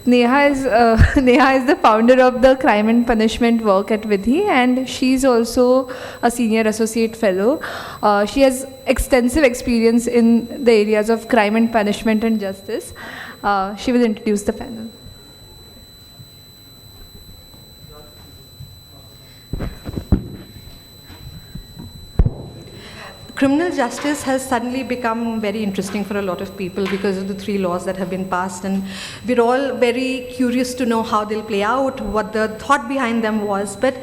Neha is the founder of the Crime and Punishment work at Vidhi, and she's also a senior associate fellow. She has extensive experience in the areas of crime and punishment and justice. She will introduce the panel. Criminal justice has suddenly become very interesting for a lot of people because of the 3 laws that have been passed, and we're all very curious to know how they'll play out, what the thought behind them was. But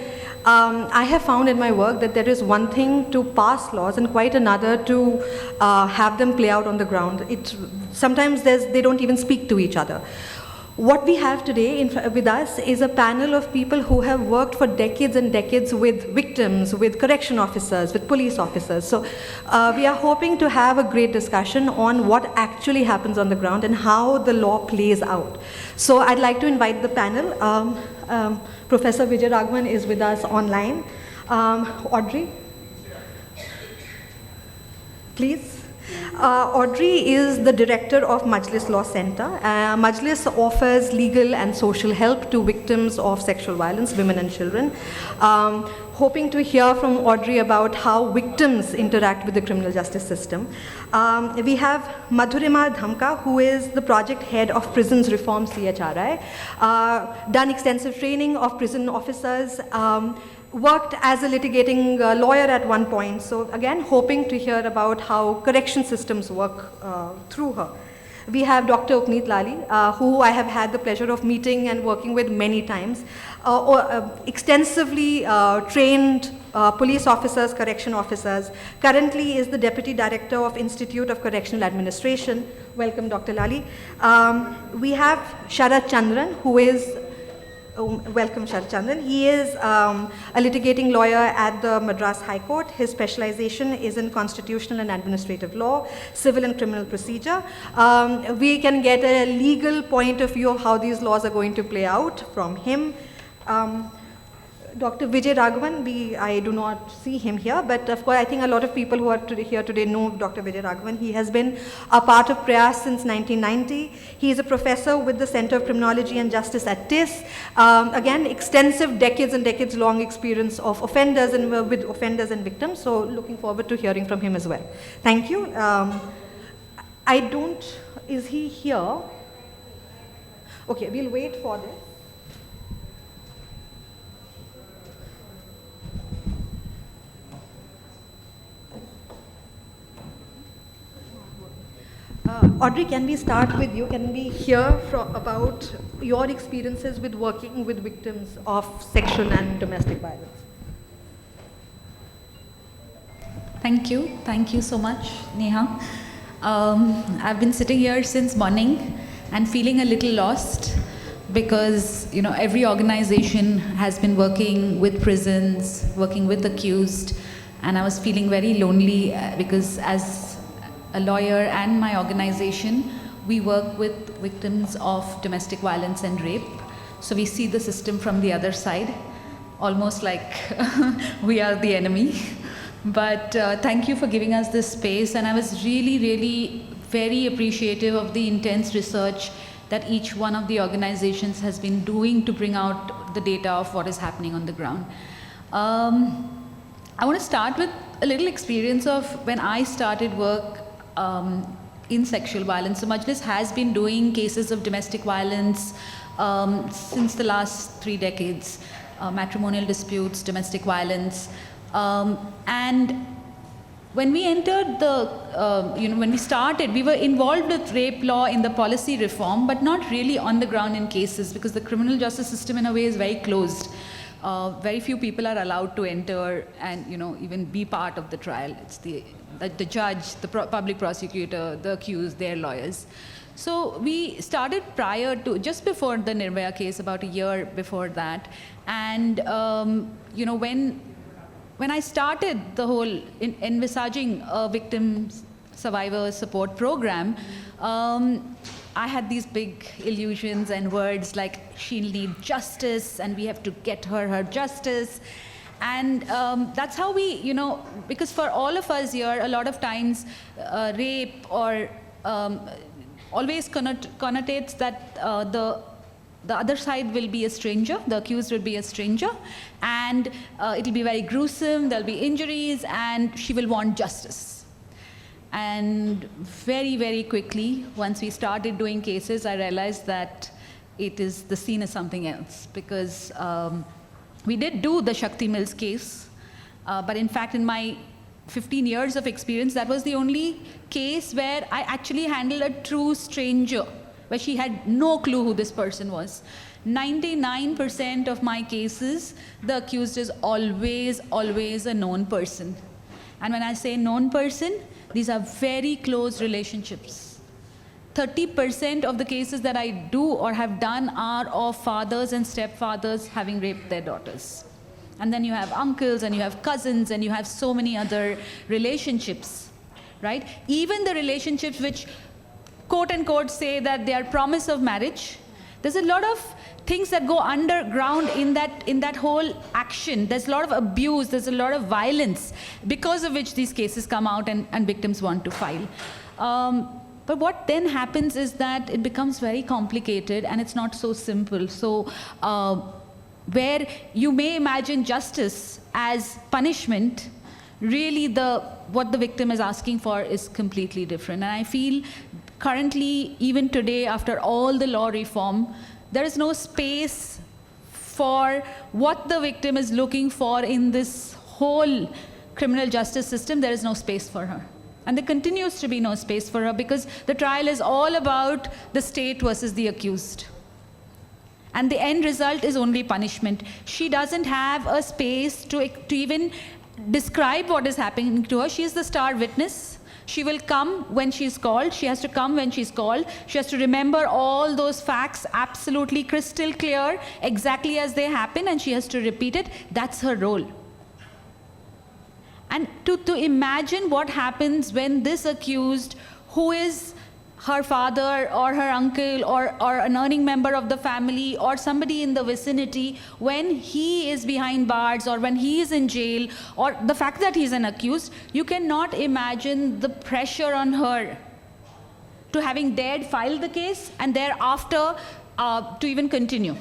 I have found in my work that there is one thing to pass laws and quite another to have them play out on the ground. Sometimes they don't even speak to each other. What we have today with us is a panel of people who have worked for decades and decades with victims, with correction officers, with police officers. So we are hoping to have a great discussion on what actually happens on the ground and how the law plays out. So I'd like to invite the panel. Professor Vijay Raghavan is with us online. Audrey, please. Audrey is the director of MAJLIS Law Center. MAJLIS offers legal and social help to victims of sexual violence, women and children. Hoping to hear from Audrey about how victims interact with the criminal justice system. We have Madhurima, who is the project head of Prisons Reform CHRI, done extensive training of prison officers, worked as a litigating lawyer at one point. So again, hoping to hear about how correction systems work through her. We have Dr. Upneet Lalli, who I have had the pleasure of meeting and working with many times. Extensively trained police officers, correction officers. Currently is the Deputy Director of Institute of Correctional Administration. Welcome, Dr. Lalli. We have Sharath Chandran, who is welcome, Chandran. He is a litigating lawyer at the Madras High Court. His specialization is in constitutional and administrative law, civil and criminal procedure. We can get a legal point of view of how these laws are going to play out from him. Dr. Vijay Raghavan, I do not see him here, but of course I think a lot of people who are here today know Dr. Vijay Raghavan. He has been a part of Prayas since 1990. He is a professor with the Center of Criminology and Justice at TIS. Again, extensive decades and decades long experience of offenders and with offenders and victims. So looking forward to hearing from him as well. Thank you. Is he here? Okay, we'll wait for this. Audrey, can we start with you? Can we hear about your experiences with working with victims of sexual and domestic violence? Thank you. Thank you so much, Neha. I've been sitting here since morning and feeling a little lost because, every organization has been working with prisons, working with accused, and I was feeling very lonely because as a lawyer and my organization, we work with victims of domestic violence and rape. So we see the system from the other side, almost like we are the enemy. But thank you for giving us this space. And I was really, really very appreciative of the intense research that each one of the organizations has been doing to bring out the data of what is happening on the ground. I want to start with a little experience of when I started work in sexual violence. So MAJLIS has been doing cases of domestic violence since the last 3 decades, matrimonial disputes, domestic violence. And when we entered when we started, we were involved with rape law in the policy reform, but not really on the ground in cases because the criminal justice system in a way is very closed. Very few people are allowed to enter and even be part of the trial. It's the judge, the public prosecutor, the accused, their lawyers. So we started prior to, just before the Nirbhaya case, about a year before that. And when I started the whole envisaging a victim survivor support program, I had these big illusions and words like she'll need justice and we have to get her justice. And that's how we, because for all of us here, a lot of times rape or always connotates that the the other side will be a stranger, the accused will be a stranger, and it will be very gruesome, there'll be injuries, and she will want justice. And very, very quickly, once we started doing cases, I realized that the scene is something else, because we did do the Shakti Mills case, but in fact, in my 15 years of experience, that was the only case where I actually handled a true stranger, where she had no clue who this person was. 99% of my cases, the accused is always, always a known person. And when I say known person, these are very close relationships. 30% of the cases that I do or have done are of fathers and stepfathers having raped their daughters. And then you have uncles, and you have cousins, and you have so many other relationships, right? Even the relationships which quote unquote say that they are promise of marriage, there's a lot of things that go underground in that whole action. There's a lot of abuse, there's a lot of violence, because of which these cases come out and victims want to file. But what then happens is that it becomes very complicated, and it's not so simple. So where you may imagine justice as punishment, really what the victim is asking for is completely different. And I feel currently, even today, after all the law reform, there is no space for what the victim is looking for in this whole criminal justice system. There is no space for her. And there continues to be no space for her, because the trial is all about the state versus the accused. And the end result is only punishment. She doesn't have a space to even describe what is happening to her. She is the star witness. She will come when she's called. She has to come when she's called. She has to remember all those facts absolutely crystal clear, exactly as they happen, and she has to repeat it. That's her role. And to imagine what happens when this accused, who is her father or her uncle or an earning member of the family or somebody in the vicinity, when he is behind bars or when he is in jail, or the fact that he's an accused, you cannot imagine the pressure on her to having dared file the case and thereafter to even continue,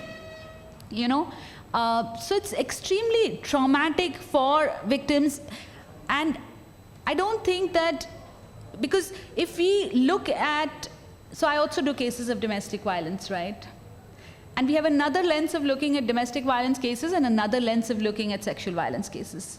So it's extremely traumatic for victims. And I don't think that, because if we look at, so I also do cases of domestic violence, right? And we have another lens of looking at domestic violence cases and another lens of looking at sexual violence cases.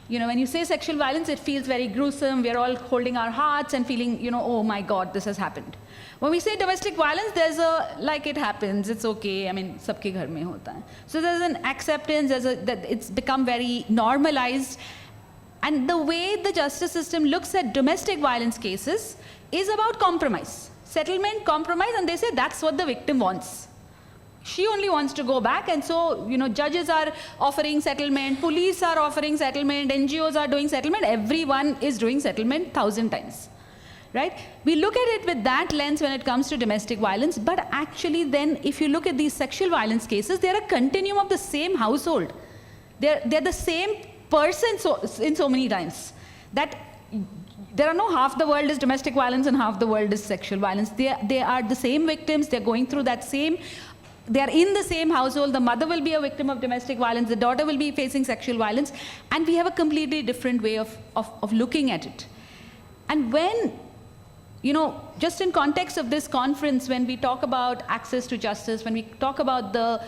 When you say sexual violence, it feels very gruesome. We're all holding our hearts and feeling, oh my God, this has happened. When we say domestic violence, there's it happens, it's okay. I mean, sabke ghar mein hota hai. So there's an acceptance, that it's become very normalized. And the way the justice system looks at domestic violence cases is about compromise. Settlement, compromise, and they say that's what the victim wants. She only wants to go back, and so, judges are offering settlement, police are offering settlement, NGOs are doing settlement, everyone is doing settlement 1,000 times, right? We look at it with that lens when it comes to domestic violence, but actually then, if you look at these sexual violence cases, they're a continuum of the same household. They're the same person in so many times, that there are no half the world is domestic violence and half the world is sexual violence. They are the same victims, they're going through that same, they are in the same household. The mother will be a victim of domestic violence, the daughter will be facing sexual violence, and we have a completely different way of looking at it. And when, just in context of this conference, when we talk about access to justice, when we talk about the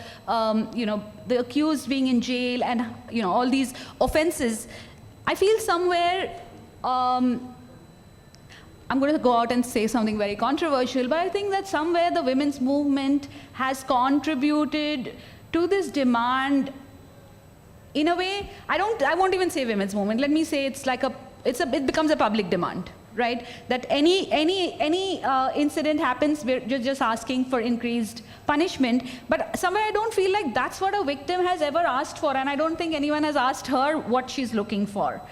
accused being in jail and, all these offenses, I feel somewhere, I'm going to go out and say something very controversial, but I think that somewhere the women's movement has contributed to this demand in a way. I won't even say women's movement. Let me say it becomes a public demand, right? That any incident happens, we're just asking for increased punishment. But somewhere I don't feel like that's what a victim has ever asked for, and I don't think anyone has asked her what she's looking for.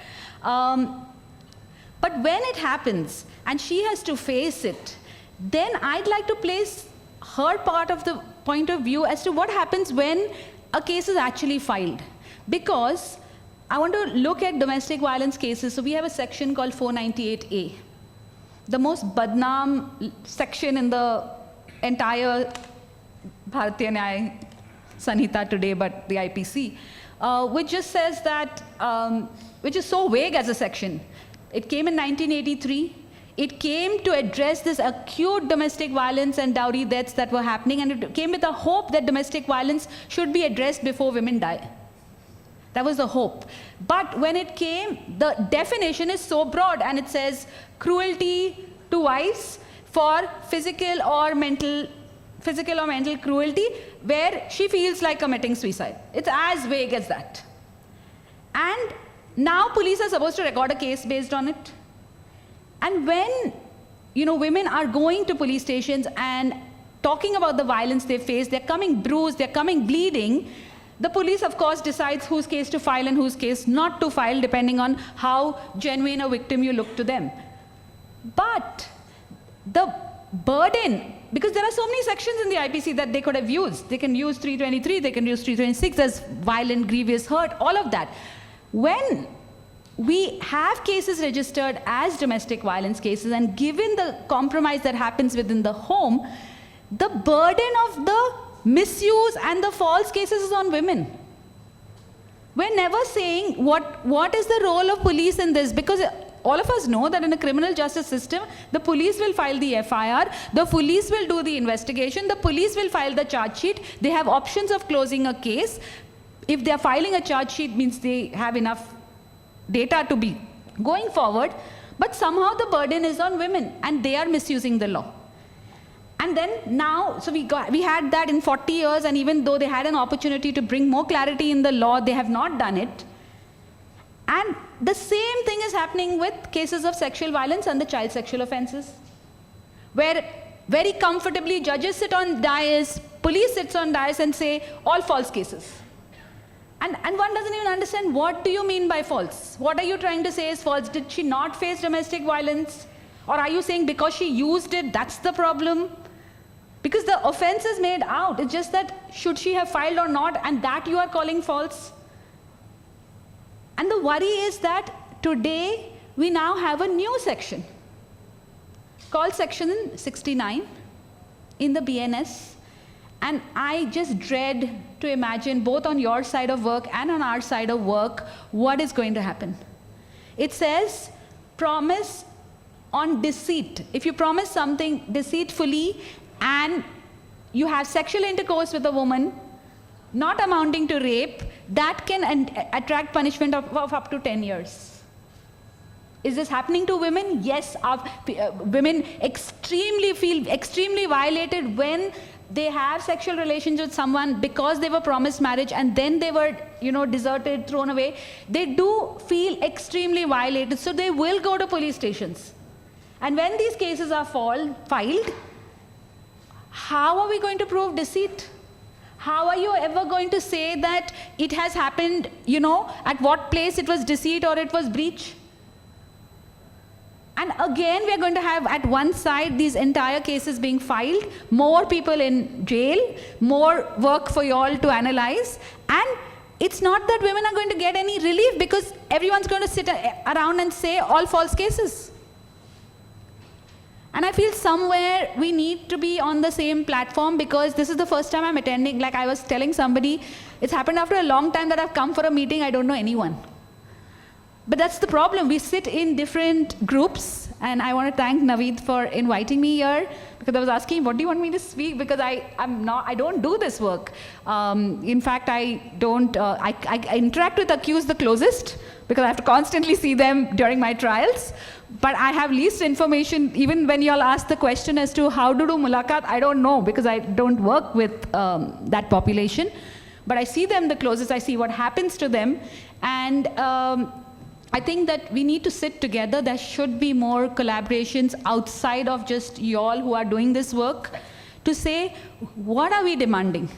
But when it happens and she has to face it, then I'd like to place her part of the point of view as to what happens when a case is actually filed. Because I want to look at domestic violence cases. So we have a section called 498A, the most badnaam section in the entire Bharatiya Nyaya Sanhita today, but the IPC, which just says that, which is so vague as a section. It came in 1983. It came to address this acute domestic violence and dowry deaths that were happening, and it came with a hope that domestic violence should be addressed before women die. That was the hope. But when it came, the definition is so broad, and it says cruelty to wives for physical or mental cruelty where she feels like committing suicide. It's as vague as that. And now police are supposed to record a case based on it. And when, women are going to police stations and talking about the violence they face, they're coming bruised, they're coming bleeding, the police, of course, decides whose case to file and whose case not to file, depending on how genuine a victim you look to them. But the burden, because there are so many sections in the IPC that they could have used. They can use 323, they can use 326, there's violent, grievous hurt, all of that. When we have cases registered as domestic violence cases, and given the compromise that happens within the home, the burden of the misuse and the false cases is on women. We're never saying what is the role of police in this, because all of us know that in a criminal justice system, the police will file the FIR, the police will do the investigation, the police will file the charge sheet, they have options of closing a case. If they're filing a charge sheet, means they have enough data to be going forward, but somehow the burden is on women, and they are misusing the law. And then now, so we had that in 40 years, and even though they had an opportunity to bring more clarity in the law, they have not done it. And the same thing is happening with cases of sexual violence and the child sexual offenses, where very comfortably judges sit on dais, police sits on dais and say, all false cases. And one doesn't even understand, what do you mean by false? What are you trying to say is false? Did she not face domestic violence? Or are you saying because she used it, that's the problem? Because the offense is made out. It's just that should she have filed or not, and that you are calling false. And the worry is that today we now have a new section called Section 69 in the BNS. And I just dread to imagine, both on your side of work and on our side of work, what is going to happen. It says, promise on deceit. If you promise something deceitfully and you have sexual intercourse with a woman, not amounting to rape, that can attract punishment of up to 10 years. Is this happening to women? Yes. Women feel extremely violated when they have sexual relations with someone because they were promised marriage and then they were, deserted, thrown away. They do feel extremely violated, so they will go to police stations. And when these cases are filed, how are we going to prove deceit? How are you ever going to say that it has happened, at what place it was deceit or it was breach? And again, we are going to have at one side these entire cases being filed, more people in jail, more work for you all to analyze. And it's not that women are going to get any relief, because everyone's going to sit around and say all false cases. And I feel somewhere we need to be on the same platform, because this is the first time I'm attending. Like I was telling somebody, it's happened after a long time that I've come for a meeting, I don't know anyone. But that's the problem. We sit in different groups, and I want to thank Naveed for inviting me here, because I was asking, what do you want me to speak? Because I don't do this work. In fact, I don't, I interact with accused the closest, because I have to constantly see them during my trials. But I have least information. Even when you all ask the question as to how to do mulaqat, I don't know, because I don't work with that population. But I see them the closest, I see what happens to them. And I think that we need to sit together. There should be more collaborations outside of just you all who are doing this work, to say, what are we demanding?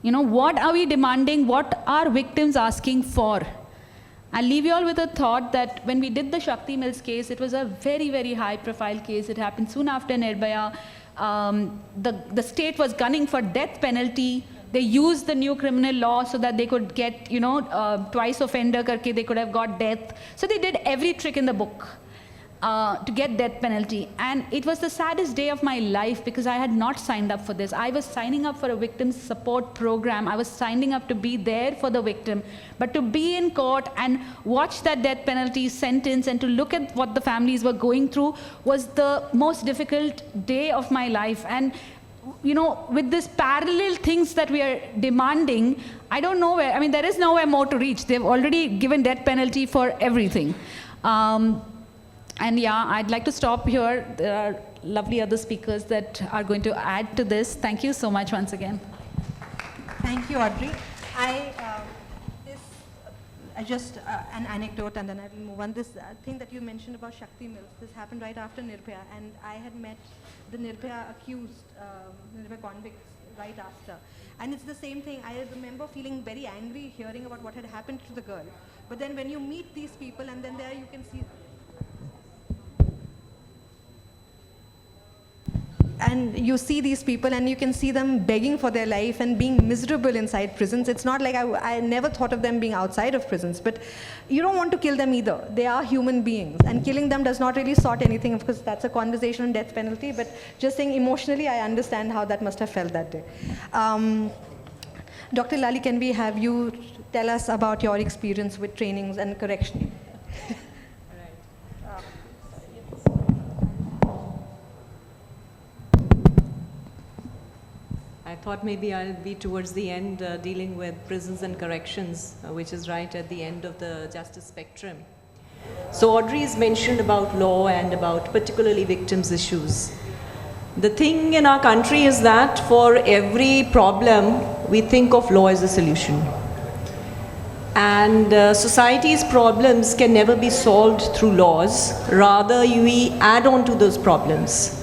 What are we demanding? What are victims asking for? I'll leave you all with a thought that when we did the Shakti Mills case, it was a very, very high-profile case. It happened soon after Nirbhaya. The state was gunning for death penalty. They used the new criminal law so that they could get, twice offender karke, they could have got death. So they did every trick in the book. to get death penalty. And it was the saddest day of my life because I had not signed up for this. I was signing up for a victim support program. I was signing up to be there for the victim. But to be in court and watch that death penalty sentence and to look at what the families were going through was the most difficult day of my life. And you know, with this parallel things that we are demanding, I don't know where, I mean, there is nowhere more to reach. They've already given death penalty for everything. And yeah, I'd like to stop here. There are lovely other speakers that are going to add to this. Thank you so much once again. Thank you, Audrey. Just an anecdote and then I will move on. This thing that you mentioned about Shakti Mills, this happened right after Nirbhaya, and I had met the Nirbhaya accused, Nirbhaya convicts right after. And it's the same thing. I remember feeling very angry hearing about what had happened to the girl. But then when you meet these people and then there you can see, and you see these people and you can see them begging for their life and being miserable inside prisons. It's not like I never thought of them being outside of prisons, but you don't want to kill them either. They are human beings, and killing them does not really sort anything. Of course, that's a conversation on death penalty, but just saying emotionally, I understand how that must have felt that day. Dr. Lalli, can we have you tell us about your experience with trainings and correction? I thought maybe I'll be towards the end dealing with prisons and corrections, which is right at the end of the justice spectrum. So Audrey has mentioned about law and about particularly victims' issues. The thing in our country is that for every problem, we think of law as a solution. And society's problems can never be solved through laws. Rather, we add on to those problems.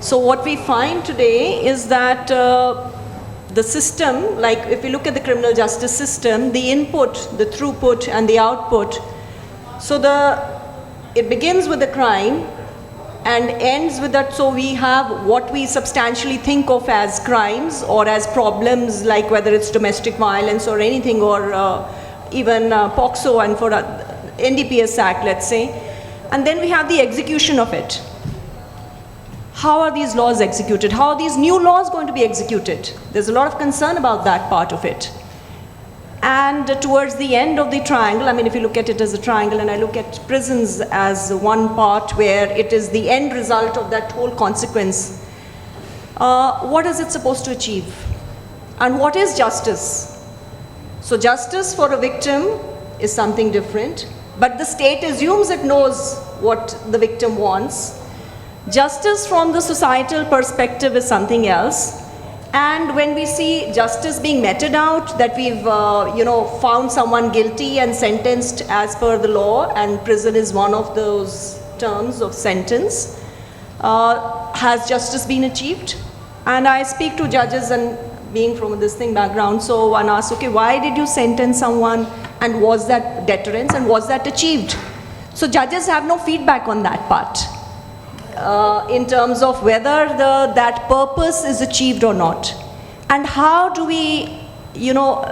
So what we find today is that the system, like if you look at the criminal justice system, the input, the throughput and the output, so it begins with the crime and ends with that. So we have what we substantially think of as crimes or as problems, like whether it's domestic violence or anything, or even POCSO and for NDPS Act, let's say. And then we have the execution of it. How are these laws executed? How are these new laws going to be executed? There's a lot of concern about that part of it. And towards the end of the triangle, I mean, if you look at it as a triangle, and I look at prisons as one part where it is the end result of that whole consequence, what is it supposed to achieve? And what is justice? So justice for a victim is something different, but the state assumes it knows what the victim wants. Justice from the societal perspective is something else. And when we see justice being meted out, that we've found someone guilty and sentenced as per the law, and prison is one of those terms of sentence, has justice been achieved? And I speak to judges, and being from this thing background, so one asks, okay, why did you sentence someone, and was that deterrence, and was that achieved? So judges have no feedback on that part. In terms of whether that purpose is achieved or not. And how do we,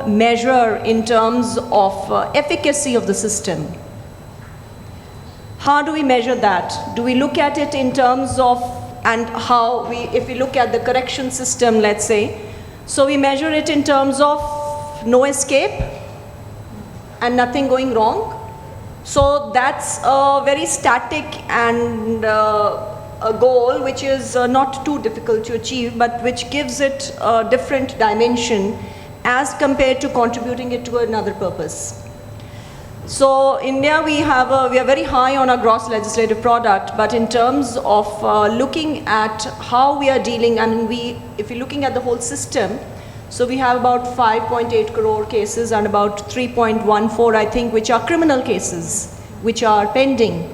measure in terms of efficacy of the system? How do we measure that? Do we look at it in terms of, and how if we look at the correction system, let's say, so we measure it in terms of no escape and nothing going wrong? So that's a very static and a goal which is not too difficult to achieve, but which gives it a different dimension as compared to contributing it to another purpose. So India, we are very high on our gross legislative product, but in terms of looking at how we are dealing, if you're looking at the whole system, so we have about 5.8 crore cases and about 3.14, I think, which are criminal cases, which are pending.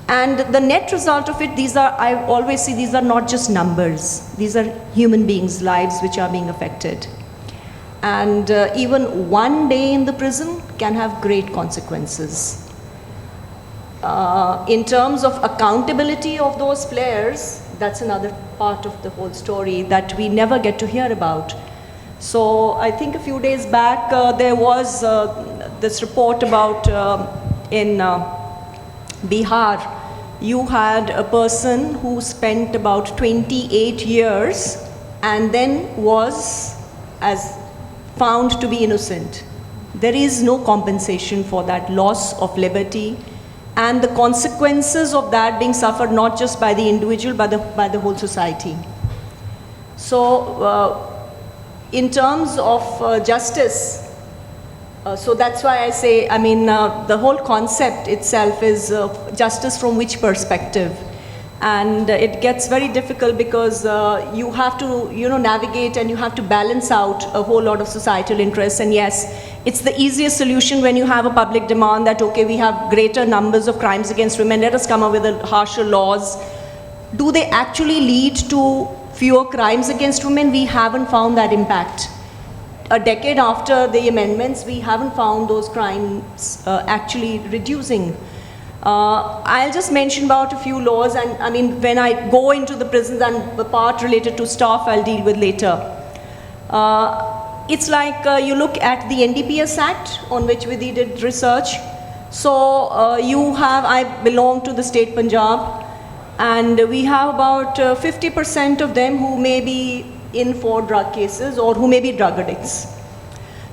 And the net result of it, I always see these are not just numbers. These are human beings' lives which are being affected. And even one day in the prison can have great consequences. In terms of accountability of those players, that's another part of the whole story that we never get to hear about. So I think a few days back, there was this report about in Bihar, you had a person who spent about 28 years and then was found to be innocent. There is no compensation for that loss of liberty and the consequences of that being suffered not just by the individual but by the whole society. So in terms of justice, so that's why I say, I mean, the whole concept itself is justice from which perspective? And it gets very difficult because you have to, navigate and you have to balance out a whole lot of societal interests. And yes, it's the easiest solution when you have a public demand that, okay, we have greater numbers of crimes against women, let us come up with harsher laws. Do they actually lead to fewer crimes against women? We haven't found that impact. A decade after the amendments, we haven't found those crimes actually reducing. I'll just mention about a few laws, and I mean, when I go into the prisons and the part related to staff, I'll deal with later. It's like you look at the NDPS Act, on which Vidhi did research. So I belong to the state Punjab, and we have about 50% of them who may be in for drug cases or who may be drug addicts.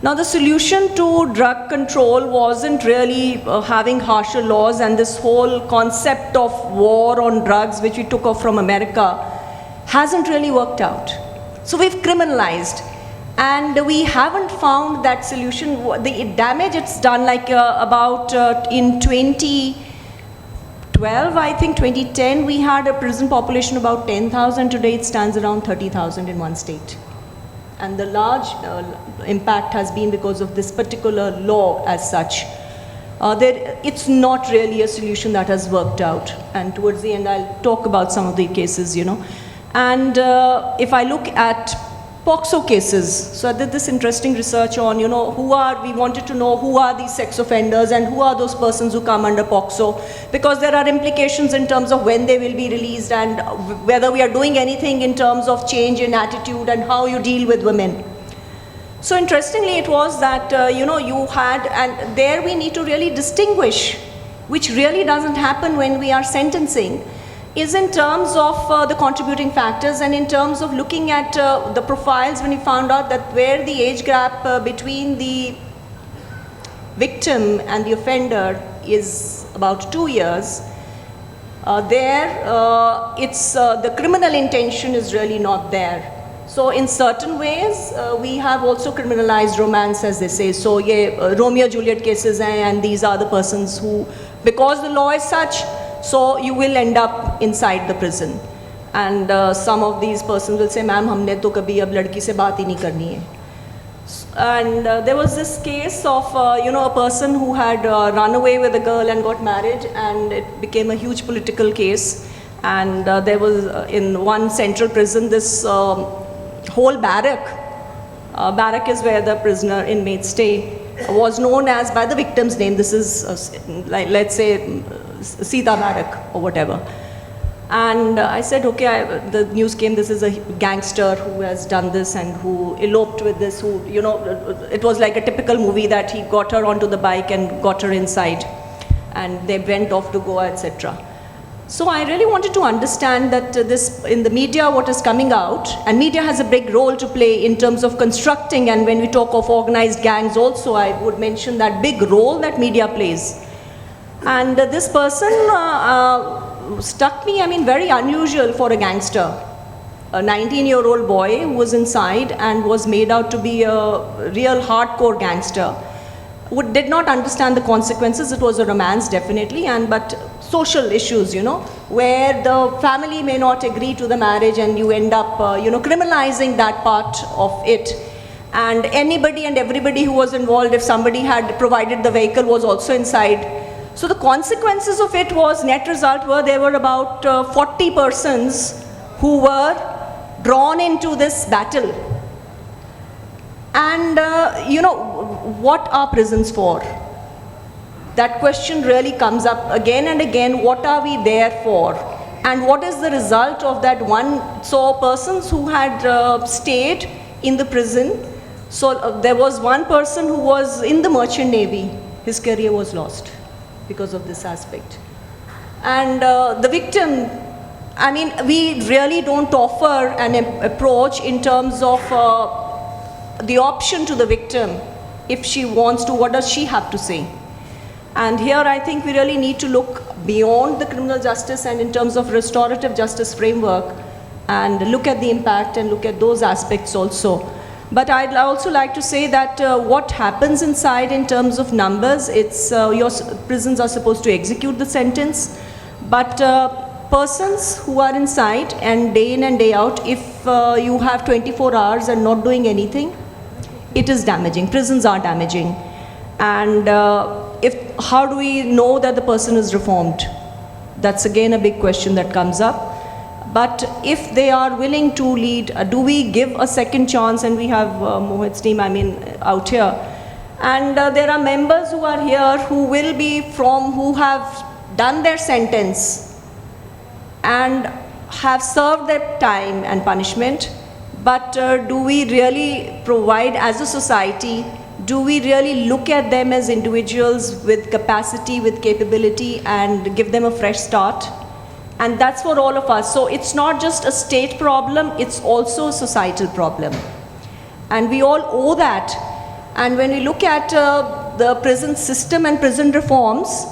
Now the solution to drug control wasn't really having harsher laws, and this whole concept of war on drugs, which we took off from America, hasn't really worked out. So we've criminalized, and we haven't found that solution. The damage it's done, like about in 2012, I think 2010, we had a prison population about 10,000. Today it stands around 30,000 in one state. And the large impact has been because of this particular law as such. It's not really a solution that has worked out. And towards the end, I'll talk about some of the cases, And if I look at POCSO cases, so I did this interesting research on, we wanted to know who are these sex offenders and who are those persons who come under POCSO, because there are implications in terms of when they will be released and whether we are doing anything in terms of change in attitude and how you deal with women. So interestingly, it was that, you had, and there we need to really distinguish, which really doesn't happen when we are sentencing, is in terms of the contributing factors and in terms of looking at the profiles. When we found out that where the age gap between the victim and the offender is about 2 years, the criminal intention is really not there. So in certain ways, we have also criminalized romance, as they say. So Romeo Juliet cases, and these are the persons who, because the law is such, so you will end up inside the prison. And some of these persons will say, ma'am, humne to kabhi ab ladki se baat hi nahi karni hai. And there was this case of, a person who had run away with a girl and got married, and it became a huge political case. And there was, in one central prison, this whole barrack is where the prisoner inmates stay, was known as by the victim's name. This is, like, let's say, Sita Barrack or whatever. And I said, okay, the news came, this is a gangster who has done this and who eloped with this, who, it was like a typical movie that he got her onto the bike and got her inside. And they went off to Goa, etc. So I really wanted to understand that this, in the media, what is coming out, and media has a big role to play in terms of constructing, and when we talk of organized gangs also, I would mention that big role that media plays. And this person struck me, very unusual for a gangster. A 19-year-old boy who was inside and was made out to be a real hardcore gangster. Did not understand the consequences. It was a romance, definitely, but social issues, where the family may not agree to the marriage, and you end up, criminalizing that part of it. And anybody and everybody who was involved, if somebody had provided the vehicle, was also inside. So the consequences of it was, net result were, there were about 40 persons who were drawn into this battle. And, what are prisons for? That question really comes up again and again. What are we there for? And what is the result of that one? So persons who had stayed in the prison, so there was one person who was in the merchant navy. His career was lost because of this aspect. And the victim, I mean, we really don't offer an approach in terms of the option to the victim. If she wants to, what does she have to say? And here I think we really need to look beyond the criminal justice and in terms of restorative justice framework and look at the impact and look at those aspects also. But I'd also like to say that what happens inside in terms of numbers, it's your prisons are supposed to execute the sentence, but persons who are inside and day in and day out, if you have 24 hours and not doing anything, it is damaging. Prisons are damaging. And how do we know that the person is reformed? That's again a big question that comes up. But if they are willing to lead, do we give a second chance? And we have Mohit's team, out here. And there are members who are here who will be who have done their sentence and have served their time and punishment. But do we really provide as a society, do we really look at them as individuals with capacity, with capability, and give them a fresh start? And that's for all of us. So it's not just a state problem, it's also a societal problem. And we all owe that. And when we look at the prison system and prison reforms,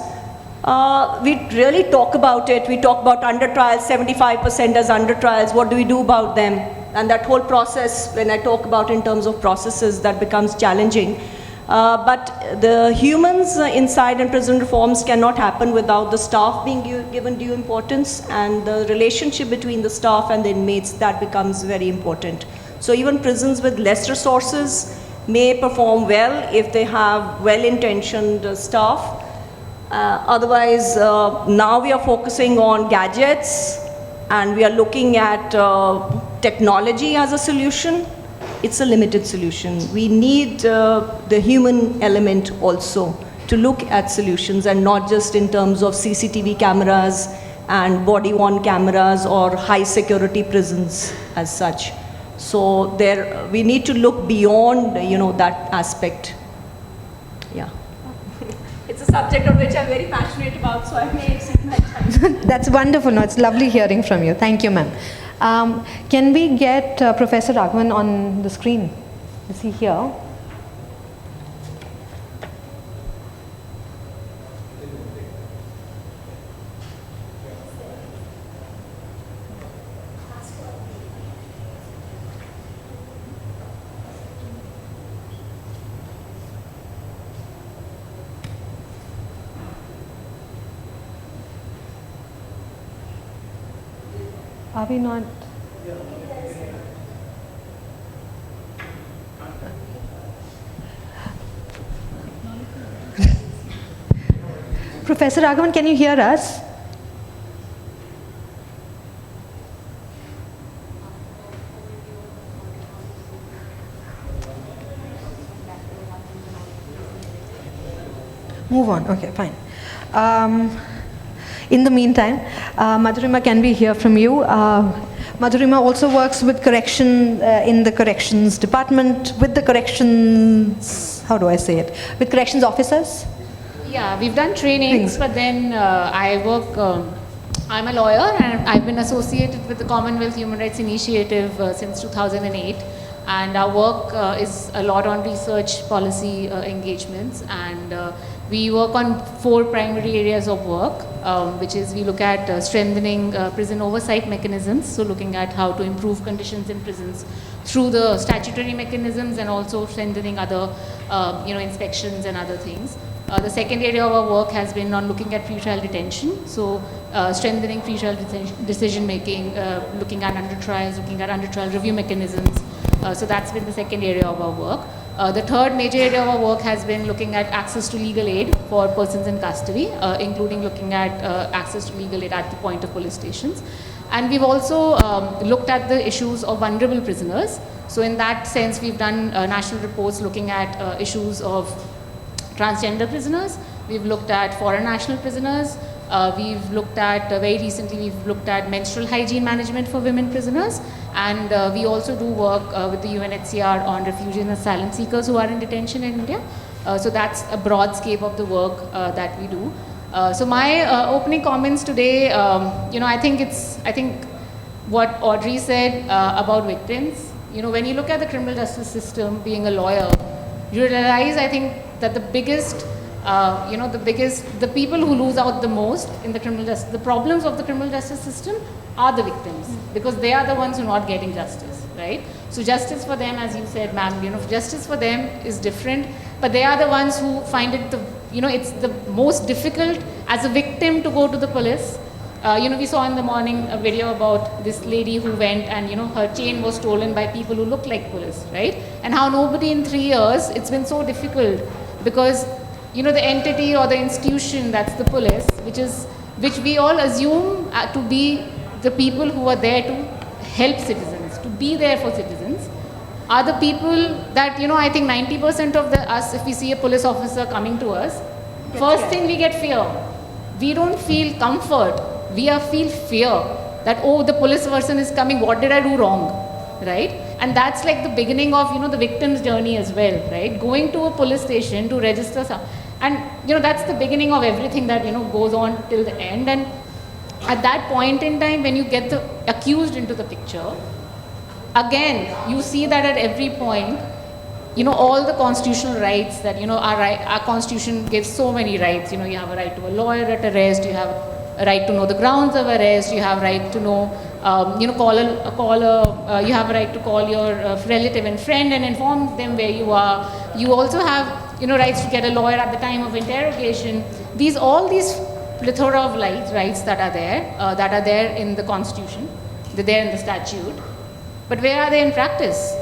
we really talk about it. We talk about under trials, 75% as under trials. What do we do about them? And that whole process, when I talk about in terms of processes, that becomes challenging. But the humans inside and prison reforms cannot happen without the staff being given due importance, and the relationship between the staff and the inmates, that becomes very important. So even prisons with less resources may perform well if they have well-intentioned staff. Otherwise, now we are focusing on gadgets and we are looking at technology as a solution. It's a limited solution. We need the human element also to look at solutions, and not just in terms of CCTV cameras and body-worn cameras or high security prisons as such. So we need to look beyond, that aspect. Yeah. It's a subject of which I'm very passionate about, so I may exceed my time. That's wonderful. No, it's lovely hearing from you. Thank you, ma'am. Can we get Professor Raghavan on the screen? Is he here? Are we not? Professor Raghavan, can you hear us? Move on. Okay, fine. In the meantime, Madhurima, can we hear from you? Madhurima also works with correction in the corrections department, with the corrections, how do I say it? With corrections officers? Yeah, we've done trainings, but then I work, I'm a lawyer and I've been associated with the Commonwealth Human Rights Initiative since 2008. And our work is a lot on research policy engagements, and we work on 4 primary areas of work, which is we look at strengthening prison oversight mechanisms, so looking at how to improve conditions in prisons through the statutory mechanisms, and also strengthening other inspections and other things. The second area of our work has been on looking at pretrial detention, so strengthening pretrial decision making, looking at under trials, looking at under trial review mechanisms. So that's been the second area of our work. The third major area of our work has been looking at access to legal aid for persons in custody, including looking at access to legal aid at the point of police stations. And we've also looked at the issues of vulnerable prisoners. So in that sense, we've done national reports looking at issues of transgender prisoners. We've looked at foreign national prisoners. We've looked at, very recently, we've looked at menstrual hygiene management for women prisoners. And we also do work with the UNHCR on refugee and asylum seekers who are in detention in India. So that's a broad scope of the work that we do. So my opening comments today, I think what Audrey said about victims. When you look at the criminal justice system, being a lawyer, you realize, I think, that the people who lose out the most in the criminal justice, the problems of the criminal justice system are the victims, because they are the ones who are not getting justice, right? So justice for them, as you said, ma'am, justice for them is different, but they are the ones who find it it's the most difficult as a victim to go to the police. We saw in the morning a video about this lady who went and, her chain was stolen by people who look like police, right? And how nobody in 3 years, it's been so difficult because, the entity or the institution that's the police, which we all assume to be the people who are there to help citizens, to be there for citizens, are the people that, I think 90% of us, if we see a police officer coming to us, first thing we get fear. We don't feel comfort. We feel fear that, oh, the police person is coming, what did I do wrong, right? And that's like the beginning of, the victim's journey as well, right? Going to a police station to register and, that's the beginning of everything that, goes on till the end. And at that point in time, when you get the accused into the picture, again, you see that at every point, all the constitutional rights that, our constitution gives so many rights. You have a right to a lawyer at arrest, you have a right to know the grounds of arrest, you have right to know, you have a right to call your relative and friend and inform them where you are. You also have, rights to get a lawyer at the time of interrogation. All these plethora of rights that are there in the constitution, they're there in the statute. But where are they in practice?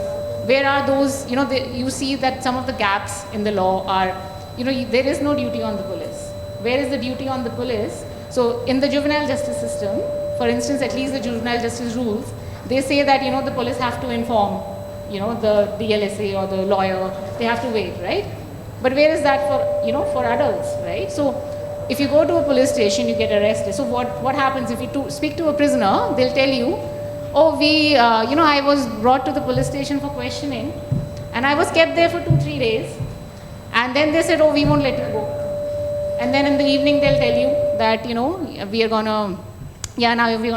Where are those, you see that some of the gaps in the law are, there is no duty on the police. Where is the duty on the police? So in the juvenile justice system, for instance, at least the juvenile justice rules, they say that, the police have to inform, the DLSA or the lawyer, they have to wait, right? But where is that for, for adults, right? So if you go to a police station, you get arrested. So what happens if you speak to a prisoner, they'll tell you, oh, I was brought to the police station for questioning and I was kept there for 2-3 days. And then they said, oh, we won't let you go. And then in the evening, they'll tell you that, now we're going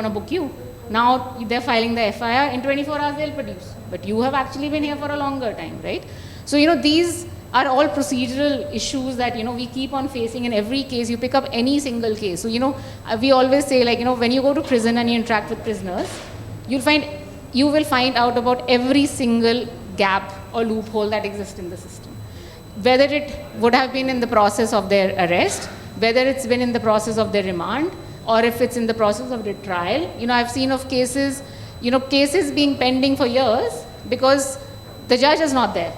to book you. Now they're filing the FIR. In 24 hours, they'll produce. But you have actually been here for a longer time, right? So, these are all procedural issues that, we keep on facing in every case. You pick up any single case. So, we always say, like, when you go to prison and you interact with prisoners, you will find out about every single gap or loophole that exists in the system. Whether it would have been in the process of their arrest, whether it's been in the process of their remand, or if it's in the process of their trial. I've seen of cases, cases being pending for years because the judge is not there.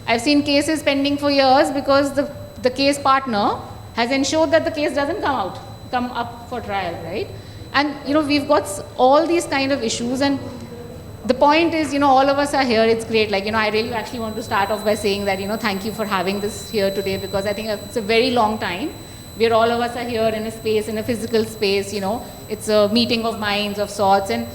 I've seen cases pending for years because the case partner has ensured that the case doesn't come up for trial, right? And, we've got all these kind of issues, and the point is, all of us are here. It's great. Like, I really actually want to start off by saying that, thank you for having this here today, because I think it's a very long time where all of us are here in a space, in a physical space, it's a meeting of minds of sorts. And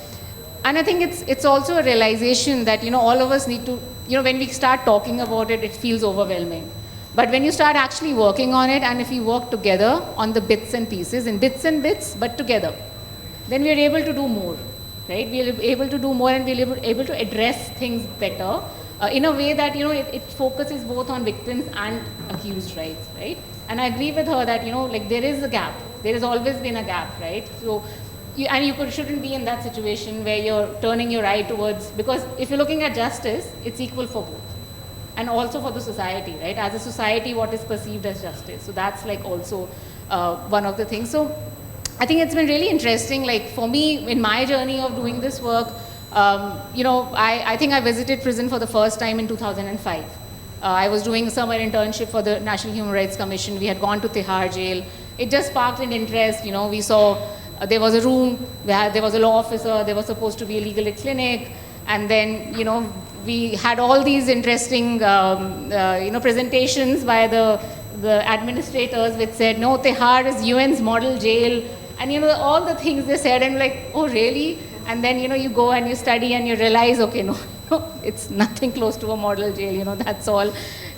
I think it's also a realization that, all of us need to, when we start talking about it, it feels overwhelming. But when you start actually working on it, and if you work together on the bits and pieces, in bits and bits, but together, then we are able to do more. Right? We'll be able to do more, and we'll be able to address things better in a way that, it focuses both on victims and accused rights, right? And I agree with her that, there is a gap. There has always been a gap, right? So, you shouldn't be in that situation where you're turning your eye towards, because if you're looking at justice, it's equal for both. And also for the society, right? As a society, what is perceived as justice. So that's like also one of the things. So I think it's been really interesting, like for me, in my journey of doing this work, I think I visited prison for the first time in 2005. I was doing a summer internship for the National Human Rights Commission. We had gone to Tihar jail. It just sparked an interest. We saw there was a room, there was a law officer, there was supposed to be a legal aid clinic, and then, we had all these interesting, presentations by the administrators which said, no, Tihar is UN's model jail. And, all the things they said, and like, oh, really? And then, you go and you study and you realize, okay, no, it's nothing close to a model jail, that's all.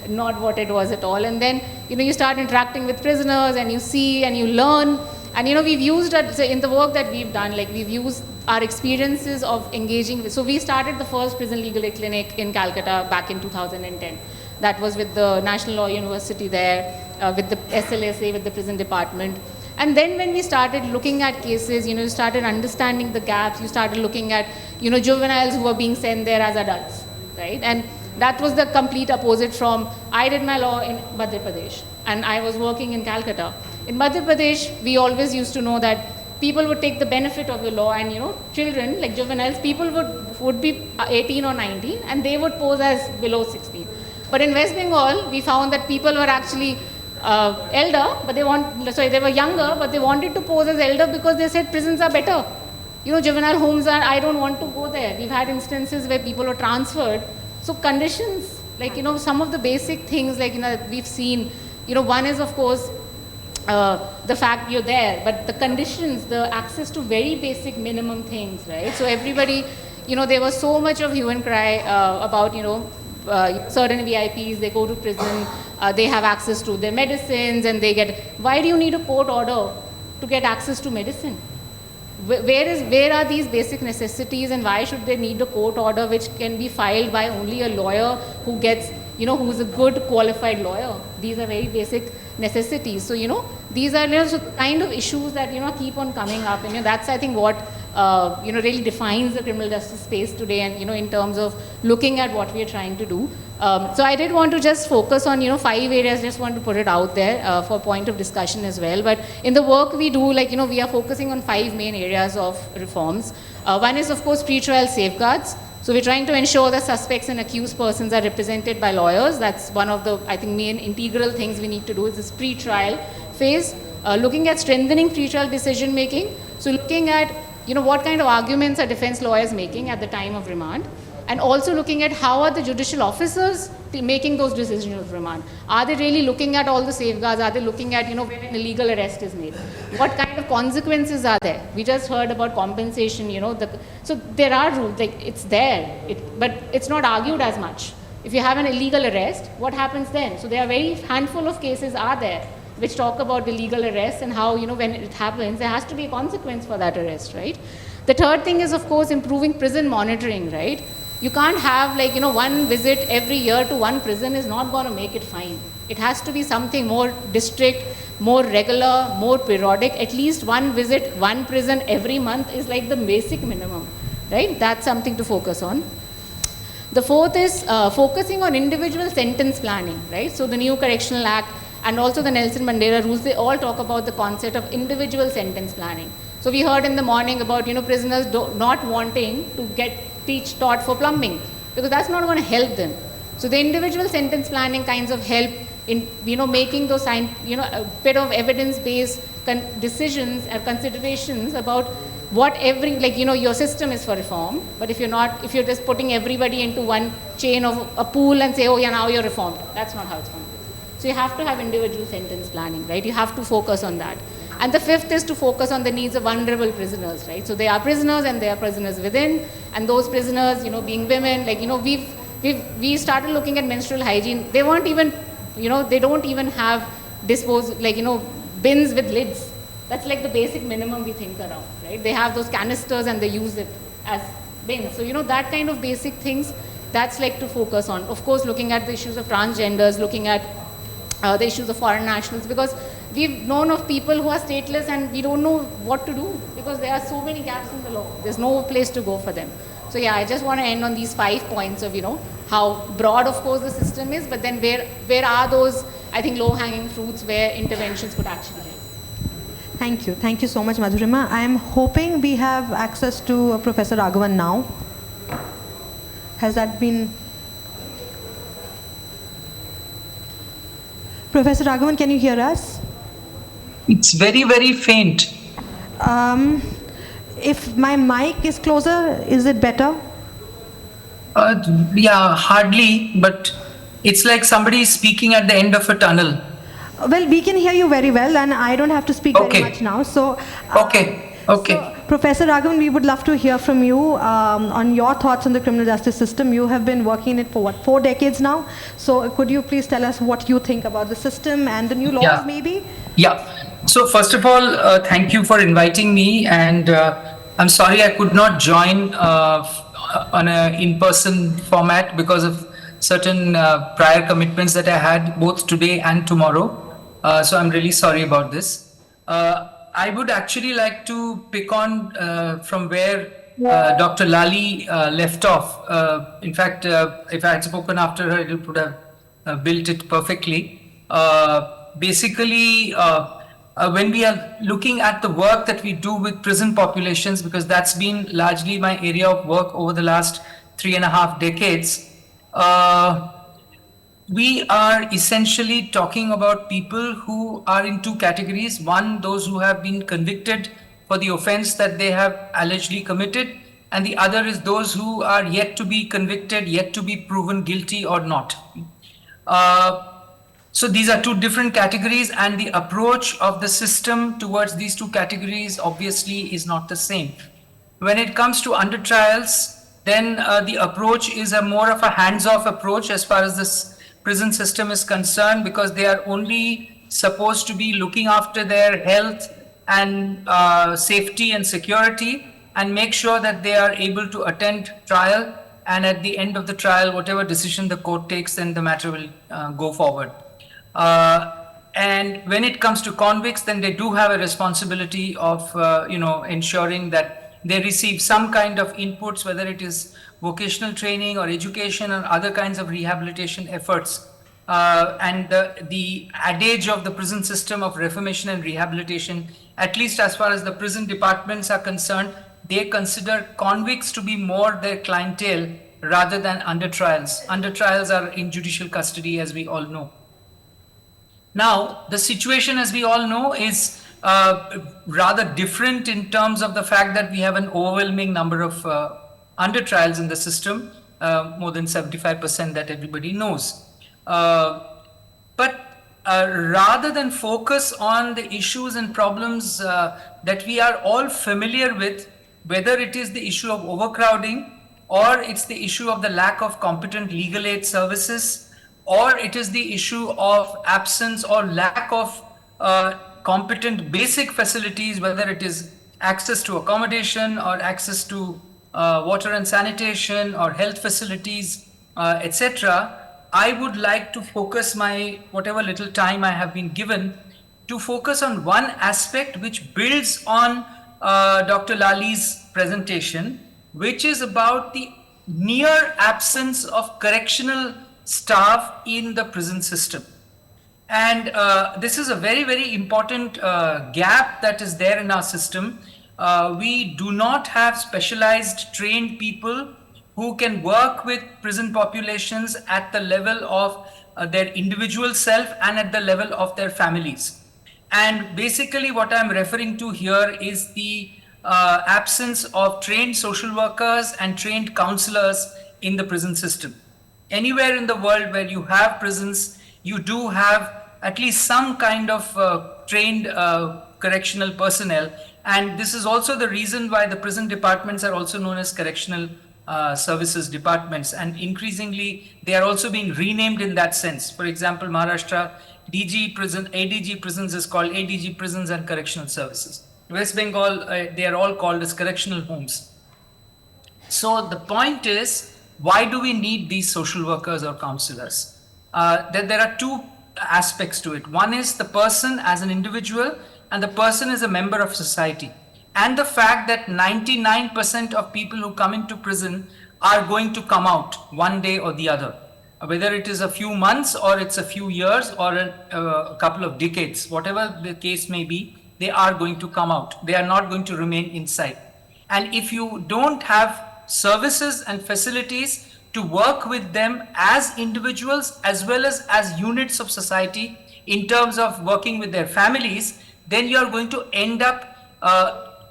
not what it was at all. And then, you start interacting with prisoners and you see and you learn. And, we've used it, so in the work that we've done, like we've used our experiences of engaging with, so we started the first prison legal aid clinic in Calcutta back in 2010. That was with the National Law University there, with the SLSA, with the prison department. And then when we started looking at cases, you started understanding the gaps, you started looking at, juveniles who were being sent there as adults, right? And that was the complete opposite from, I did my law in Madhya Pradesh and I was working in Calcutta. In Madhya Pradesh, we always used to know that people would take the benefit of the law and, children, like juveniles, people would be 18 or 19 and they would pose as below 16. But in West Bengal, we found that people were actually elder, but they were younger, but they wanted to pose as elder because they said prisons are better. Juvenile homes I don't want to go there. We've had instances where people were transferred. So conditions, like, some of the basic things, like, we've seen, one is, of course, the fact you're there, but the conditions, the access to very basic minimum things, right? So everybody, there was so much of hue and cry about, certain VIPs, they go to prison, they have access to their medicines and they get, why do you need a court order to get access to medicine? Where are these basic necessities and why should they need a court order which can be filed by only a lawyer who gets, who's a good qualified lawyer? These are very basic necessities. So, these are the kind of issues that, keep on coming up. And that's, I think, what, really defines the criminal justice space today and, in terms of looking at what we are trying to do. So I did want to just focus on, 5 areas, just want to put it out there for point of discussion as well. But in the work we do, like, we are focusing on 5 main areas of reforms. One is, of course, pre-trial safeguards. So we're trying to ensure that suspects and accused persons are represented by lawyers. That's one of the, I think, main integral things we need to do is this pre-trial phase. Looking at strengthening pre-trial decision making. So looking at, what kind of arguments are defense lawyers making at the time of remand. And also looking at how are the judicial officers making those decisions of remand. Are they really looking at all the safeguards? Are they looking at, when an illegal arrest is made? What kind of consequences are there? We just heard about compensation, so there are rules, like it's there, but it's not argued as much. If you have an illegal arrest, what happens then? So there are very handful of cases are there which talk about the legal arrest and how, when it happens, there has to be a consequence for that arrest, right? The third thing is, of course, improving prison monitoring, right? You can't have, like, one visit every year to one prison is not going to make it fine. It has to be something more district, more regular, more periodic. At least one visit, one prison every month is like the basic minimum, right? That's something to focus on. The fourth is focusing on individual sentence planning, right? So the new Correctional Act and also the Nelson Mandela rules, they all talk about the concept of individual sentence planning. So we heard in the morning about, prisoners not wanting to get taught for plumbing because that's not going to help them. So the individual sentence planning kinds of help in, making those, a bit of evidence-based decisions and considerations about what every, like, your system is for reform, but if you're just putting everybody into one chain of a pool and say, oh yeah, now you're reformed, that's not how it's going to be. So you have to have individual sentence planning, right? You have to focus on that. And the fifth is to focus on the needs of vulnerable prisoners, right? So they are prisoners and they are prisoners within, and those prisoners, being women, like, we started looking at menstrual hygiene. They weren't even, they don't even have bins with lids. That's like the basic minimum we think around, right? They have those canisters and they use it as bins. So, that kind of basic things, that's like to focus on. Of course, looking at the issues of transgenders, looking at the issues of foreign nationals, because we've known of people who are stateless and we don't know what to do because there are so many gaps in the law. There's no place to go for them. So yeah, I just want to end on these 5 points of, how broad, of course, the system is, but then where are those, I think, low-hanging fruits where interventions could actually help. Thank you. Thank you so much, Madhurima. I am hoping we have access to Professor Raghavan now. Has that been... Professor Raghavan, can you hear us? It's very, very faint. If my mic is closer, is it better? Yeah, hardly, but it's like somebody is speaking at the end of a tunnel. Well, we can hear you very well, and I don't have to speak very much now. So, Okay. So, Professor Raghavan, we would love to hear from you on your thoughts on the criminal justice system. You have been working in it for 4 decades now. So could you please tell us what you think about the system and the new laws, maybe? Yeah. So first of all, thank you for inviting me, and I'm sorry I could not join on an in-person format because of certain prior commitments that I had both today and tomorrow. So I'm really sorry about this. I would actually like to pick on from where Dr. Lalli left off. In fact, if I had spoken after her, it would have built it perfectly. Basically, when we are looking at the work that we do with prison populations, because that's been largely my area of work over the last 3.5 decades, we are essentially talking about people who are in 2 categories. One, those who have been convicted for the offense that they have allegedly committed, and the other is those who are yet to be convicted, yet to be proven guilty or not. So these are 2 different categories, and the approach of the system towards these 2 categories obviously is not the same. When it comes to under trials, then the approach is a more of a hands-off approach as far as this prison system is concerned, because they are only supposed to be looking after their health and safety and security, and make sure that they are able to attend trial, and at the end of the trial, whatever decision the court takes, then the matter will go forward. And when it comes to convicts, then they do have a responsibility of ensuring that they receive some kind of inputs, whether it is vocational training or education or other kinds of rehabilitation efforts. And the adage of the prison system of reformation and rehabilitation, at least as far as the prison departments are concerned, they consider convicts to be more their clientele rather than under trials. Under trials are in judicial custody, as we all know. Now, the situation, as we all know, is rather different in terms of the fact that we have an overwhelming number of under trials in the system, more than 75% that everybody knows. But rather than focus on the issues and problems that we are all familiar with, whether it is the issue of overcrowding, or it's the issue of the lack of competent legal aid services, or it is the issue of absence or lack of competent basic facilities, whether it is access to accommodation or access to water and sanitation or health facilities, etc. I would like to focus my whatever little time I have been given to focus on one aspect which builds on Dr. Lalli's presentation, which is about the near absence of correctional staff in the prison system. And this is a very, very important gap that is there in our system. We do not have specialized trained people who can work with prison populations at the level of their individual self and at the level of their families. And basically what I'm referring to here is the absence of trained social workers and trained counselors in the prison system. Anywhere in the world where you have prisons, you do have at least some kind of trained correctional personnel. And this is also the reason why the prison departments are also known as correctional services departments. And increasingly, they are also being renamed in that sense. For example, Maharashtra, ADG prisons is called ADG Prisons and Correctional Services. West Bengal, they are all called as correctional homes. So the point is, why do we need these social workers or counselors? There are 2 aspects to it. One is the person as an individual, and the person is a member of society. And the fact that 99% of people who come into prison are going to come out one day or the other. Whether it is a few months or it's a few years or a couple of decades, whatever the case may be, they are going to come out. They are not going to remain inside. And if you don't have services and facilities to work with them as individuals as well as units of society in terms of working with their families, then you are going to end up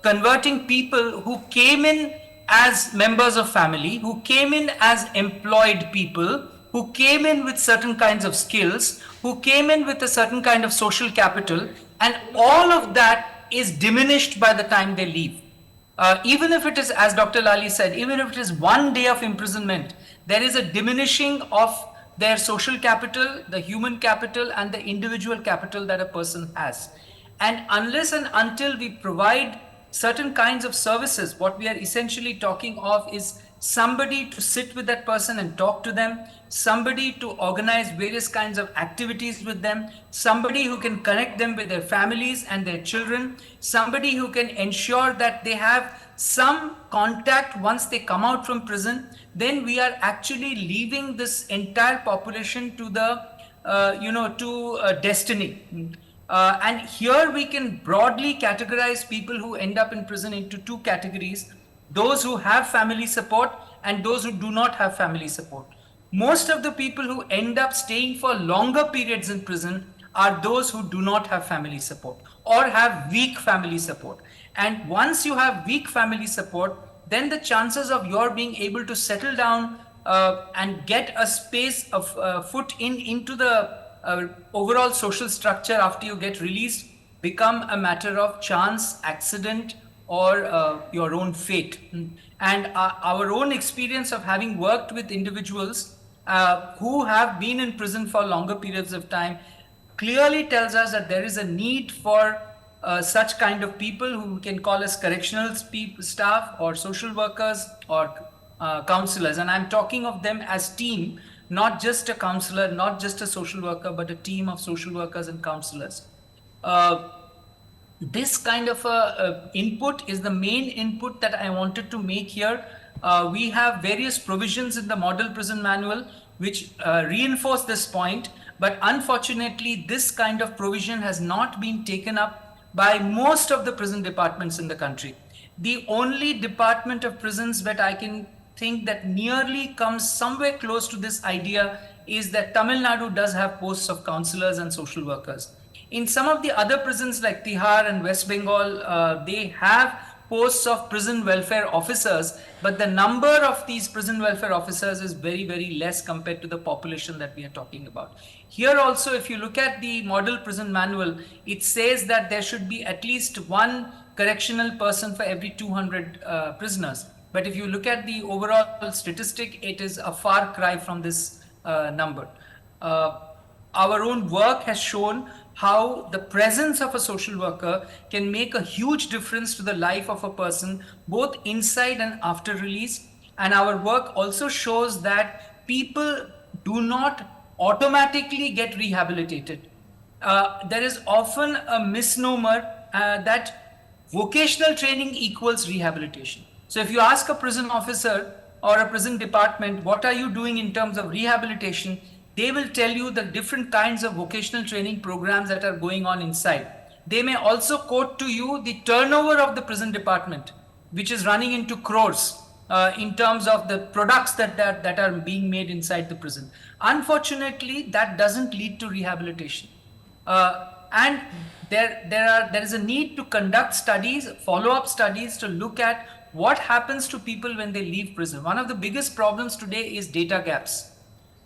converting people who came in as members of family, who came in as employed people, who came in with certain kinds of skills, who came in with a certain kind of social capital, and all of that is diminished by the time they leave. even if it is, as Dr. Lalli said, even if it is 1 day of imprisonment, there is a diminishing of their social capital, the human capital, and the individual capital that a person has. And unless and until we provide certain kinds of services, what we are essentially talking of is somebody to sit with that person and talk to them, somebody to organize various kinds of activities with them, somebody who can connect them with their families and their children, somebody who can ensure that they have some contact once they come out from prison, then we are actually leaving this entire population to the, destiny. And here we can broadly categorize people who end up in prison into 2 categories: those who have family support and those who do not have family support. Most of the people who end up staying for longer periods in prison are those who do not have family support or have weak family support. And once you have weak family support, then the chances of your being able to settle down and get a space of foot into the overall social structure after you get released become a matter of chance, accident, or your own fate. And our own experience of having worked with individuals who have been in prison for longer periods of time clearly tells us that there is a need for such kind of people who we can call as correctional staff or social workers or counselors. And I'm talking of them as team, not just a counselor, not just a social worker, but a team of social workers and counselors. This kind of input is the main input that I wanted to make here. We have various provisions in the Model Prison Manual which reinforce this point, but unfortunately this kind of provision has not been taken up by most of the prison departments in the country. The only department of prisons that I can think that nearly comes somewhere close to this idea is that Tamil Nadu does have posts of counselors and social workers. In some of the other prisons like Tihar and West Bengal, they have posts of prison welfare officers, but the number of these prison welfare officers is very, very less compared to the population that we are talking about. Here also, if you look at the Model Prison Manual, it says that there should be at least 1 correctional person for every 200 prisoners. But if you look at the overall statistic, it is a far cry from this number. Our own work has shown how the presence of a social worker can make a huge difference to the life of a person, both inside and after release. And our work also shows that people do not automatically get rehabilitated. There is often a misnomer that vocational training equals rehabilitation. So if you ask a prison officer or a prison department, what are you doing in terms of rehabilitation? They will tell you the different kinds of vocational training programs that are going on inside. They may also quote to you the turnover of the prison department, which is running into crores in terms of the products that are being made inside the prison. Unfortunately, that doesn't lead to rehabilitation. And there is a need to conduct studies, follow-up studies to look at what happens to people when they leave prison. One of the biggest problems today is data gaps.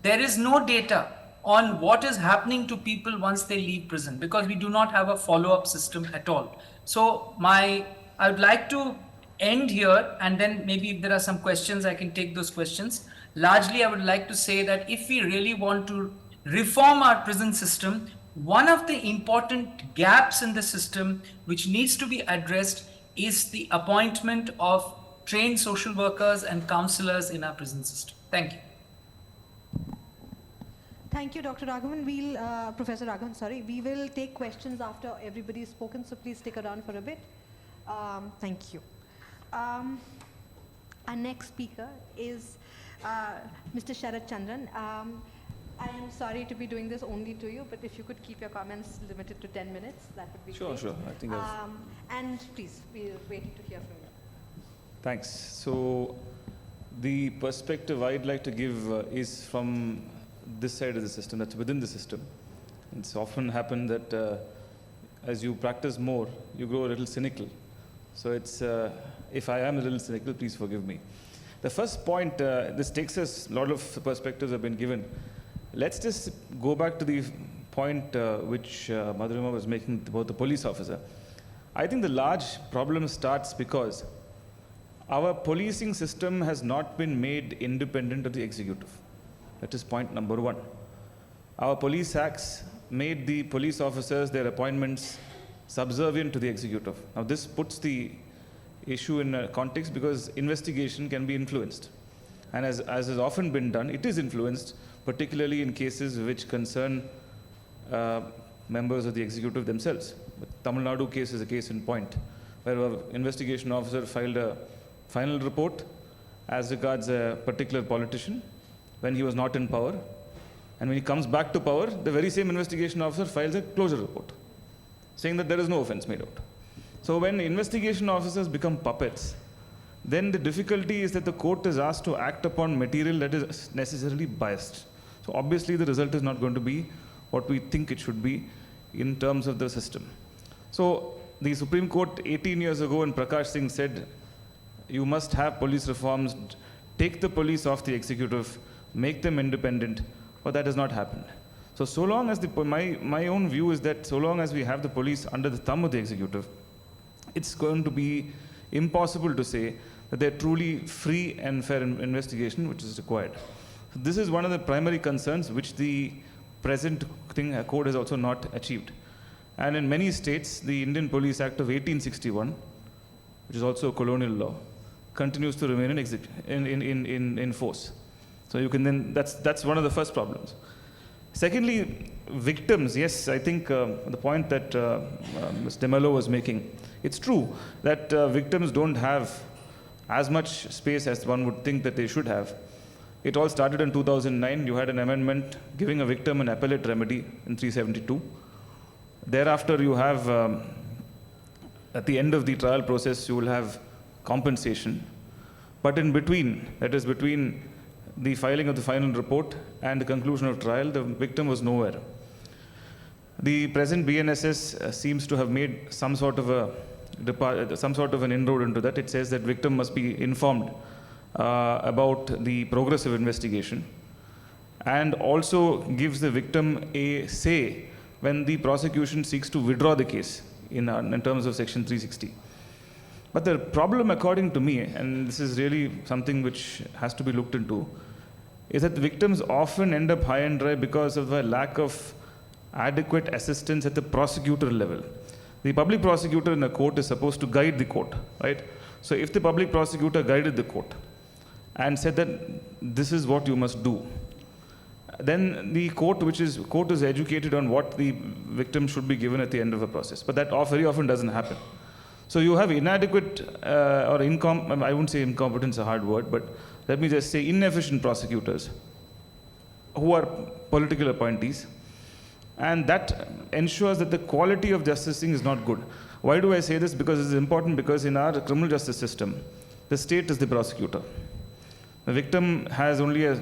There is no data on what is happening to people once they leave prison because we do not have a follow-up system at all. So I would like to end here, and then maybe if there are some questions, I can take those questions. Largely, I would like to say that if we really want to reform our prison system, one of the important gaps in the system which needs to be addressed is the appointment of trained social workers and counselors in our prison system. Thank you. Thank you, Dr. Raghavan. Professor Raghavan, sorry. We will take questions after everybody's spoken, so please stick around for a bit. Thank you. Our next speaker is Mr. Sharath Chandran. I am sorry to be doing this only to you, but if you could keep your comments limited to 10 minutes, that would be great. Sure. I think and please, we're waiting to hear from you. Thanks. So the perspective I'd like to give is from this side of the system, that's within the system. It's often happened that as you practice more, you grow a little cynical. So it's, if I am a little cynical, please forgive me. The first point, this takes us, a lot of perspectives have been given. Let's just go back to the point which Madhurima was making about the police officer. I think the large problem starts because our policing system has not been made independent of the executive. That is point number one. Our police acts made the police officers, their appointments, subservient to the executive. Now this puts the issue in a context because investigation can be influenced. And as has often been done, it is influenced, particularly in cases which concern members of the executive themselves. The Tamil Nadu case is a case in point, where an investigation officer filed a final report as regards a particular politician when he was not in power. And when he comes back to power, the very same investigation officer files a closure report, saying that there is no offense made out. So when investigation officers become puppets, then the difficulty is that the court is asked to act upon material that is necessarily biased. So obviously the result is not going to be what we think it should be in terms of the system. So the Supreme Court 18 years ago when Prakash Singh said, you must have police reforms, take the police off the executive, make them independent, but that has not happened. So long as my own view is that so long as we have the police under the thumb of the executive, it's going to be impossible to say that they're truly free and fair investigation which is required. So this is one of the primary concerns which the present code has also not achieved. And in many states, the Indian Police Act of 1861, which is also a colonial law, continues to remain in force. So you can then, that's one of the first problems. Secondly, victims, yes, I think the point that Ms. DeMello was making, it's true that victims don't have as much space as one would think that they should have. It all started in 2009. You had an amendment giving a victim an appellate remedy in 372. Thereafter, you have, at the end of the trial process, you will have compensation. But in between, that is between the filing of the final report and the conclusion of trial, the victim was nowhere. The present BNSS seems to have made some sort of an inroad into that. It says that victim must be informed about the progress of investigation and also gives the victim a say when the prosecution seeks to withdraw the case in terms of section 360. But the problem, according to me, and this is really something which has to be looked into, is that the victims often end up high and dry because of a lack of adequate assistance at the prosecutor level. The public prosecutor in a court is supposed to guide the court, right? So if the public prosecutor guided the court and said that this is what you must do, then the court is educated on what the victim should be given at the end of a process. But that very often doesn't happen. So you have inadequate I wouldn't say incompetence is a hard word, but let me just say inefficient prosecutors who are political appointees, and that ensures that the quality of justicing is not good. Why do I say this? Because it's important, because in our criminal justice system, the state is the prosecutor. The victim has only a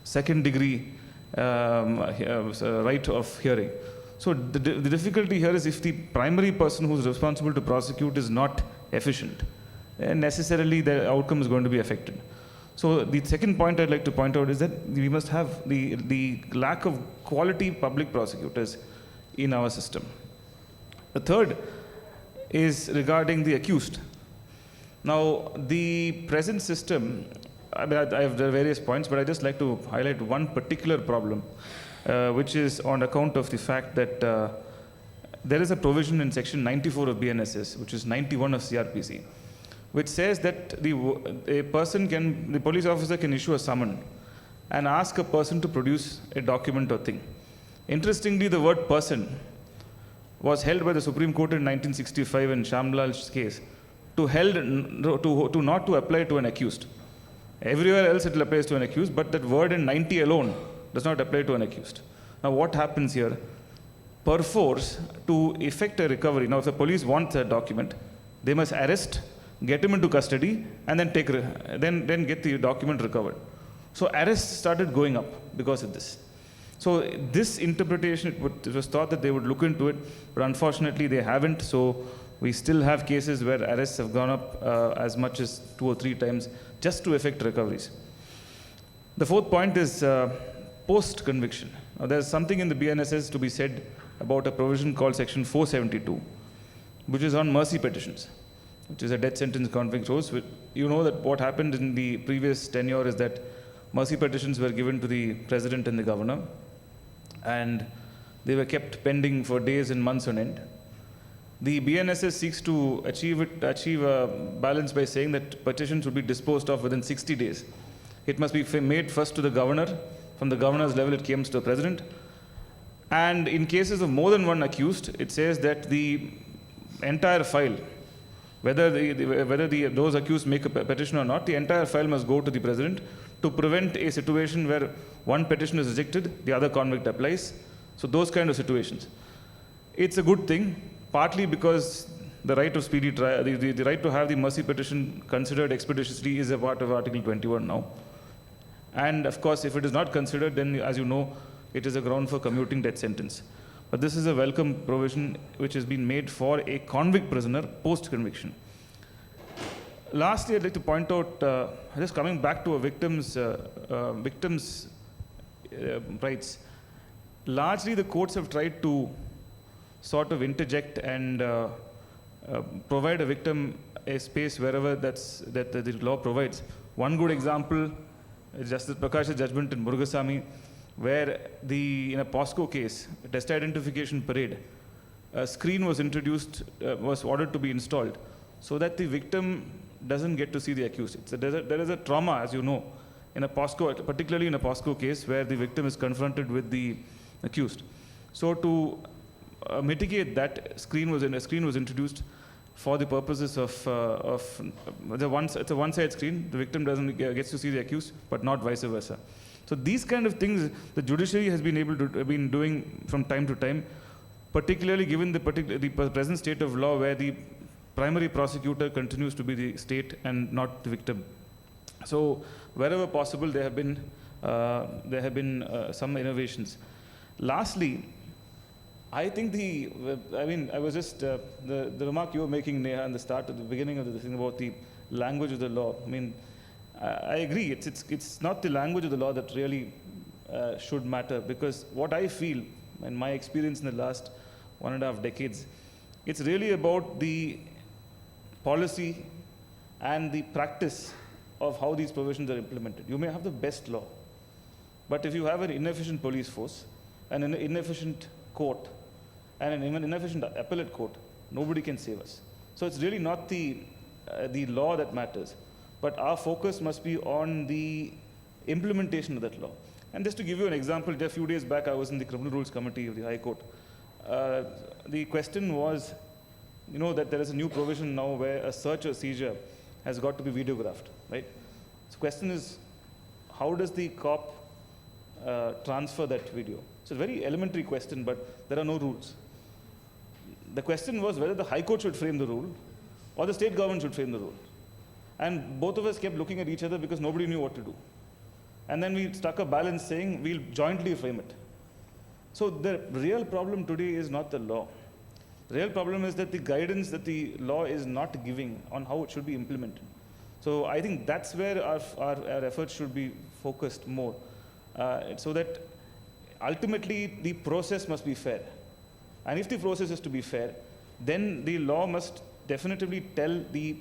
second degree right of hearing. So the difficulty here is if the primary person who is responsible to prosecute is not efficient, then necessarily the outcome is going to be affected. So the second point I'd like to point out is that we must have the lack of quality public prosecutors in our system. The third is regarding the accused. Now, the present system, I have various points, but I'd just like to highlight one particular problem, which is on account of the fact that there is a provision in section 94 of BNSS, which is 91 of CRPC, which says that the police officer can issue a summon and ask a person to produce a document or thing. Interestingly, the word person was held by the Supreme Court in 1965 in Shamlal's case to not to apply to an accused. Everywhere else it applies to an accused, but that word in 90 alone does not apply to an accused. Now what happens here? Perforce, to effect a recovery, now if the police wants a document, they must arrest, get him into custody, and then then get the document recovered. So arrests started going up because of this. So this interpretation, it was thought that they would look into it, but unfortunately they haven't. So we still have cases where arrests have gone up as much as 2 or 3 times just to effect recoveries. The fourth point is post-conviction. Now there's something in the BNSS to be said about a provision called section 472, which is on mercy petitions. which is a death sentence convict rose. You know that what happened in the previous tenure is that mercy petitions were given to the president and the governor, and they were kept pending for days and months on end. The BNSS seeks to achieve a balance by saying that petitions should be disposed of within 60 days. It must be made first to the governor. From the governor's level, it comes to the president. And in cases of more than one accused, it says that the entire file, whether those accused make a petition or not, the entire file must go to the president to prevent a situation where one petition is rejected, the other convict applies. So those kind of situations. It's a good thing, partly because the right of speedy trial, the right to have the mercy petition considered expeditiously is a part of Article 21 now. And of course, if it is not considered, then as you know, it is a ground for commuting death sentence. But this is a welcome provision which has been made for a convict prisoner post-conviction. Lastly, I'd like to point out, just coming back to a victim's rights, largely the courts have tried to sort of interject and provide a victim a space wherever that the law provides. One good example is Justice Prakash's judgment in Murugasamy, where in a POSCO case, a test identification parade, a screen was introduced, was ordered to be installed, so that the victim doesn't get to see the accused. There is a trauma, as you know, in a POSCO, particularly in a POSCO case where the victim is confronted with the accused. So to mitigate that, a screen was introduced for the purposes of it's a one-side screen. The victim gets to see the accused, but not vice versa. So these kind of things the judiciary has been doing from time to time, particularly given the present state of law, where the primary prosecutor continues to be the state and not the victim. So wherever possible, there have been some innovations. Lastly, I think I was just, the remark you were making, Neha, at the beginning of the thing about the language of the law. I mean, I agree, it's not the language of the law that really should matter, because what I feel, and my experience in the last 1.5 decades, it's really about the policy and the practice of how these provisions are implemented. You may have the best law, but if you have an inefficient police force, and an inefficient court, and an inefficient appellate court, nobody can save us. So it's really not the law that matters, but our focus must be on the implementation of that law. And just to give you an example, just a few days back, I was in the Criminal Rules Committee of the High Court. The question was, you know, that there is a new provision now where a search or seizure has got to be videographed, right? So the question is, how does the cop transfer that video? It's a very elementary question, but there are no rules. The question was whether the High Court should frame the rule or the state government should frame the rule. And both of us kept looking at each other because nobody knew what to do. And then we struck a balance saying we'll jointly frame it. So the real problem today is not the law. The real problem is that the guidance that the law is not giving on how it should be implemented. So I think that's where our efforts should be focused more. So that ultimately the process must be fair. And if the process is to be fair, then the law must definitively tell the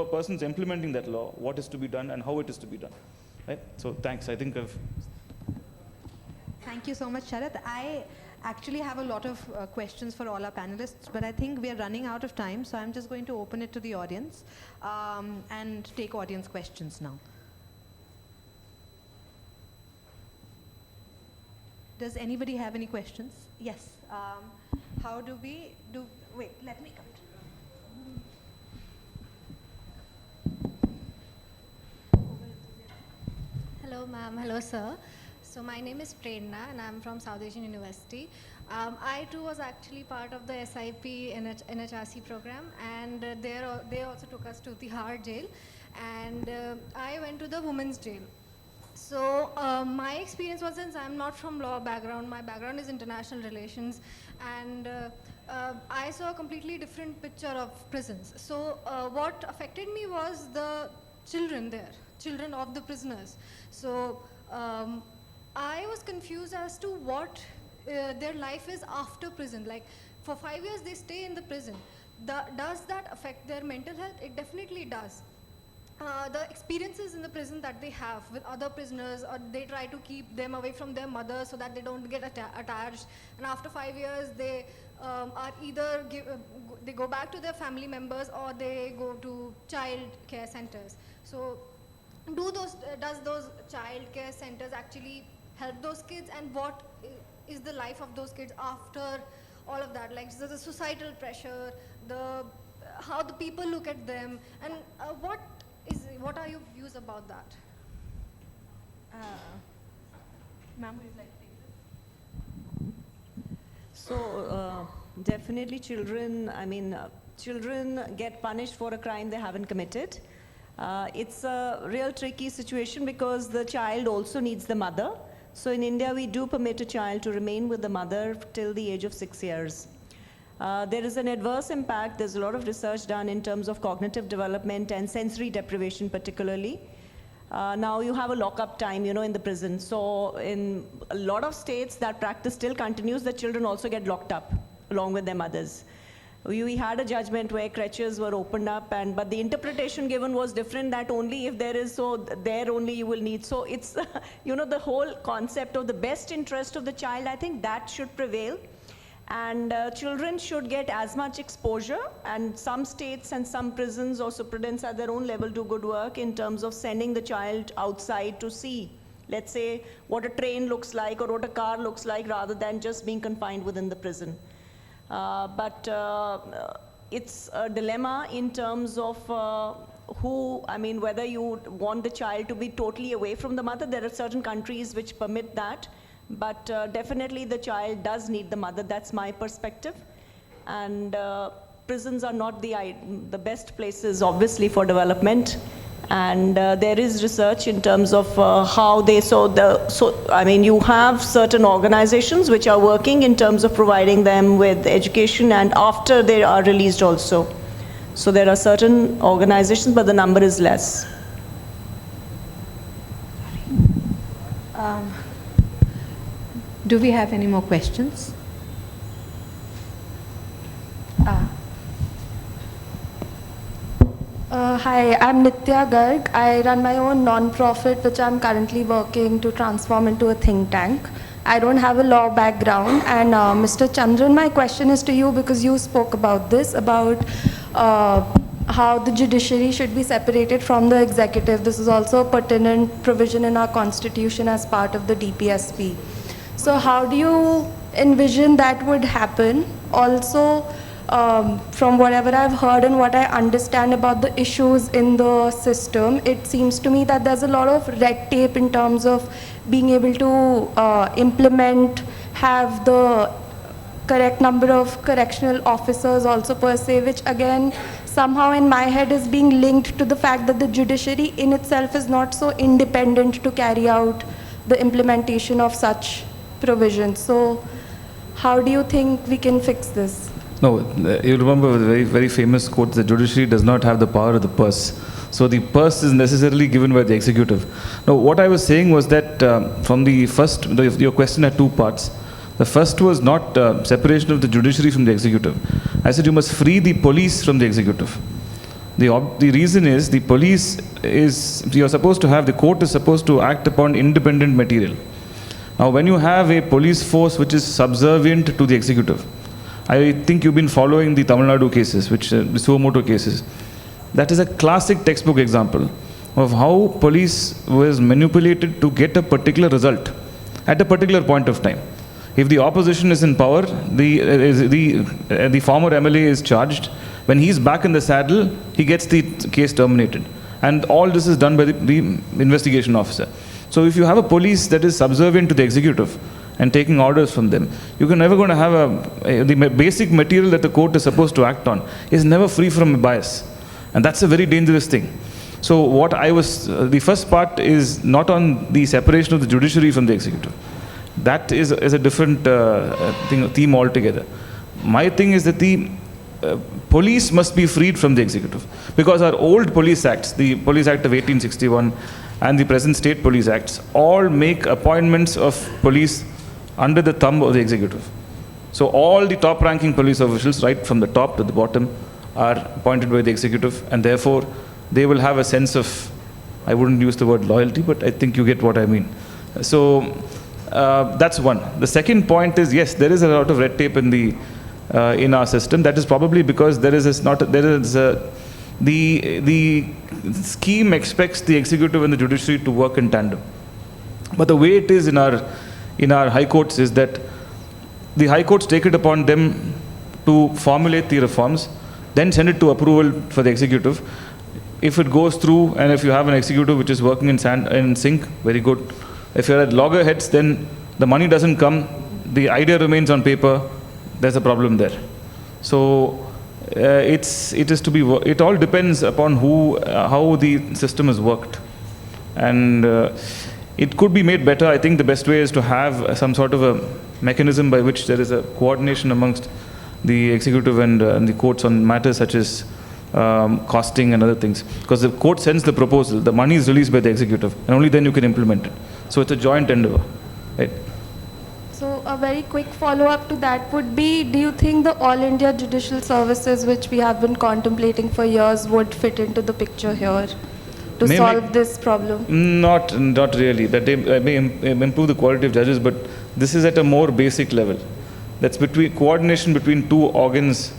persons implementing that law what is to be done and how it is to be done. Right? So thanks. I think I've... Thank you so much, Sharath. I actually have a lot of questions for all our panelists, but I think we are running out of time, so I'm just going to open it to the audience and take audience questions now. Does anybody have any questions? Yes. How do we do? Wait, let me come to you. Hello, ma'am. Hello, sir. So my name is Prerna, and I'm from South Asian University. I too was actually part of the SIP NHRC program, and they also took us to the Tihar jail, and I went to the women's jail. So my experience was, since I'm not from law background, my background is international relations, and I saw a completely different picture of prisons. So what affected me was the children there, children of the prisoners. So I was confused as to what their life is after prison. Like, for 5 years they stay in the prison, does that affect their mental health? It definitely does. The experiences in the prison that they have with other prisoners, or they try to keep them away from their mother so that they don't get attached, and after 5 years they are either they go back to their family members or they go to child care centers. So does those child care centers actually help those kids, and what is the life of those kids after all of that, like the societal pressure, how the people look at them, and what are your views about that? Ma'am, would you like to take this? So definitely children, children get punished for a crime they haven't committed. It's a real tricky situation because the child also needs the mother. So in India, we do permit a child to remain with the mother till the age of 6 years. There is an adverse impact. There's a lot of research done in terms of cognitive development and sensory deprivation particularly. Now you have a lockup time, in the prison. So in a lot of states, that practice still continues. The children also get locked up along with their mothers. We had a judgment where creches were opened up, but the interpretation given was different, that only if there is, so there only you will need. So it's, the whole concept of the best interest of the child, I think that should prevail. And children should get as much exposure, and some states and some prisons or superintendents at their own level do good work in terms of sending the child outside to see, let's say, what a train looks like or what a car looks like, rather than just being confined within the prison. But it's a dilemma in terms of whether you want the child to be totally away from the mother. There are certain countries which permit that, but definitely the child does need the mother. That's my perspective. And prisons are not the best places, obviously, for development. And there is research in terms of how they, you have certain organizations which are working in terms of providing them with education and after they are released also. So there are certain organizations, but the number is less. Do we have any more questions? Hi, I'm Nitya Garg. I run my own non-profit, which I'm currently working to transform into a think tank. I don't have a law background. And Mr. Chandran, my question is to you because you spoke about this, about how the judiciary should be separated from the executive. This is also a pertinent provision in our constitution as part of the DPSP. So how do you envision that would happen? Also, from whatever I've heard and what I understand about the issues in the system, it seems to me that there's a lot of red tape in terms of being able to implement, have the correct number of correctional officers also per se, which again, somehow in my head is being linked to the fact that the judiciary in itself is not so independent to carry out the implementation of such provisions. So how do you think we can fix this? No, you remember the very, very famous quote, the judiciary does not have the power of the purse. So the purse is necessarily given by the executive. Now, what I was saying was that from the first, your question had two parts. The first was not separation of the judiciary from the executive. I said you must free the police from the executive. The reason is the police is, you are supposed to have, the court is supposed to act upon independent material. Now, when you have a police force which is subservient to the executive, I think you've been following the Tamil Nadu cases, the Suomoto cases. That is a classic textbook example of how police was manipulated to get a particular result at a particular point of time. If the opposition is in power, the former MLA is charged. When he's back in the saddle, he gets the case terminated. And all this is done by the investigation officer. So if you have a police that is subservient to the executive and taking orders from them, you're never going to have the basic material that the court is supposed to act on is never free from bias. And that's a very dangerous thing. So what the first part is not on the separation of the judiciary from the executive. That is a different theme altogether. My thing is that the police must be freed from the executive. Because our old police acts, the Police Act of 1861 and the present State Police Acts, all make appointments of police under the thumb of the executive. So all the top-ranking police officials, right from the top to the bottom, are appointed by the executive, and therefore they will have a sense of, I wouldn't use the word loyalty, but I think you get what I mean. So that's one. The second point is, yes, there is a lot of red tape in our system. That is probably because the scheme expects the executive and the judiciary to work in tandem. But the way it is in our high courts is that the high courts take it upon them to formulate the reforms, then send it to approval for the executive. If it goes through, and if you have an executive which is working in sync, very good. If you're at loggerheads, then the money doesn't come, the idea remains on paper, there's a problem there. So it all depends upon how the system is worked. And it could be made better. I think the best way is to have some sort of a mechanism by which there is a coordination amongst the executive and the courts on matters such as costing and other things. Because the court sends the proposal, the money is released by the executive, and only then you can implement it. So it's a joint endeavor, right? So a very quick follow-up to that would be, do you think the All India Judicial Services, which we have been contemplating for years, would fit into the picture here to solve this problem? Not really. That they may improve the quality of judges, but this is at a more basic level. That's coordination between two organs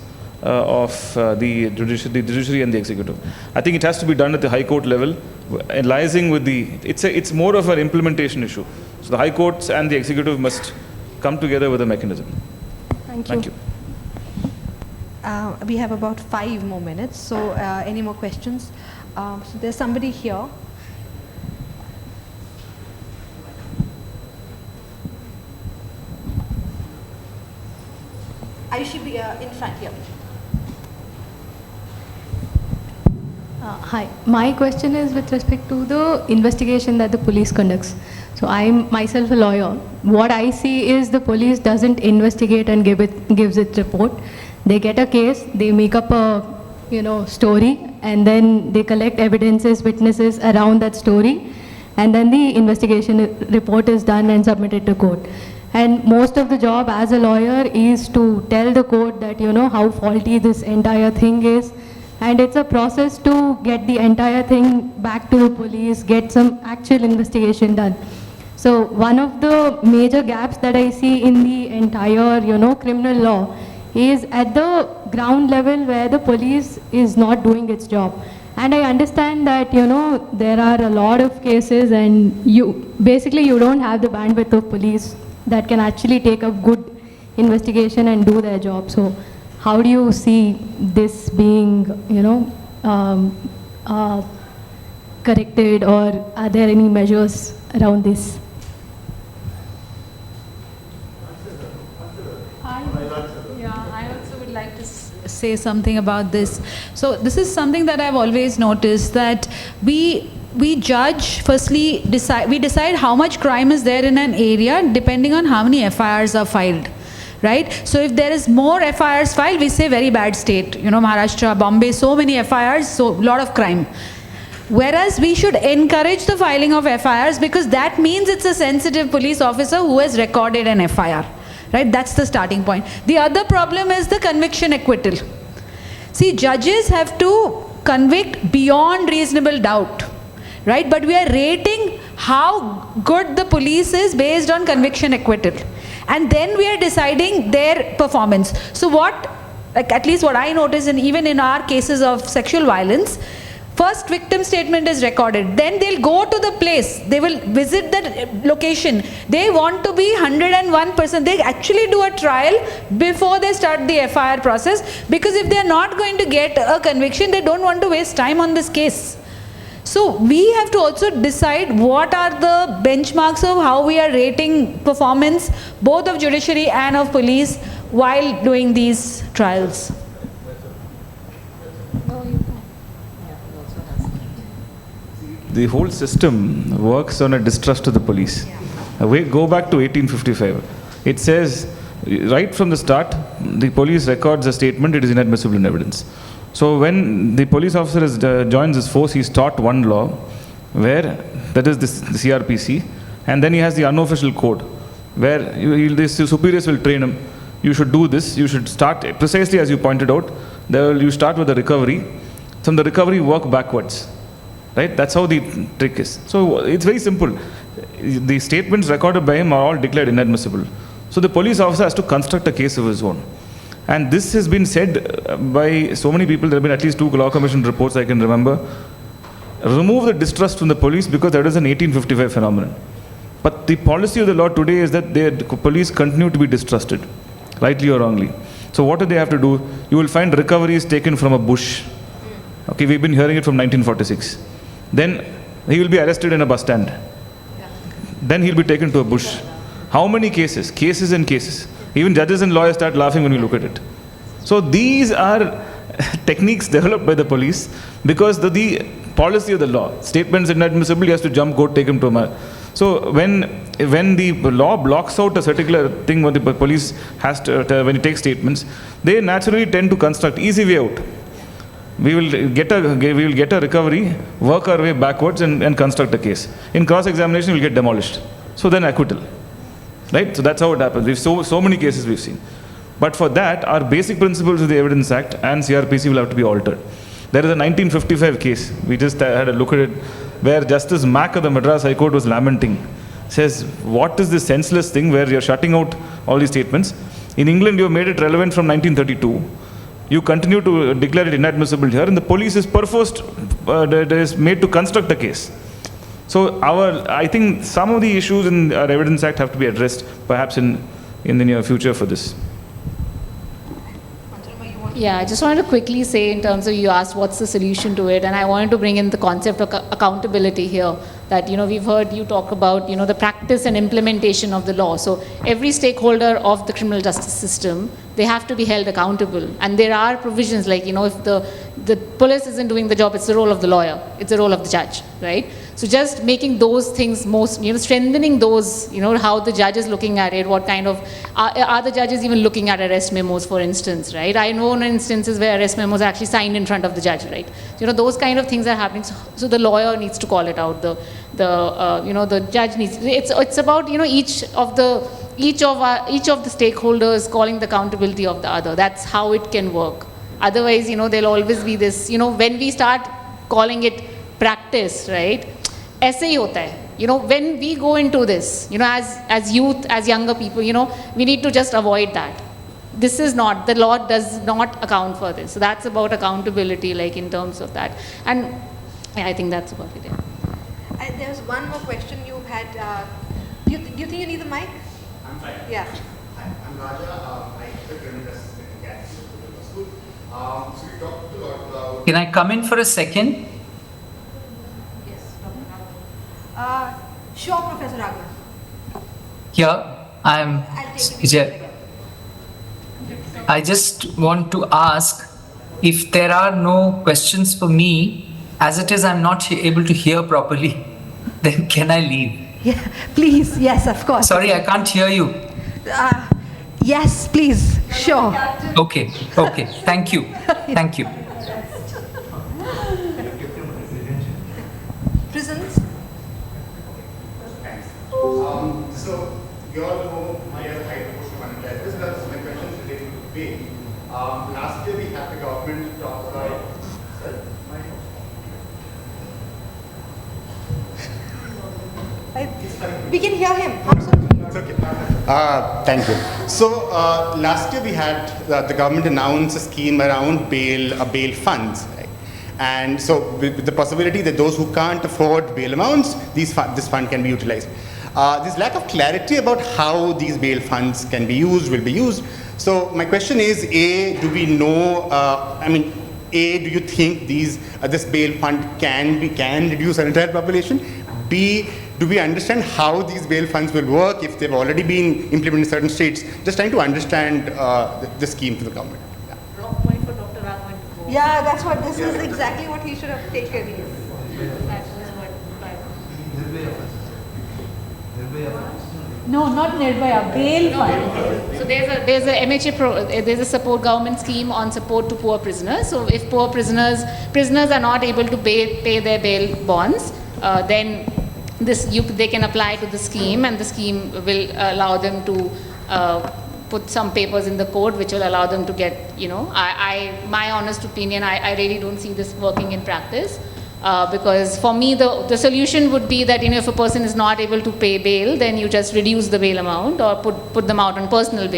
of the judiciary and the executive. I think it has to be done at the high court level, liaising with it's more of an implementation issue. So the high courts and the executive must come together with a mechanism. Thank you. Thank you. We have about 5 more minutes, so any more questions? So there's somebody here. I should be in front here. Hi, my question is with respect to the investigation that the police conducts. So I'm myself a lawyer. What I see is the police doesn't investigate and gives its report. They get a case, they make up a story, and then they collect evidences, witnesses around that story, and then the investigation report is done and submitted to court. And most of the job as a lawyer is to tell the court that how faulty this entire thing is. And it's a process to get the entire thing back to the police, get some actual investigation done. So one of the major gaps that I see in the entire, criminal law is at the ground level where the police is not doing its job. And I understand that, there are a lot of cases and you don't have the bandwidth of police that can actually take a good investigation and do their job. So how do you see this being, corrected, or are there any measures around this? I also would like to say something about this. So this is something that I've always noticed, that we judge, firstly, we decide how much crime is there in an area depending on how many FIRs are filed. Right? So if there is more FIRs filed, we say very bad state. Maharashtra, Bombay, so many FIRs, so lot of crime. Whereas we should encourage the filing of FIRs, because that means it's a sensitive police officer who has recorded an FIR. Right? That's the starting point. The other problem is the conviction acquittal. See, judges have to convict beyond reasonable doubt. Right? But we are rating how good the police is based on conviction acquittal. And then we are deciding their performance. So at least what I notice, even in our cases of sexual violence, first victim statement is recorded. Then they'll go to the place. They will visit the location. They want to be 101%. They actually do a trial before they start the FIR process, because if they're not going to get a conviction, they don't want to waste time on this case. So we have to also decide what are the benchmarks of how we are rating performance, both of judiciary and of police, while doing these trials. The whole system works on a distrust of the police. Go back to 1855. It says, right from the start, the police records a statement, it is inadmissible in evidence. So when the police officer joins his force, he is taught one law, that is the CRPC, and then he has the unofficial code, where the superiors will train him. You should do this, you should start precisely as you pointed out, You start with the recovery. From the recovery, work backwards. Right? That's how the trick is. So it's very simple. The statements recorded by him are all declared inadmissible. So the police officer has to construct a case of his own. And this has been said by so many people. There have been at least 2 law commission reports I can remember. Remove the distrust from the police because that is an 1855 phenomenon. But the policy of the law today is that the police continue to be distrusted, rightly or wrongly. So what do they have to do? You will find recoveries taken from a bush. Okay, we've been hearing it from 1946. Then he will be arrested in a bus stand. Then he'll be taken to a bush. How many cases? Cases and cases. Even judges and lawyers start laughing when we look at it. So these are techniques developed by the police because the policy of the law. Statements inadmissible, he has to jump, go take him to a... So when the law blocks out a particular thing, when the police has to, when it takes statements, they naturally tend to construct easy way out. We will get a recovery, work our way backwards and construct a case. In cross-examination, we'll get demolished. So then acquittal. Right? So that's how it happens. We've so many cases we've seen. But for that, our basic principles of the Evidence Act and CRPC will have to be altered. There is a 1955 case, we just had a look at it, where Justice Mack of the Madras High Court was lamenting. Says, what is this senseless thing where you're shutting out all these statements? In England, you have made it relevant from 1932. You continue to declare it inadmissible here, and the police is perforce is made to construct a case. So I think some of the issues in our Evidence Act have to be addressed, perhaps in the near future for this. Yeah, I just wanted to quickly say in terms of you asked what's the solution to it, and I wanted to bring in the concept of accountability here. That, we've heard you talk about, the practice and implementation of the law. So every stakeholder of the criminal justice system, they have to be held accountable. And there are provisions like, if the police isn't doing the job, it's the role of the lawyer, it's the role of the judge, right? So just making those things most, strengthening those, how the judge is looking at it, what kind of, are the judges even looking at arrest memos, for instance, right? I know instances where arrest memos are actually signed in front of the judge, right? So, those kind of things are happening. So the lawyer needs to call it out. The judge needs. It's about each of the stakeholders calling the accountability of the other. That's how it can work. Otherwise, there'll always be this. When we start calling it practice, right? ऐसे ही होता है. When we go into this, as youth, as younger people, we need to just avoid that. This is not, the law does not account for this. So that's about accountability, like in terms of that. And yeah, I think that's about it. Yeah. There's one more question you had. Do you think you need the mic? I'm fine. Yeah. I'm Raja. I took criminal justice in Catholic school. So we talked a lot about... Can I come in for a second? Sure, Professor Raghavan. Here, I'm Vijay. I just want to ask if there are no questions for me, as it is I'm not able to hear properly, then can I leave? Yeah, please, yes, of course. Sorry, I can't hear you. Yes, please, sure. Okay, thank you. Prisons? So, you all know my high proportion of unemployed. My question is related to pay. Last year we had the government talk about... We can hear him. It's okay. Thank you. So, last year we had the government announce a scheme around bail funds. Right? And so, with the possibility that those who can't afford bail amounts, this fund can be utilized. There's lack of clarity about how these bail funds can be used, will be used. So my question is, A, do we know, do you think this bail fund can reduce an entire population? B, do we understand how these bail funds will work if they've already been implemented in certain states? Just trying to understand the scheme to the government. Yeah. Wrong point for Dr. Raghavan to go. Yeah, that's what, this is exactly what he should have taken. That was what No, not Nirbhaya, bail fund. So there's a MHA there's a support government scheme on support to poor prisoners. So if poor prisoners are not able to pay their bail bonds, then they can apply to the scheme, and the scheme will allow them to put some papers in the court which will allow them to get, my honest opinion, I really don't see this working in practice. Because for me, the solution would be that, if a person is not able to pay bail, then you just reduce the bail amount or put them out on personal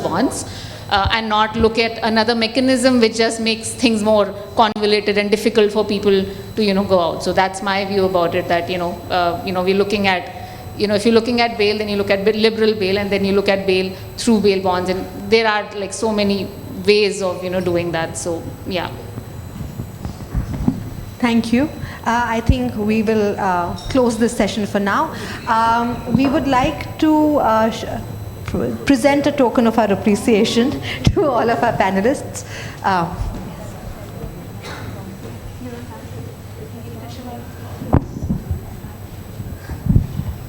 bonds, and not look at another mechanism which just makes things more convoluted and difficult for people to, go out. So that's my view about it, that, we're looking at, if you're looking at bail, then you look at liberal bail, and then you look at bail through bail bonds, and there are like so many ways of, doing that. So, yeah. Thank you. I think we will close this session for now. We would like to present a token of our appreciation to all of our panelists.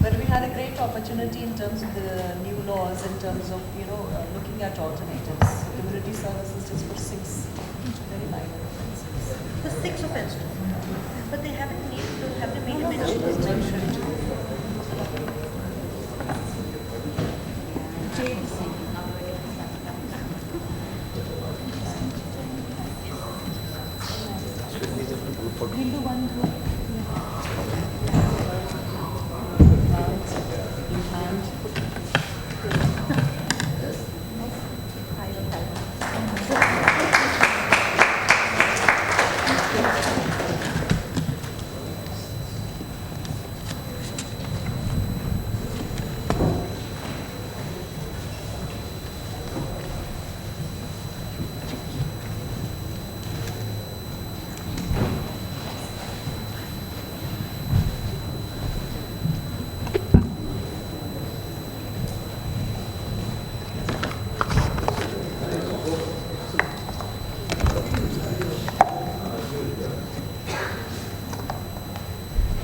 But we had a great opportunity in terms of the new laws, in terms of, looking at alternatives. Community services is for 6 very minor offenses. For 6 offenses. But they haven't made a mention.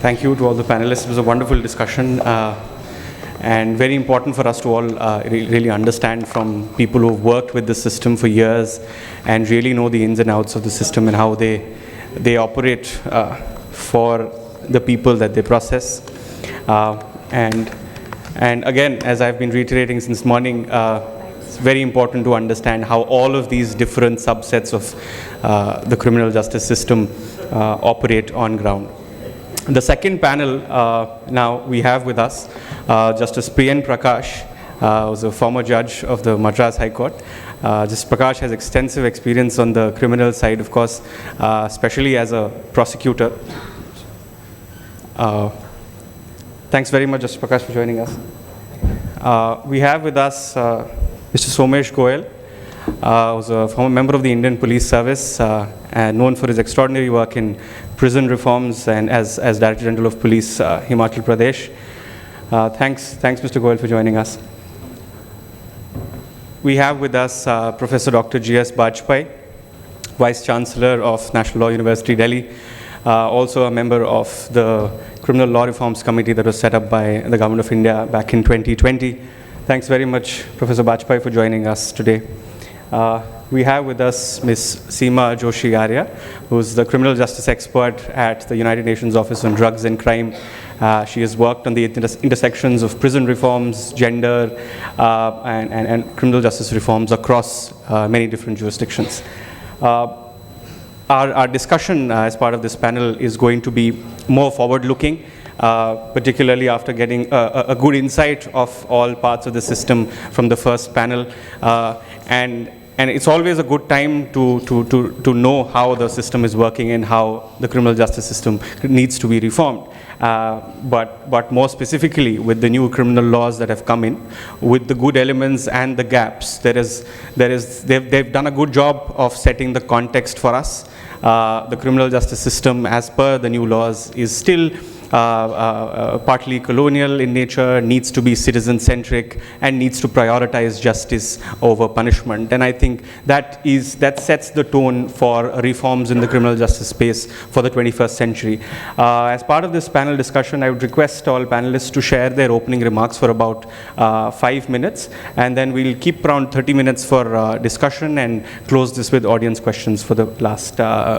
Thank you to all the panelists. It was a wonderful discussion and very important for us to all really understand from people who have worked with the system for years and really know the ins and outs of the system and how they operate for the people that they process. And again, as I've been reiterating since morning, it's very important to understand how all of these different subsets of the criminal justice system operate on ground. The second panel now we have with us Justice Prakash, who's a former judge of the Madras High Court. Justice Prakash has extensive experience on the criminal side, of course, especially as a prosecutor. Thanks very much, Justice Prakash, for joining us. We have with us Mr. Somesh Goyal, who's a former member of the Indian Police Service and known for his extraordinary work in prison reforms and as Director General of Police, Himachal Pradesh. Thanks, Mr. Goyal, for joining us. We have with us Professor Dr. G.S. Bajpai, Vice Chancellor of National Law University, Delhi, also a member of the Criminal Law Reforms Committee that was set up by the Government of India back in 2020. Thanks very much, Professor Bajpai, for joining us today. We have with us Ms. Seema Joshi, who's the criminal justice expert at the United Nations Office on Drugs and Crime. She has worked on the intersections of prison reforms, gender, and criminal justice reforms across many different jurisdictions. Our discussion as part of this panel is going to be more forward-looking, particularly after getting a good insight of all parts of the system from the first panel. And it's always a good time to know how the system is working and how the criminal justice system needs to be reformed. But more specifically, with the new criminal laws that have come in, with the good elements and the gaps, they've done a good job of setting the context for us. The criminal justice system, as per the new laws, is still partly colonial in nature, needs to be citizen-centric, and needs to prioritize justice over punishment. And I think that sets the tone for reforms in the criminal justice space for the 21st century. As part of this panel discussion, I would request all panelists to share their opening remarks for about 5 minutes, and then we'll keep around 30 minutes for discussion and close this with audience questions for the last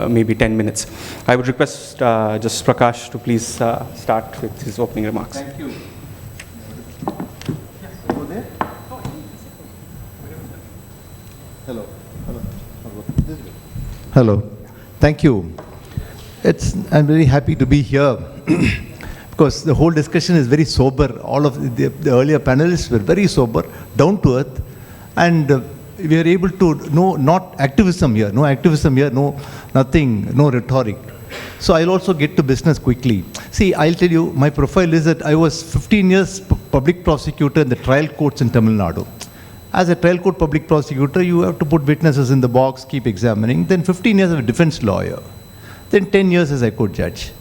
maybe 10 minutes. I would request Justice Prakash to please start with his opening remarks. Thank you. Hello. Hello. Thank you. I'm very happy to be here because the whole discussion is very sober. All of the earlier panelists were very sober, down to earth, and we are able to know not activism here, no activism here, no nothing, no rhetoric. So I'll also get to business quickly. See, I'll tell you, my profile is that I was 15 years public prosecutor in the trial courts in Tamil Nadu. As a trial court public prosecutor, you have to put witnesses in the box, keep examining. Then 15 years as a defense lawyer. Then 10 years as a court judge.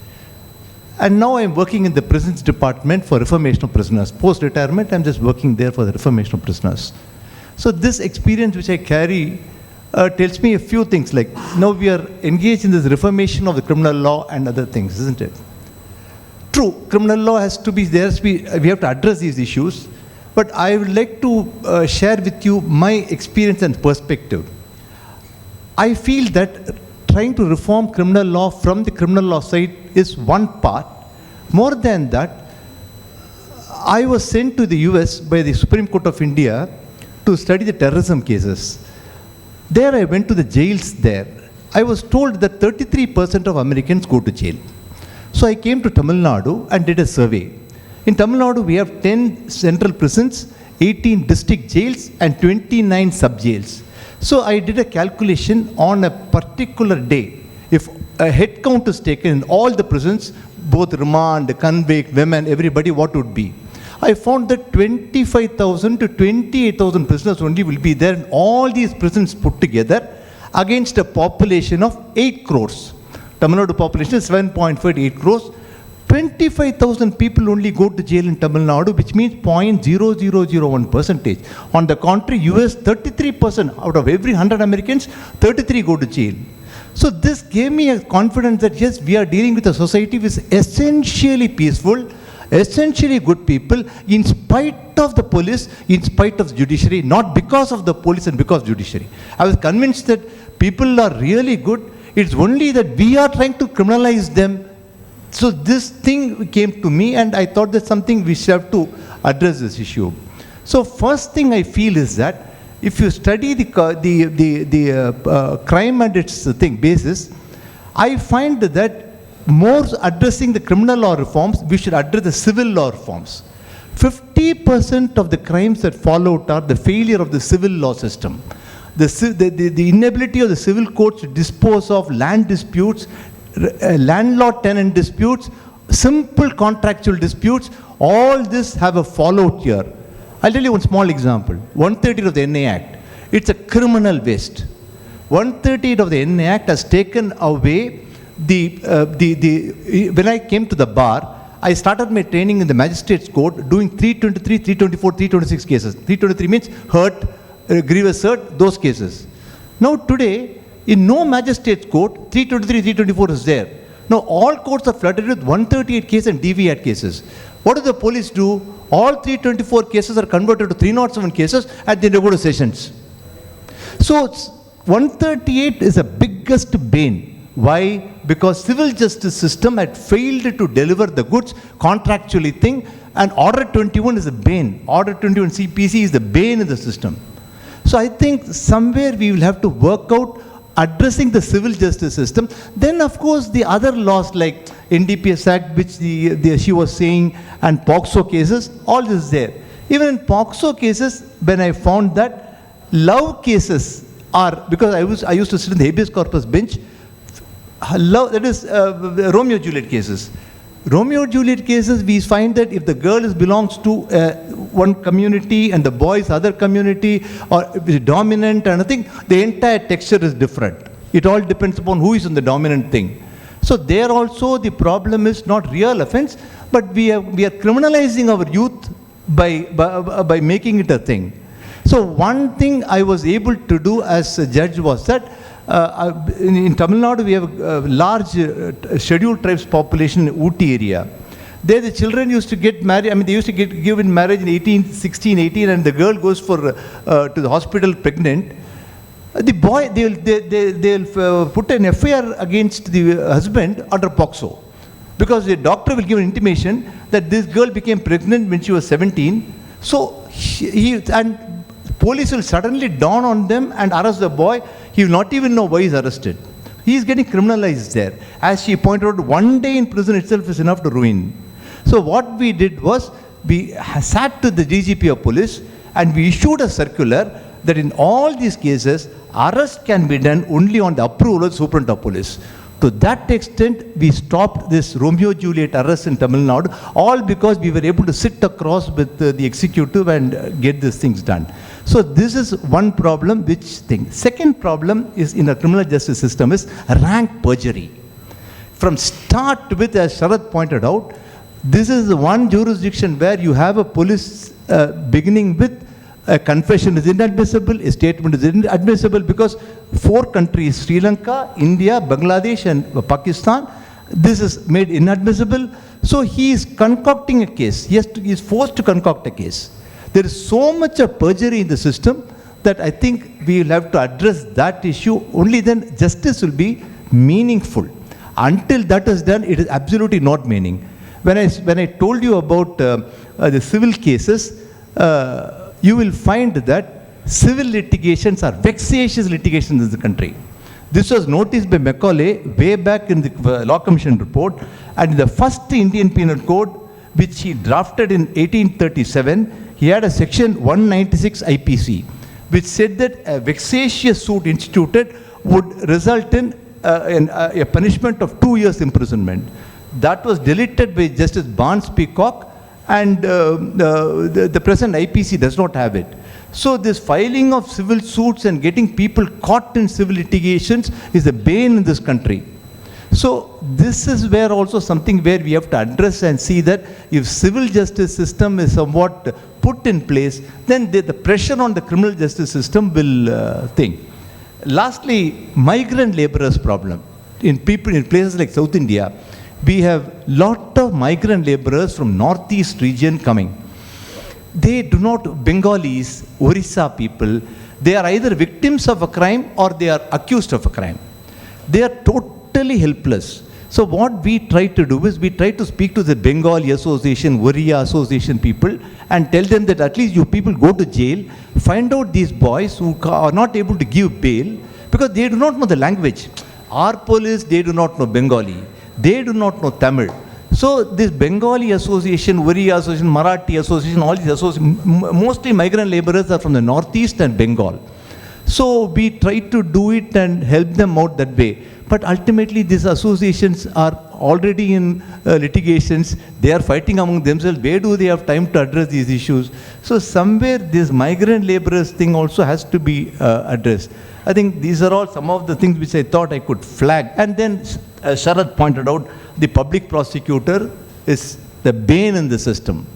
And now I'm working in the prisons department for reformation of prisoners. Post-retirement, I'm just working there for the reformation of prisoners. So this experience which I carry tells me a few things, like now we are engaged in this reformation of the criminal law and other things, isn't it? True, criminal law has to be, we have to address these issues, but I would like to share with you my experience and perspective. I feel that trying to reform criminal law from the criminal law side is one part. More than that, I was sent to the US by the Supreme Court of India to study the terrorism cases. There I went to the jails there. I was told that 33% of Americans go to jail. So I came to Tamil Nadu and did a survey. In Tamil Nadu, we have 10 central prisons, 18 district jails, and 29 sub-jails. So I did a calculation on a particular day. If a head count is taken in all the prisons, both remand, convict, women, everybody, what would be? I found that 25,000 to 28,000 prisoners only will be there in all these prisons put together against a population of 8 crores. Tamil Nadu population is 7.58 crores. 25,000 people only go to jail in Tamil Nadu, which means 0.0001%. On the contrary, US 33% out of every 100 Americans, 33 go to jail. So this gave me a confidence that yes, we are dealing with a society which is essentially peaceful, essentially good people, in spite of the police, in spite of the judiciary, not because of the police and because of judiciary. I was convinced that people are really good. It's only that we are trying to criminalize them. So this thing came to me and I thought that's something we should have to address this issue. So first thing I feel is that if you study the crime and its basis, I find that more addressing the criminal law reforms, we should address the civil law reforms. 50% of the crimes that fall out are the failure of the civil law system. The inability of the civil courts to dispose of land disputes, landlord-tenant disputes, simple contractual disputes, all this have a fallout here. I'll tell you one small example. 130 of the NA Act. It's a criminal waste. 138 of the NA Act has taken away when I came to the bar, I started my training in the magistrate's court doing 323, 324, 326 cases. 323 means hurt, grievous hurt, those cases. Now today, in no magistrate's court, 323, 324 is there. Now all courts are flooded with 138 cases and DV Act cases. What do the police do? All 324 cases are converted to 307 cases and then they go to sessions. So 138 is the biggest bane. Why? Because civil justice system had failed to deliver the goods contractually thing, and Order 21 is a bane. Order 21 CPC is the bane in the system. So I think somewhere we will have to work out addressing the civil justice system. Then of course the other laws like NDPS Act, which she was saying, and POXO cases, all this is there. Even in POXO cases, when I found that love cases are, because I used to sit in the habeas corpus bench, that is Romeo Juliet cases. Romeo Juliet cases, we find that if the girl belongs to one community and the boy is other community, or is dominant and anything, the entire texture is different. It all depends upon who is in the dominant thing. So there also the problem is not real offense, but we are criminalizing our youth by making it a thing. So one thing I was able to do as a judge was that in Tamil Nadu, we have a large scheduled tribes population in Ooty area. There the children used to get married, they used to give in marriage in 16, 18, and the girl goes to the hospital pregnant. The boy, they'll put an FIR against the husband under POXO. Because the doctor will give an intimation that this girl became pregnant when she was 17. So, and police will suddenly dawn on them and arrest the boy. He will not even know why he's arrested. He is getting criminalized there. As she pointed out, one day in prison itself is enough to ruin. So what we did was, we sat to the DGP of police and we issued a circular that in all these cases, arrest can be done only on the approval of the Superintendent of Police. To that extent, we stopped this Romeo-Juliet arrest in Tamil Nadu, all because we were able to sit across with the executive and get these things done. So this is one problem, which thing. Second problem is in the criminal justice system is rank perjury. From start with, as Sharath pointed out, this is the one jurisdiction where you have a police beginning with a confession is inadmissible, a statement is inadmissible, because 4 countries, Sri Lanka, India, Bangladesh and Pakistan, this is made inadmissible. So he is concocting a case. He is forced to concoct a case. There is so much of perjury in the system that I think we will have to address that issue. Only then justice will be meaningful. Until that is done, it is absolutely not meaning. When I told you about the civil cases, you will find that civil litigations are vexatious litigations in the country. This was noticed by Macaulay way back in the Law Commission report, and the first Indian Penal Code, which he drafted in 1837, he had a section 196 IPC, which said that a vexatious suit instituted would result in a punishment of 2 years imprisonment. That was deleted by Justice Barnes Peacock, and the present IPC does not have it. So this filing of civil suits and getting people caught in civil litigations is a bane in this country. So this is where also something where we have to address and see that if civil justice system is somewhat put in place, then the pressure on the criminal justice system will think. Lastly, migrant laborers problem. In places like South India, we have lot of migrant laborers from northeast region coming. They do not, Bengalis, Orissa people, they are either victims of a crime or they are accused of a crime. They are totally helpless. So what we try to do is we try to speak to the Bengali Association, Oriya Association people and tell them that at least you people go to jail, find out these boys who are not able to give bail because they do not know the language. Our police, they do not know Bengali. They do not know Tamil. So this Bengali Association, Oriya Association, Marathi Association, all these associations, mostly migrant laborers are from the northeast and Bengal. So we try to do it and help them out that way. But ultimately these associations are already in litigations. They are fighting among themselves. Where do they have time to address these issues? So somewhere this migrant laborers thing also has to be addressed. I think these are all some of the things which I thought I could flag. And then Sharath pointed out, the public prosecutor is the bane in the system.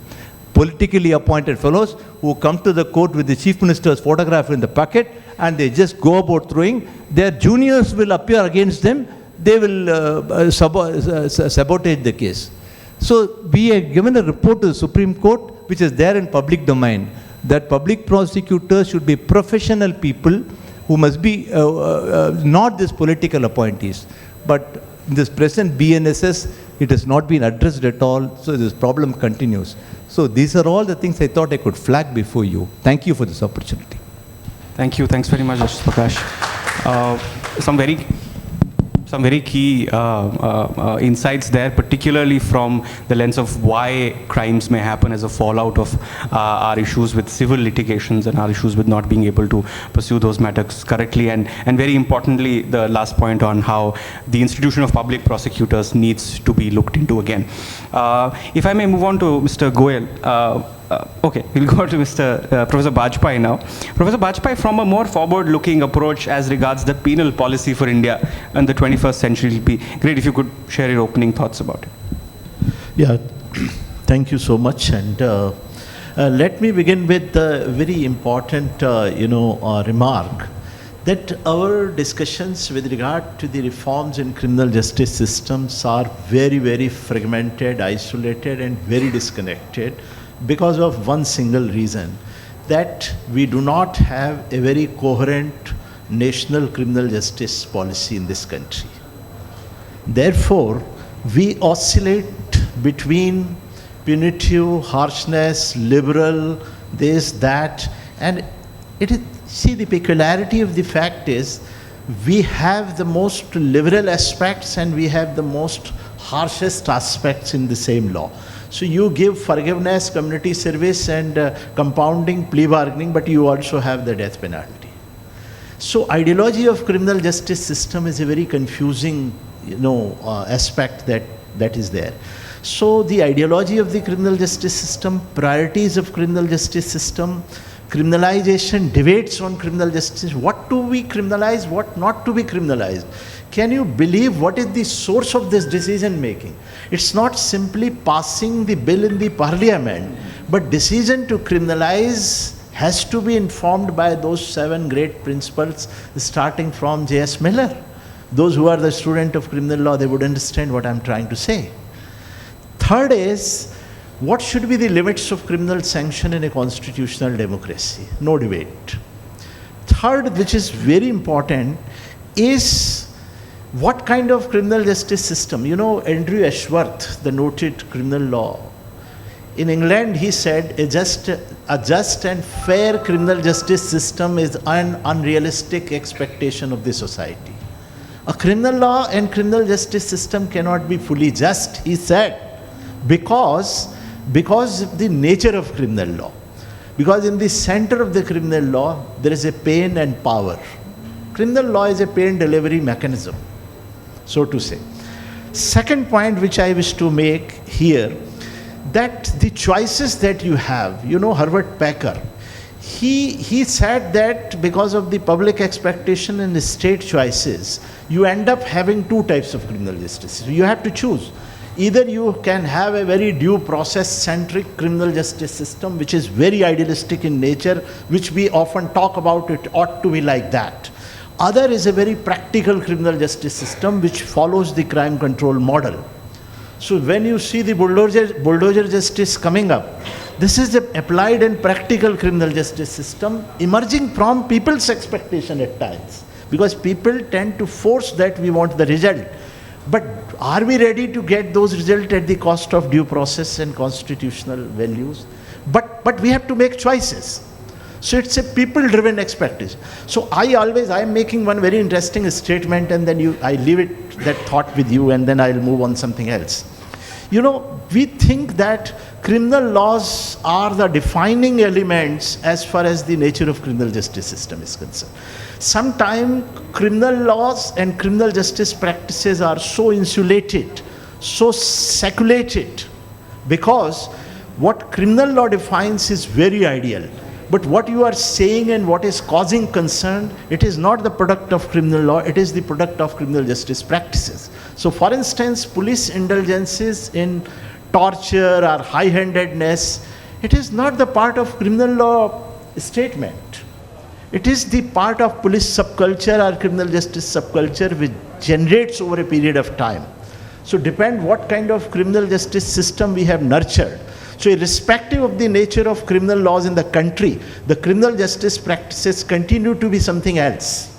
Politically appointed fellows who come to the court with the chief minister's photograph in the packet and they just go about throwing. Their juniors will appear against them. They will sabotage the case. So we have given a report to the Supreme Court, which is there in public domain, that public prosecutors should be professional people who must be not these political appointees. But in this present BNSS, it has not been addressed at all, so this problem continues. So these are all the things I thought I could flag before you. Thank you for this opportunity. Thank you. Thanks very much, Justice Prakash. Some very key insights there, particularly from the lens of why crimes may happen as a fallout of our issues with civil litigations and our issues with not being able to pursue those matters correctly. And very importantly, the last point on how the institution of public prosecutors needs to be looked into again. If I may move on to Mr. Goyal. Okay, we'll go to Professor Bajpai now. Professor Bajpai, from a more forward-looking approach as regards the penal policy for India in the 21st century, it would be great if you could share your opening thoughts about it. Yeah, thank you so much. And let me begin with a very important, remark that our discussions with regard to the reforms in criminal justice systems are very, very fragmented, isolated, and very disconnected, because of one single reason, that we do not have a very coherent national criminal justice policy in this country. Therefore, we oscillate between punitive, harshness, liberal, this, that, and See, the peculiarity of the fact is, we have the most liberal aspects and we have the most harshest aspects in the same law. So you give forgiveness, community service and compounding, plea bargaining, but you also have the death penalty. So ideology of criminal justice system is a very confusing, aspect that is there. So the ideology of the criminal justice system, priorities of criminal justice system, criminalization, debates on criminal justice, what to be criminalized, what not to be criminalized. Can you believe what is the source of this decision making? It's not simply passing the bill in the parliament, but decision to criminalize has to be informed by those 7 great principles, starting from J.S. Miller. Those who are the student of criminal law, they would understand what I'm trying to say. Third is, what should be the limits of criminal sanction in a constitutional democracy? No debate. Third, which is very important, is what kind of criminal justice system? Andrew Ashworth, the noted criminal law, in England, he said, a just and fair criminal justice system is an unrealistic expectation of the society. A criminal law and criminal justice system cannot be fully just, he said, because of the nature of criminal law. Because in the center of the criminal law, there is a pain and power. Criminal law is a pain delivery mechanism, so to say. Second point which I wish to make here, that the choices that you have, Herbert Packer, he said that because of the public expectation and the state choices, you end up having 2 types of criminal justice. You have to choose. Either you can have a very due process-centric criminal justice system, which is very idealistic in nature, which we often talk about, it ought to be like that. Other is a very practical criminal justice system, which follows the crime control model. So when you see the bulldozer justice coming up, this is the applied and practical criminal justice system emerging from people's expectation at times. Because people tend to force that we want the result. But are we ready to get those results at the cost of due process and constitutional values? But we have to make choices. So it's a people-driven expectation. So I am making one very interesting statement, and then I leave that thought with you, and then I'll move on something else. We think that criminal laws are the defining elements as far as the nature of criminal justice system is concerned. Sometimes criminal laws and criminal justice practices are so insulated, so seculated, because what criminal law defines is very ideal. But what you are saying and what is causing concern, it is not the product of criminal law, it is the product of criminal justice practices. So for instance, police indulgences in torture or high-handedness, it is not the part of criminal law statement. It is the part of police subculture or criminal justice subculture which generates over a period of time. So depend what kind of criminal justice system we have nurtured. So irrespective of the nature of criminal laws in the country, the criminal justice practices continue to be something else.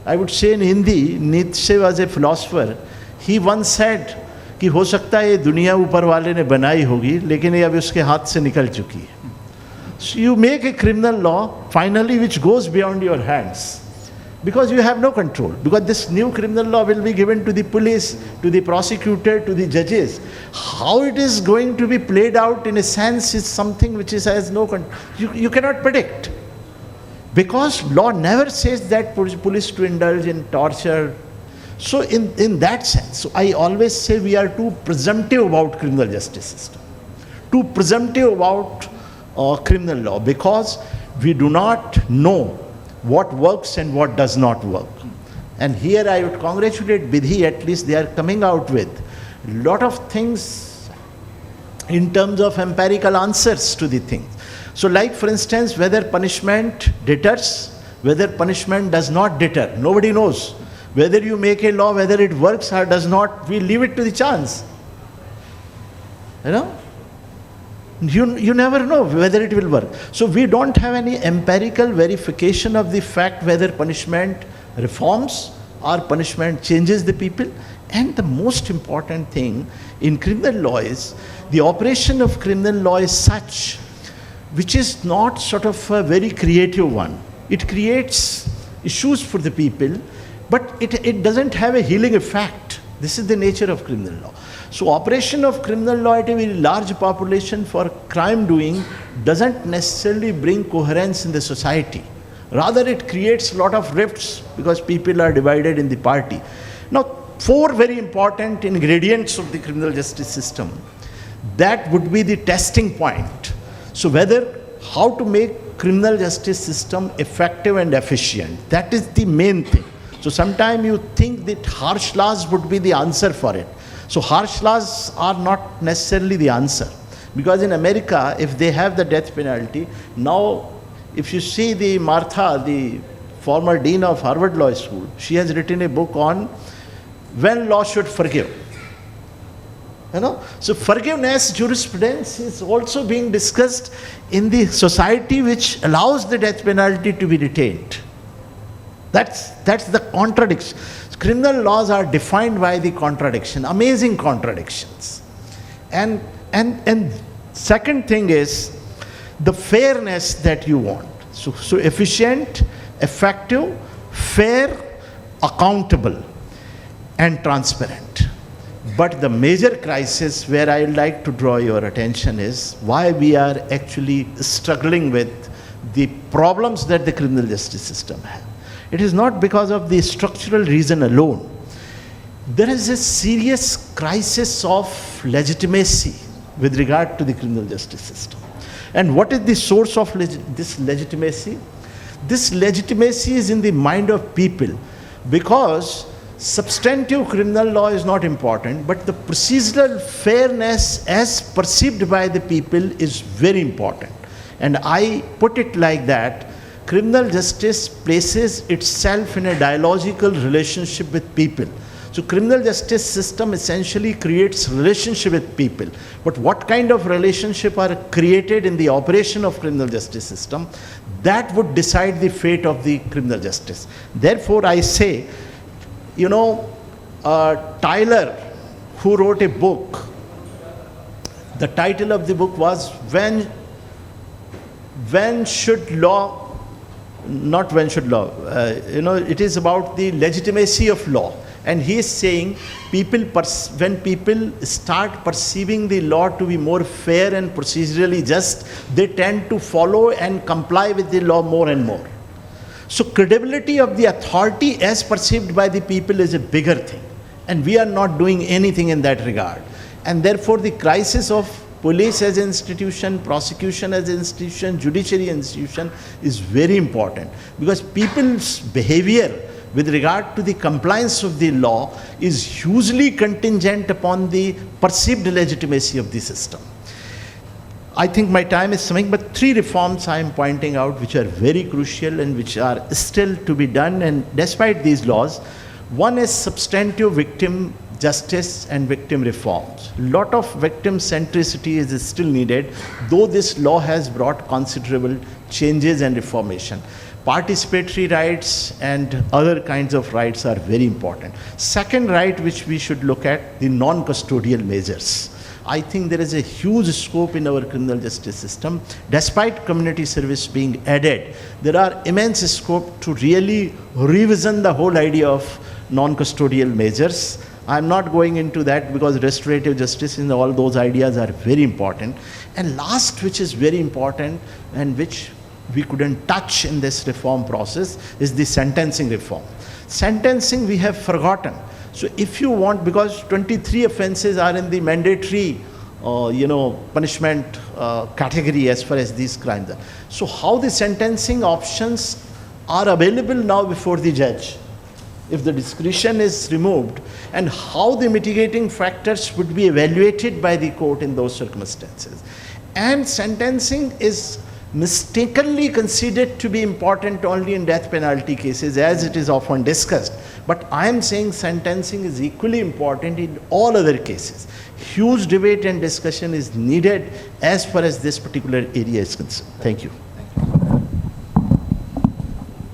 I would say in Hindi, Nietzsche was a philosopher. He once said कि हो सकता है ये दुनिया ऊपर वाले ने बनाई होगी, लेकिन ये अभी उसके हाथ से निकल चुकी है. So you make a criminal law finally which goes beyond your hands, because you have no control, because this new criminal law will be given to the police, to the prosecutor, to the judges. How it is going to be played out in a sense is something which has no control. You cannot predict, because law never says that police to indulge in torture. So in that sense, so I always say we are too presumptive about criminal justice system, too presumptive about criminal law, because we do not know what works and what does not work. And here I would congratulate Vidhi, at least they are coming out with a lot of things in terms of empirical answers to the things. So like for instance, whether punishment deters, whether punishment does not deter, nobody knows. Whether you make a law, whether it works or does not, we leave it to the chance. You never know whether it will work. So we don't have any empirical verification of the fact whether punishment reforms or punishment changes the people. And the most important thing in criminal law is the operation of criminal law is such which is not sort of a very creative one. It creates issues for the people, but it doesn't have a healing effect. This is the nature of criminal law. So operation of criminal law at a very large population for crime doing doesn't necessarily bring coherence in the society. Rather, it creates a lot of rifts because people are divided in the party. Now, 4 very important ingredients of the criminal justice system. That would be the testing point. So how to make criminal justice system effective and efficient. That is the main thing. So sometimes you think that harsh laws would be the answer for it. So harsh laws are not necessarily the answer. Because in America, if they have the death penalty, now if you see the Martha, the former dean of Harvard Law School, she has written a book on when law should forgive. So forgiveness jurisprudence is also being discussed in the society which allows the death penalty to be retained. That's the contradiction. Criminal laws are defined by the contradiction, amazing contradictions. And second thing is the fairness that you want. So efficient, effective, fair, accountable, and transparent. But the major crisis where I would like to draw your attention is why we are actually struggling with the problems that the criminal justice system has. It is not because of the structural reason alone. There is a serious crisis of legitimacy with regard to the criminal justice system. And what is the source of this legitimacy? This legitimacy is in the mind of people, because substantive criminal law is not important, but the procedural fairness as perceived by the people is very important. And I put it like that: criminal justice places itself in a dialogical relationship with people. So criminal justice system essentially creates relationship with people. But what kind of relationship are created in the operation of criminal justice system, that would decide the fate of the criminal justice. Therefore, I say, Tyler, who wrote a book, the title of the book was When Should Law, not when should law, it is about the legitimacy of law. And he is saying when people start perceiving the law to be more fair and procedurally just, they tend to follow and comply with the law more and more. So credibility of the authority as perceived by the people is a bigger thing. And we are not doing anything in that regard. And therefore the crisis of police as an institution, prosecution as an institution, judiciary institution is very important, because people's behavior with regard to the compliance of the law is hugely contingent upon the perceived legitimacy of the system. I think my time is coming, but 3 reforms I am pointing out which are very crucial and which are still to be done, and despite these laws. One is substantive victim justice and victim reforms. A lot of victim centricity is still needed, though this law has brought considerable changes and reformation. Participatory rights and other kinds of rights are very important. Second right which we should look at, the non-custodial measures. I think there is a huge scope in our criminal justice system. Despite community service being added, there are immense scope to really revision the whole idea of non-custodial measures. I'm not going into that because restorative justice and all those ideas are very important. And last, which is very important and which we couldn't touch in this reform process, is the sentencing reform. Sentencing we have forgotten. So if you want, because 23 offenses are in the mandatory punishment category as far as these crimes are. So how the sentencing options are available now before the judge, if the discretion is removed, and how the mitigating factors would be evaluated by the court in those circumstances. And sentencing is mistakenly considered to be important only in death penalty cases, as it is often discussed. But I am saying sentencing is equally important in all other cases. Huge debate and discussion is needed as far as this particular area is concerned. Thank you.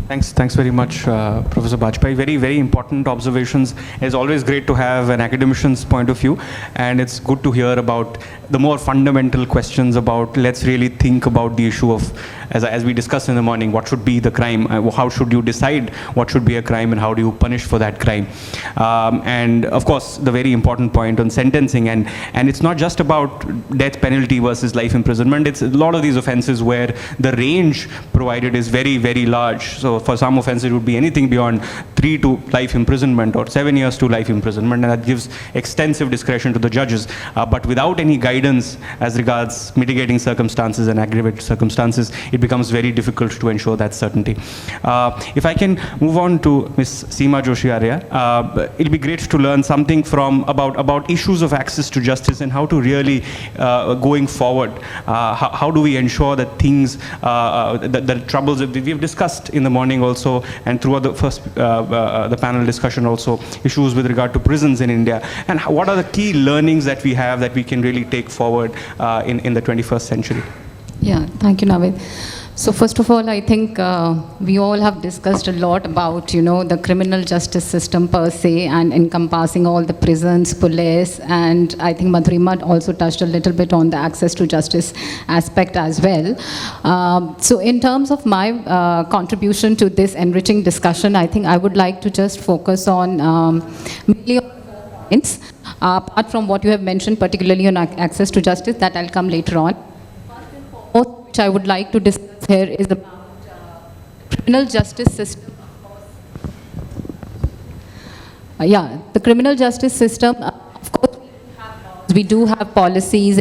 Thanks very much, Professor Bajpai. Very, very important observations. It's always great to have an academician's point of view, and it's good to hear about the more fundamental questions about, let's really think about the issue of, as we discussed in the morning, what should be the crime, how should you decide what should be a crime, and how do you punish for that crime. And of course, the very important point on sentencing, and it's not just about death penalty versus life imprisonment. It's a lot of these offenses where the range provided is very, very large. So for some offenses, it would be anything beyond 3 to life imprisonment or 7 years to life imprisonment, and that gives extensive discretion to the judges. But without any guidance as regards mitigating circumstances and aggravated circumstances, it becomes very difficult to ensure that certainty. If I can move on to Ms. Seema Joshi Arya, it'll be great to learn something from about issues of access to justice and how to really going forward. How do we ensure that things, the troubles that we've discussed in the morning also, and throughout the first the panel discussion also, issues with regard to prisons in India, and what are the key learnings that we have that we can really take forward in the 21st century? Yeah, thank you, Navid. So first of all, I think we all have discussed a lot about, the criminal justice system per se, and encompassing all the prisons, police, and I think Madhurima also touched a little bit on the access to justice aspect as well. So in terms of my contribution to this enriching discussion, I think I would like to just focus on mainly on points, apart from what you have mentioned, particularly on access to justice, that I'll come later on. Which I would like to discuss here is about criminal justice system. The criminal justice system, of course, we do have policies,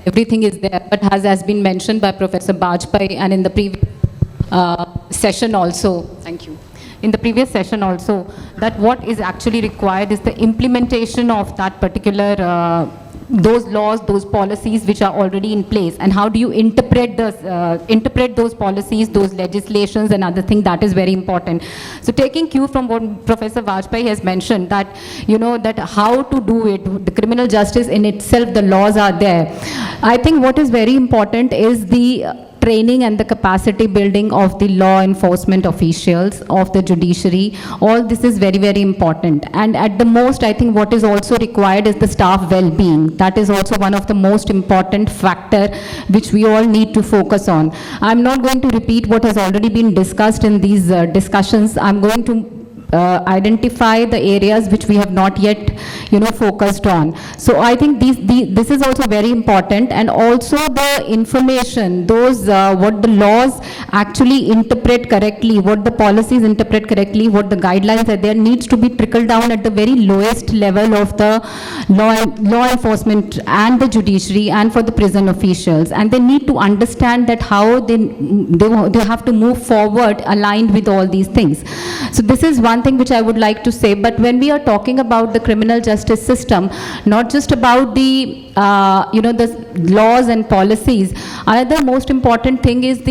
everything is there, but as been mentioned by Professor Bajpai and in the previous session also, thank you. In the previous session also, that what is actually required is the implementation of that particular those laws, those policies which are already in place, and how do you interpret those policies, those legislations and other things, that is very important. So taking cue from what Professor Vajpai has mentioned, that that how to do it, the criminal justice in itself, the laws are there. I think what is very important is the training and the capacity building of the law enforcement officials, of the judiciary. All this is very, very important. And at the most, I think what is also required is the staff well-being. That is also one of the most important factor which we all need to focus on. I'm not going to repeat what has already been discussed in these discussions. I'm going to identify the areas which we have not yet focused on. So I think this is also very important, and also the information, those what the laws actually interpret correctly, what the policies interpret correctly, what the guidelines are there, needs to be trickled down at the very lowest level of the law enforcement and the judiciary and for the prison officials, and they need to understand that how they have to move forward aligned with all these things. So this is one thing which I would like to say. But when we are talking about the criminal justice system, not just about the the laws and policies, another most important thing is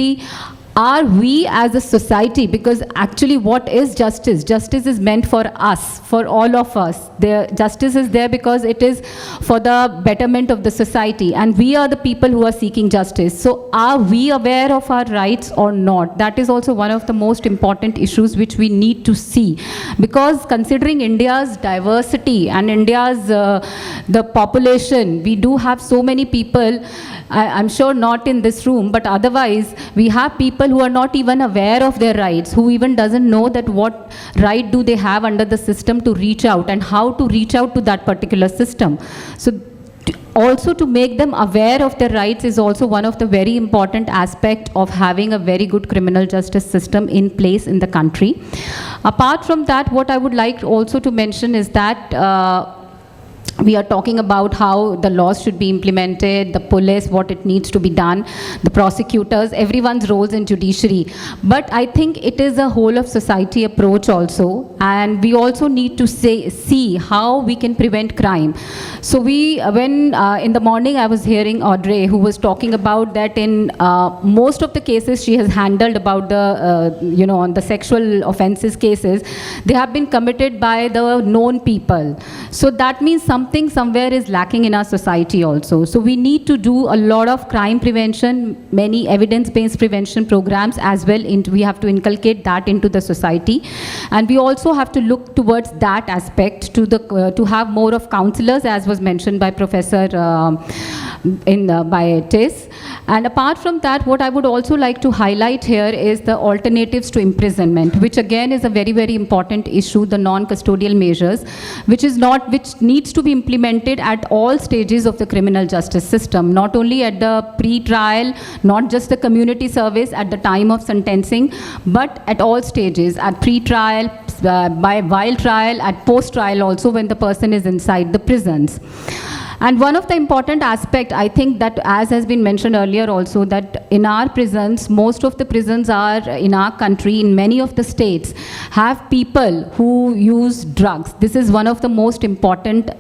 are we as a society, because actually what is justice? Justice is meant for us, for all of us. Justice is there because it is for the betterment of the society, and we are the people who are seeking justice. So are we aware of our rights or not? That is also one of the most important issues which we need to see, because considering India's diversity and India's the population, we do have so many people, I'm sure not in this room, but otherwise we have people who are not even aware of their rights, who even doesn't know that what right do they have under the system to reach out and how to reach out to that particular system. So also to make them aware of their rights is also one of the very important aspects of having a very good criminal justice system in place in the country. Apart from that, what I would like also to mention is that we are talking about how the laws should be implemented, the police, what it needs to be done, the prosecutors, everyone's roles in judiciary. But I think it is a whole of society approach also, and we also need to see how we can prevent crime. So when in the morning I was hearing Audrey, who was talking about that in most of the cases she has handled about the, on the sexual offenses cases, they have been committed by the known people. So that means some something somewhere is lacking in our society also. So we need to do a lot of crime prevention, many evidence-based prevention programs as well. We have to inculcate that into the society. And we also have to look towards that aspect to have more of counselors, as was mentioned by Professor by TIS. And apart from that, what I would also like to highlight here is the alternatives to imprisonment, which again is a very, very important issue, the non-custodial measures, which needs to be implemented at all stages of the criminal justice system, not only at the pre-trial, not just the community service at the time of sentencing, but at all stages, at pre-trial, while trial, at post-trial also, when the person is inside the prisons. And one of the important aspect, I think that as has been mentioned earlier also, that in our prisons, most of the prisons are in our country, in many of the states, have people who use drugs. This is one of the most important,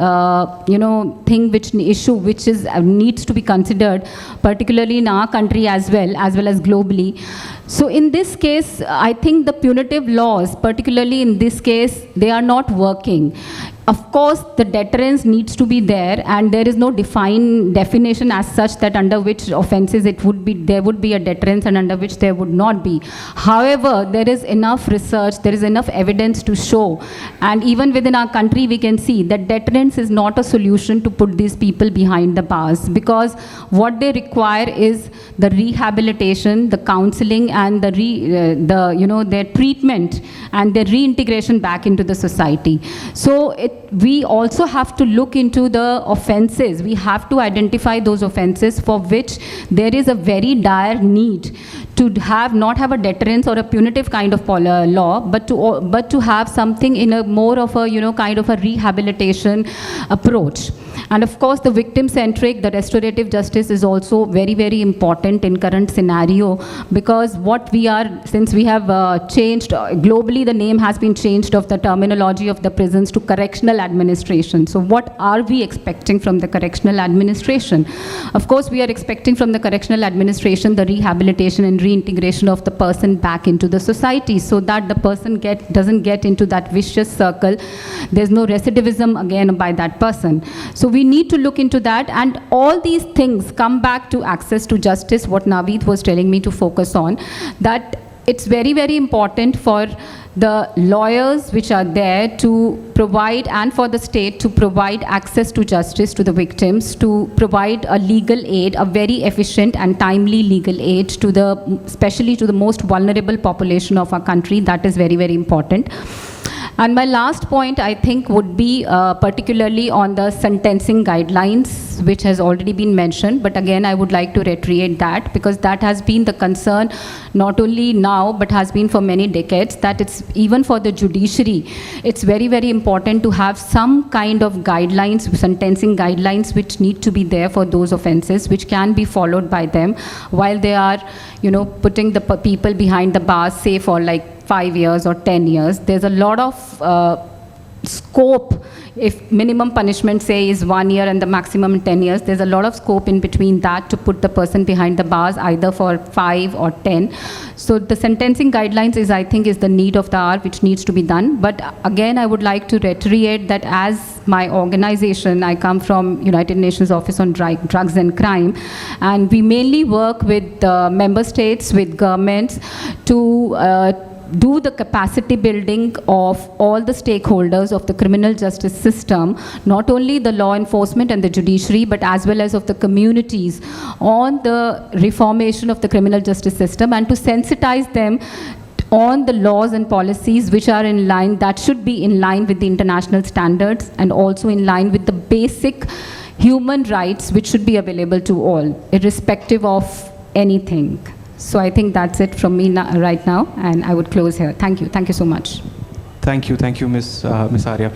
issue which needs to be considered, particularly in our country as well as globally. So in this case, I think the punitive laws, particularly in this case, they are not working. Of course, the deterrence needs to be there, and there is no defined definition as such that under which offences there would be a deterrence and under which there would not be. However, there is enough research, there is enough evidence to show, and even within our country we can see that deterrence is not a solution to put these people behind the bars, because what they require is the rehabilitation, the counseling, and their treatment and their reintegration back into the society. So we also have to look into the offences. We have to identify those offences for which there is a very dire need to not have a deterrence or a punitive kind of law, but to have something in a more of a kind of a rehabilitation approach. And of course, the victim-centric, the restorative justice is also very, very important in current scenario, because since we have changed, globally the name has been changed of the terminology of the prisons to correctional administration. So what are we expecting from the correctional administration? Of course, we are expecting from the correctional administration the rehabilitation and reintegration of the person back into the society, so that the person doesn't get into that vicious circle. There's no recidivism again by that person. So we need to look into that, and all these things come back to access to justice, what Naveed was telling me to focus on, that it's very, very important for the lawyers which are there to provide, and for the state to provide access to justice to the victims, to provide a legal aid, a very efficient and timely legal aid especially to the most vulnerable population of our country. That is very, very important. And my last point, I think, would be particularly on the sentencing guidelines, which has already been mentioned. But again, I would like to reiterate that, because that has been the concern not only now, but has been for many decades, that it's even for the judiciary, it's very, very important to have some kind of guidelines, sentencing guidelines, which need to be there for those offences, which can be followed by them while they are, putting the people behind the bars, say for like 5 years or 10 years. There's a lot of scope. If minimum punishment, say, is 1 year and the maximum 10 years, there's a lot of scope in between that to put the person behind the bars, either for 5 or 10. So the sentencing guidelines is, I think, is the need of the hour, which needs to be done. But again, I would like to reiterate that as my organization, I come from United Nations Office on Drugs and Crime, and we mainly work with member states, with governments, to do the capacity building of all the stakeholders of the criminal justice system, not only the law enforcement and the judiciary, but as well as of the communities, on the reformation of the criminal justice system, and to sensitize them on the laws and policies which are in line, that should be in line with the international standards, and also in line with the basic human rights which should be available to all, irrespective of anything. So I think that's it from me right now, and I would close here. Thank you. Thank you so much. Thank you, Ms. Arya.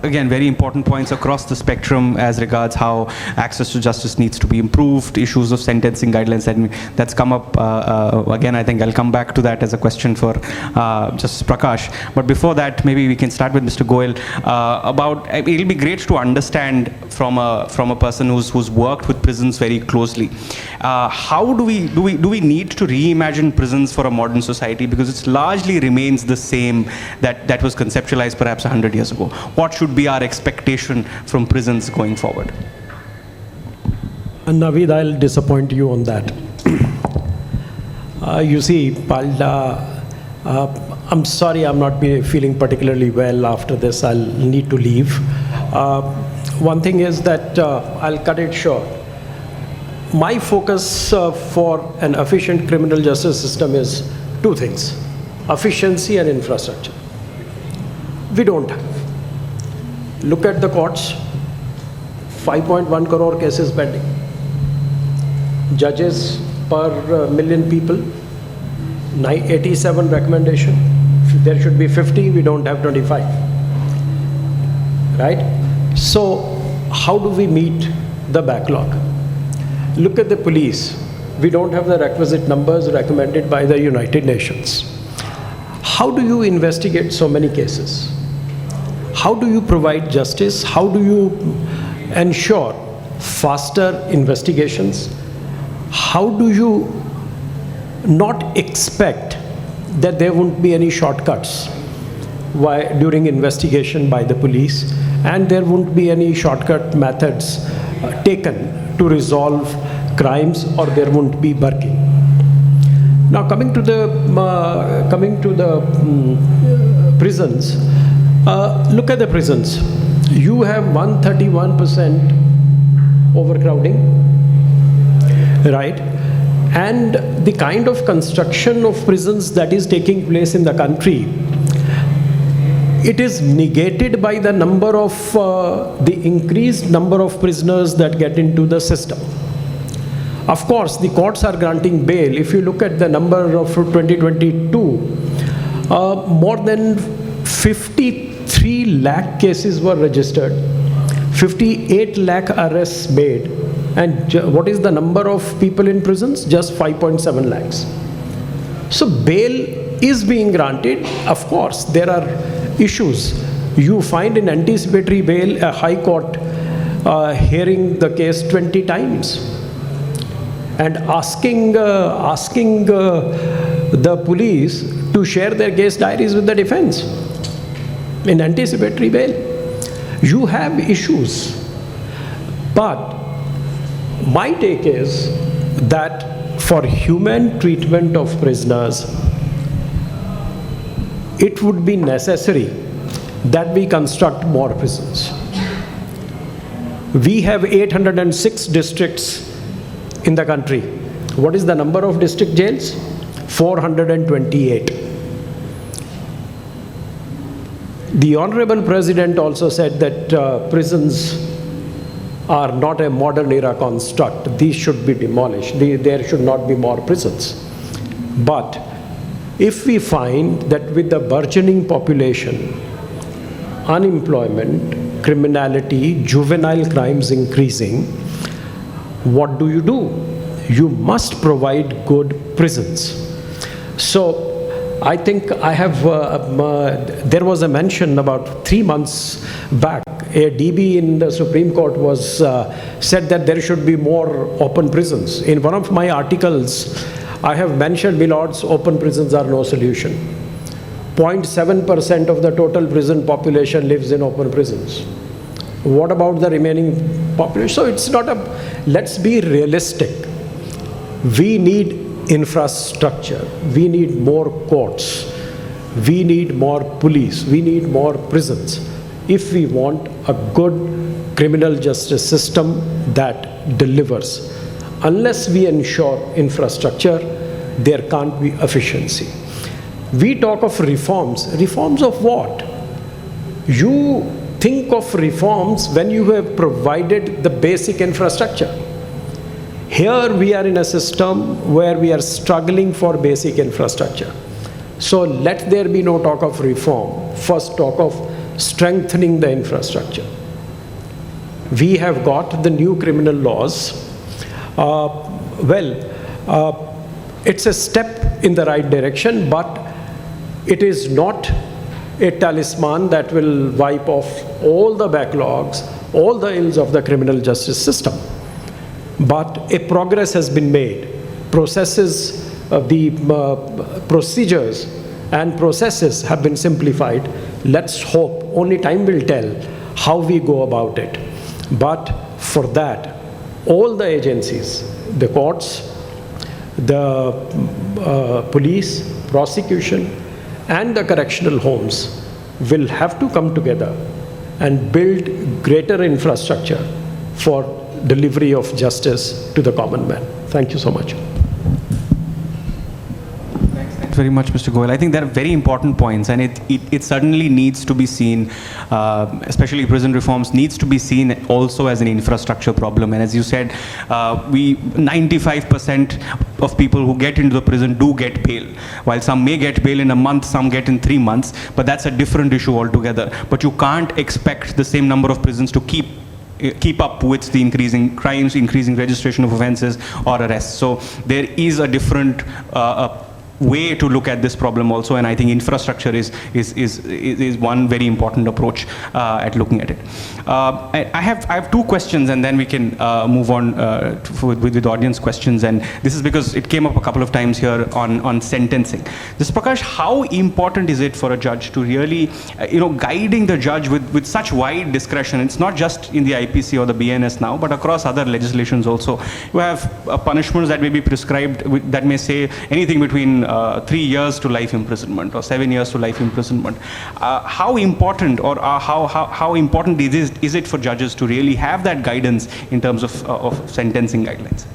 Again, very important points across the spectrum as regards how access to justice needs to be improved, issues of sentencing guidelines, and that's come up. Again, I think I'll come back to that as a question for Justice Prakash. But before that, maybe we can start with Mr. Goyal. It'll be great to understand from a person who's worked with prisons very closely. How do we need to reimagine prisons for a modern society? Because it largely remains the same, that that was conceptualized perhaps 100 years ago? What should be our expectation from prisons going forward? And Naveed, I'll disappoint you on that. You see, I'm sorry I'm not feeling particularly well after this. I'll need to leave. One thing is that I'll cut it short. My focus for an efficient criminal justice system is two things: efficiency and infrastructure. We don't have. Look at the courts, 5.1 crore cases pending. Judges per million people, 87 recommendation. There should be 50, we don't have 25. Right? So how do we meet the backlog? Look at the police. We don't have the requisite numbers recommended by the United Nations. How do you investigate so many cases? How do you provide justice? How do you ensure faster investigations? How do you not expect that there won't be any shortcuts during investigation by the police, and there won't be any shortcut methods taken to resolve crimes, or there won't be burking? Now coming to the prisons, look at the prisons. You have 131% overcrowding, right? And the kind of construction of prisons that is taking place in the country, it is negated by the number of the increased number of prisoners that get into the system. Of course, the courts are granting bail. If you look at the number of 2022, more than 53 lakh cases were registered, 58 lakh arrests made, and what is the number of people in prisons? Just 5.7 lakhs. So bail is being granted. Of course, there are issues. You find in anticipatory bail a high court hearing the case 20 times and asking the police to share their case diaries with the defense in anticipatory bail. You have issues, but my take is that for humane treatment of prisoners, it would be necessary that we construct more prisons. We have 806 districts in the country. What is the number of district jails? 428. The Honourable President also said that prisons are not a modern era construct. These should be demolished. There should not be more prisons. But if we find that with the burgeoning population, unemployment, criminality, juvenile crimes increasing, what do? You must provide good prisons. So I think I have, there was a mention about 3 months back, a DB in the Supreme Court was said that there should be more open prisons. In one of my articles, I have mentioned, Milords, open prisons are no solution. 0.7% of the total prison population lives in open prisons. What about the remaining population? So it's not let's be realistic. We need infrastructure. We need more courts. We need more police. We need more prisons. If we want a good criminal justice system that delivers. Unless we ensure infrastructure, there can't be efficiency. We talk of reforms. Reforms of what? You think of reforms when you have provided the basic infrastructure. Here we are in a system where we are struggling for basic infrastructure. So let there be no talk of reform. First talk of strengthening the infrastructure. We have got the new criminal laws. It's a step in the right direction, but it is not a talisman that will wipe off all the backlogs, all the ills of the criminal justice system. But a progress has been made. Processes, the procedures and processes have been simplified. Let's hope, only time will tell how we go about it. But for that, all the agencies, the courts, the police, prosecution, and the correctional homes will have to come together and build greater infrastructure for delivery of justice to the common man. Thank you so much. Thanks very much, Mr. Goyal. I think there are very important points, and it certainly needs to be seen, especially prison reforms, needs to be seen also as an infrastructure problem. And as you said, 95% of people who get into the prison do get bail. While some may get bail in a month, some get in 3 months, but that's a different issue altogether. But you can't expect the same number of prisons to keep up with the increasing crimes, increasing registration of offences or arrests. So there is a different way to look at this problem also, and I think infrastructure is one very important approach at looking at it. I have 2 questions, and then we can move on with audience questions, and this is because it came up a couple of times here on sentencing. This Prakash, how important is it for a judge to really, guiding the judge with such wide discretion? It's not just in the IPC or the BNS now, but across other legislations also. You have punishments that may be prescribed that may say anything between 3 years to life imprisonment or 7 years to life imprisonment. How important or how important is it for judges to really have that guidance in terms of sentencing guidelines?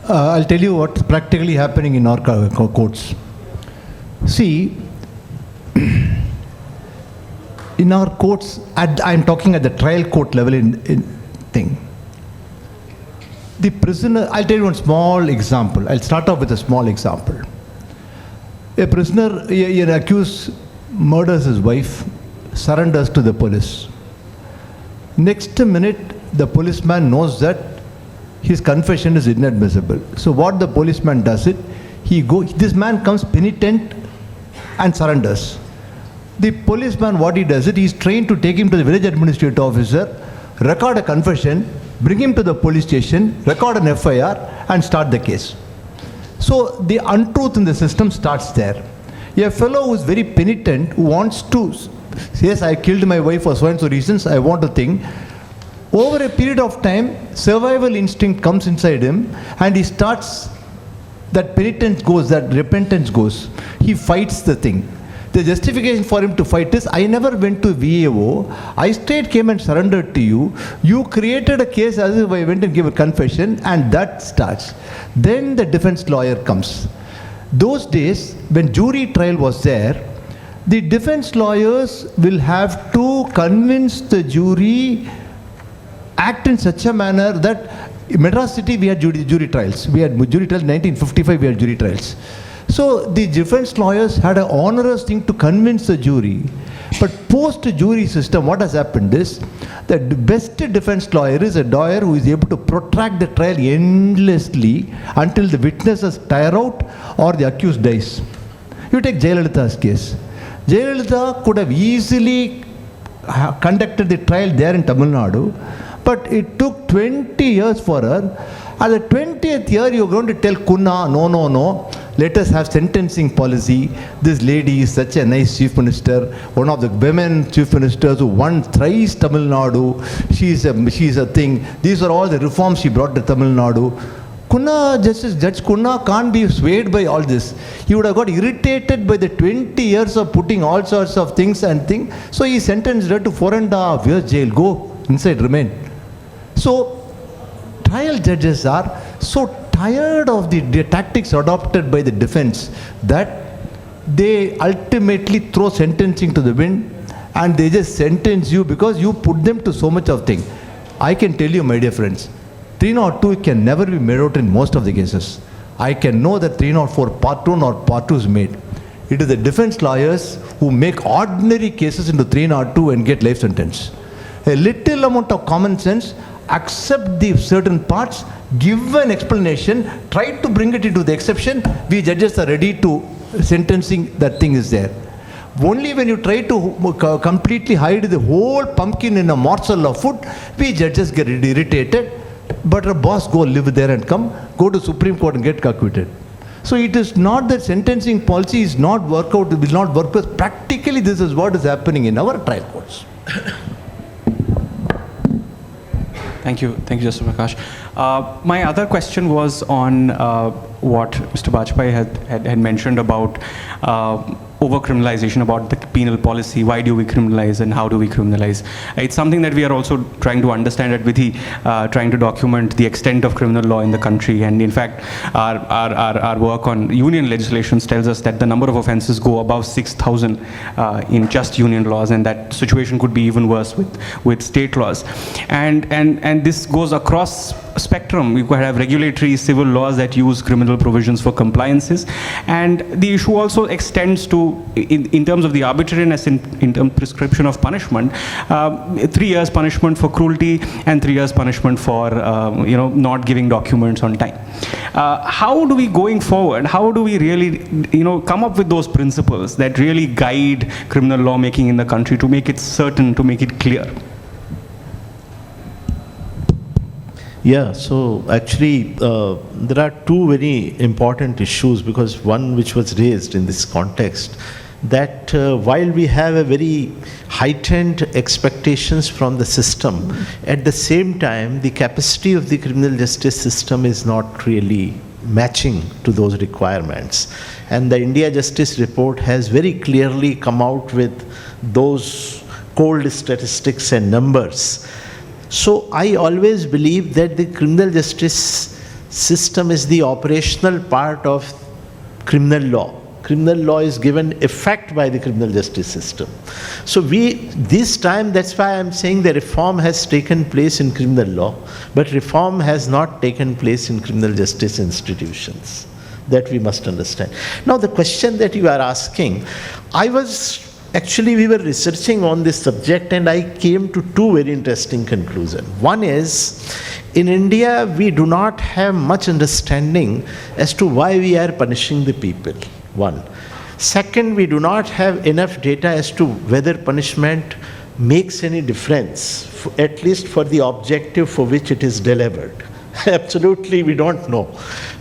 I'll tell you what's practically happening in our courts. See, in our courts, I'm talking at the trial court level in thing. The prisoner, I'll tell you one small example. I'll start off with a small example. A prisoner, an accused murders his wife, surrenders to the police. Next minute, the policeman knows that his confession is inadmissible. So what the policeman does it, this man comes penitent and surrenders. The policeman, what he does it, he's trained to take him to the village administrative officer, record a confession, bring him to the police station, record an FIR, and start the case. So the untruth in the system starts there. A fellow who is very penitent, who wants to, yes, I killed my wife for so and so reasons, I want to think. Over a period of time, survival instinct comes inside him, and he starts, that penitence goes, that repentance goes. He fights the thing. The justification for him to fight is, I never went to VAO, I straight came and surrendered to you, you created a case as if I went and gave a confession, and that starts. Then the defense lawyer comes. Those days, when jury trial was there, the defense lawyers will have to convince the jury, act in such a manner that, in Madras city we had jury trials. We had jury trials, 1955 we had jury trials. So the defense lawyers had an onerous thing to convince the jury. But post-jury system, what has happened is that the best defense lawyer is a lawyer who is able to protract the trial endlessly until the witnesses tire out or the accused dies. You take Jayalalitha's case. Jayalalitha could have easily conducted the trial there in Tamil Nadu, but it took 20 years for her. At the 20th year, you're going to tell Kunna, no, let us have sentencing policy. This lady is such a nice chief minister, one of the women chief ministers who won thrice Tamil Nadu. She's a thing. These are all the reforms she brought to Tamil Nadu. Kunna, Judge Kunna can't be swayed by all this. He would have got irritated by the 20 years of putting all sorts of things and things. So he sentenced her to 4.5 years jail. Go inside, remain. So trial judges are so tired of the tactics adopted by the defense that they ultimately throw sentencing to the wind, and they just sentence you because you put them to so much of thing. I can tell you, my dear friends, 302 can never be made out in most of the cases. I can know that 304 part 1 or part 2 is made. It is the defense lawyers who make ordinary cases into 302 and get life sentence. A little amount of common sense, accept the certain parts, give an explanation, try to bring it into the exception. We judges are ready to sentencing, that thing is there. Only when you try to completely hide the whole pumpkin in a morsel of food, we judges get irritated. But a boss, go live there and come, go to Supreme Court and get acquitted. So it is not that sentencing policy is not work out, it will not work, because practically this is what is happening in our trial courts. Thank you, Justice Prakash. My other question was on what Mr. Bajpai had mentioned about over-criminalization, about the penal policy. Why do we criminalize and how do we criminalize? It's something that we are also trying to understand at Vidhi, trying to document the extent of criminal law in the country. And in fact, our work on union legislations tells us that the number of offences go above 6,000 in just union laws, and that situation could be even worse with state laws. And this goes across spectrum. You could have regulatory civil laws that use criminal provisions for compliances, and the issue also extends to, in terms of the arbitrariness in terms of prescription of punishment, 3 years punishment for cruelty and 3 years punishment for not giving documents on time. How do we, going forward, how do we really come up with those principles that really guide criminal lawmaking in the country to make it certain, to make it clear? Yeah, so actually there are two very important issues, because one which was raised in this context, that while we have a very heightened expectations from the system, at the same time the capacity of the criminal justice system is not really matching to those requirements. And the India Justice Report has very clearly come out with those cold statistics and numbers. So I always believe that the criminal justice system is the operational part of criminal law. Criminal law is given effect by the criminal justice system. So this time, that's why I'm saying the reform has taken place in criminal law, but reform has not taken place in criminal justice institutions. That we must understand. Now the question that you are asking, Actually, we were researching on this subject and I came to two very interesting conclusions. One is, in India, we do not have much understanding as to why we are punishing the people. One. Second, we do not have enough data as to whether punishment makes any difference, at least for the objective for which it is delivered. Absolutely, we don't know.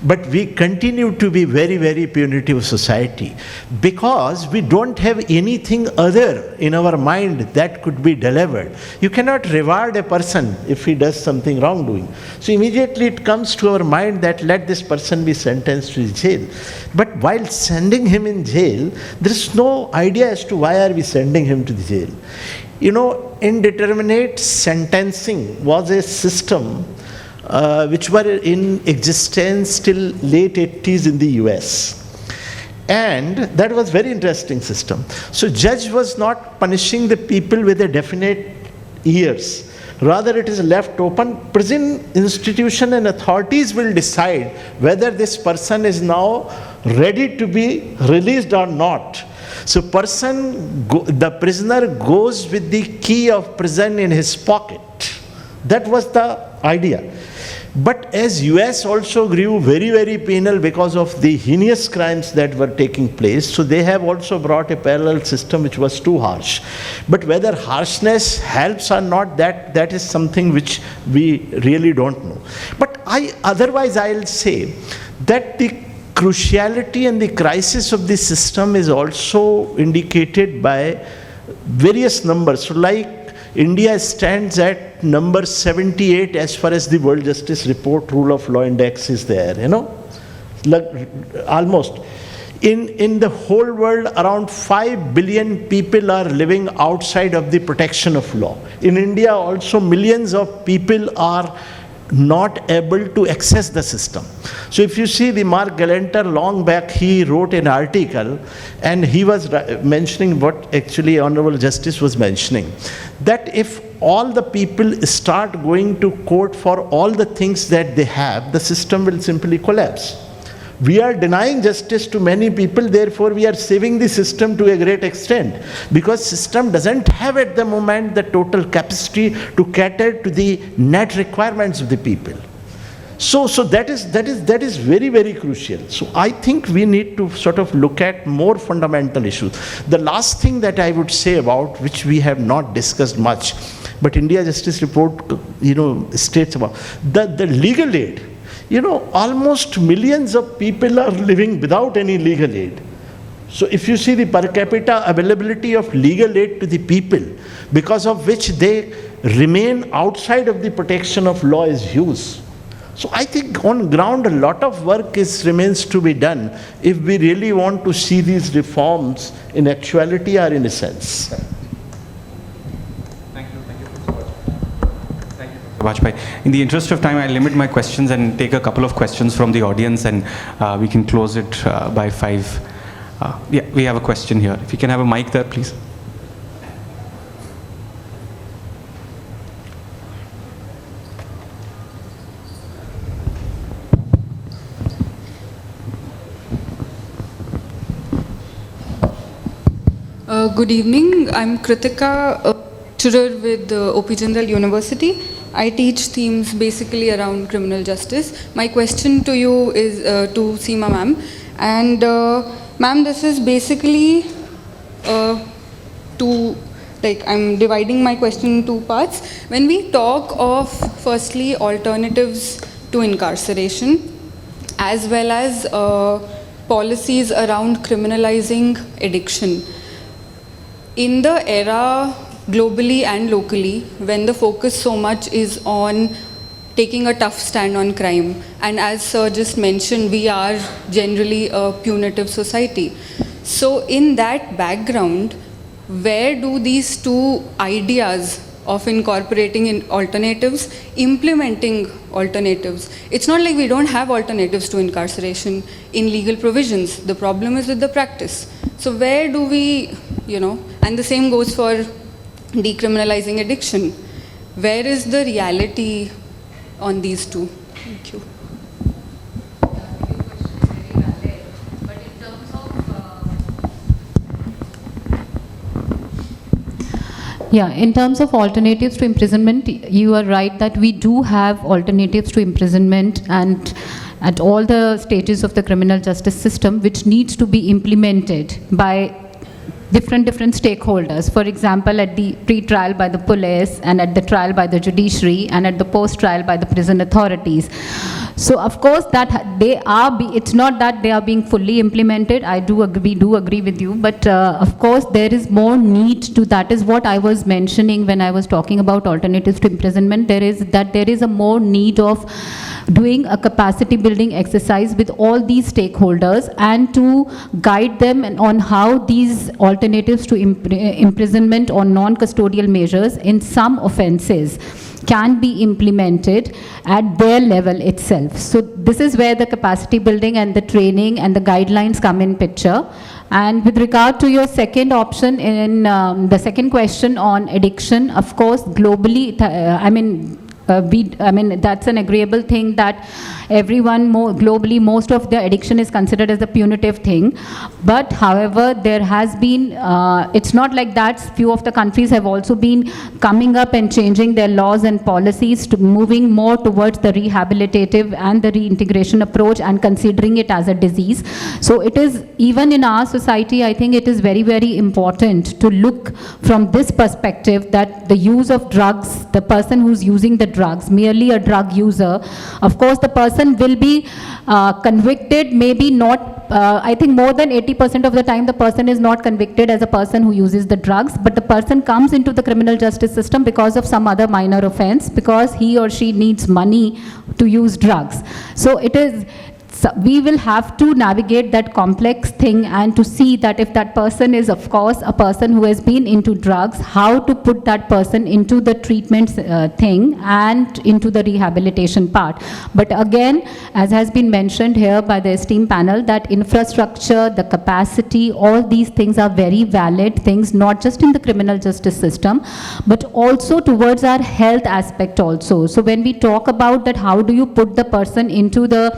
But we continue to be very, very punitive society because we don't have anything other in our mind that could be delivered. You cannot reward a person if he does something wrongdoing. So immediately it comes to our mind that let this person be sentenced to jail. But while sending him in jail, there is no idea as to why are we sending him to the jail. Indeterminate sentencing was a system which were in existence till late 80s in the US. And that was very interesting system. So judge was not punishing the people with a definite years. Rather it is left open. Prison institution and authorities will decide whether this person is now ready to be released or not. So the prisoner goes with the key of prison in his pocket. That was the idea. But as US also grew very, very penal because of the heinous crimes that were taking place, so they have also brought a parallel system which was too harsh. But whether harshness helps or not, that is something which we really don't know. But otherwise I'll say that the cruciality and the crisis of the system is also indicated by various numbers. So like India stands at number 78 as far as the World Justice Report Rule of Law Index is there, almost. In the whole world, around 5 billion people are living outside of the protection of law. In India also, millions of people are not able to access the system. So if you see the Mark Galanter long back, he wrote an article and he was mentioning what actually Honourable Justice was mentioning, that if all the people start going to court for all the things that they have, the system will simply collapse. We are denying justice to many people, therefore we are saving the system to a great extent, because system doesn't have at the moment the total capacity to cater to the net requirements of the people. So that is very, very crucial. So I think we need to sort of look at more fundamental issues. The last thing that I would say about, which we have not discussed much, but India Justice Report states about the legal aid. almost millions of people are living without any legal aid. So if you see the per capita availability of legal aid to the people, because of which they remain outside of the protection of law is huge. So I think on ground a lot of work remains to be done if we really want to see these reforms in actuality or in a sense. Thank you so much. Thank you, Bajpai. In the interest of time, I'll limit my questions and take a couple of questions from the audience, and we can close it by 5. Yeah, we have a question here. If you can have a mic there, please. Good evening. I'm Kritika, a lecturer with OP Jindal University. I teach themes basically around criminal justice. My question to you is to Seema ma'am. And ma'am, this is basically I'm dividing my question in 2 parts. When we talk of firstly alternatives to incarceration, as well as policies around criminalizing addiction, in the era globally and locally, when the focus so much is on taking a tough stand on crime, and as sir just mentioned, we are generally a punitive society. So in that background, where do these 2 ideas of incorporating in alternatives, implementing alternatives? It's not like we don't have alternatives to incarceration in legal provisions. The problem is with the practice. So where do we, and the same goes for decriminalizing addiction. Where is the reality on these 2? Thank you. Yeah, in terms of alternatives to imprisonment, you are right that we do have alternatives to imprisonment and at all the stages of the criminal justice system, which needs to be implemented by different stakeholders. For example, at the pre-trial by the police, and at the trial by the judiciary, and at the post-trial by the prison authorities. So of course that it's not that they are being fully implemented. We do agree with you, but of course there is more need to. That is what I was mentioning when I was talking about alternatives to imprisonment. There is a more need of doing a capacity building exercise with all these stakeholders and to guide them on how these alternatives to imprisonment or non-custodial measures in some offences can be implemented at their level itself. So this is where the capacity building and the training and the guidelines come in picture. And with regard to your second option in the second question on addiction, of course, globally, that's an agreeable thing that everyone globally, most of the addiction is considered as a punitive thing. But however, there has been, it's not like that. Few of the countries have also been coming up and changing their laws and policies to moving more towards the rehabilitative and the reintegration approach and considering it as a disease. So it is, even in our society, I think it is very, very important to look from this perspective that the use of drugs, the person who's using the drugs, merely a drug user, of course the person will be convicted, maybe not, I think more than 80% of the time the person is not convicted as a person who uses the drugs, but the person comes into the criminal justice system because of some other minor offense, because he or she needs money to use drugs. So it is, we will have to navigate that complex thing and to see that if that person is, of course, a person who has been into drugs, how to put that person into the treatment thing and into the rehabilitation part. But again, as has been mentioned here by the esteemed panel, that infrastructure, the capacity, all these things are very valid things, not just in the criminal justice system, but also towards our health aspect also. So when we talk about that, how do you put the person into the,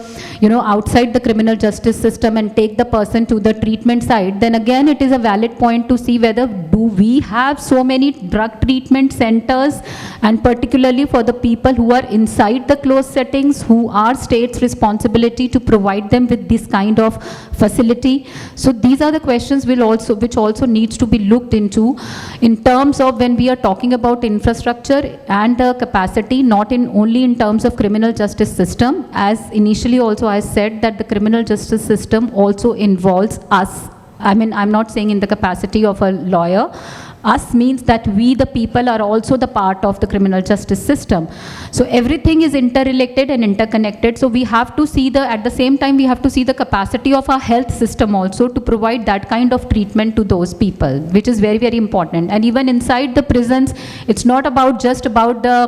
outside the criminal justice system and take the person to the treatment side, then again it is a valid point to see whether do we have so many drug treatment centers, and particularly for the people who are inside the closed settings, who are state's responsibility to provide them with this kind of facility. So these are the questions which also needs to be looked into in terms of when we are talking about infrastructure and the capacity, not only in terms of criminal justice system, as initially also I said that the criminal justice system also involves us. I mean, I'm not saying in the capacity of a lawyer. Us means that we, the people, are also the part of the criminal justice system. So everything is interrelated and interconnected. So we have to see at the same time, we have to see the capacity of our health system also to provide that kind of treatment to those people, which is very, very important. And even inside the prisons, it's not just about the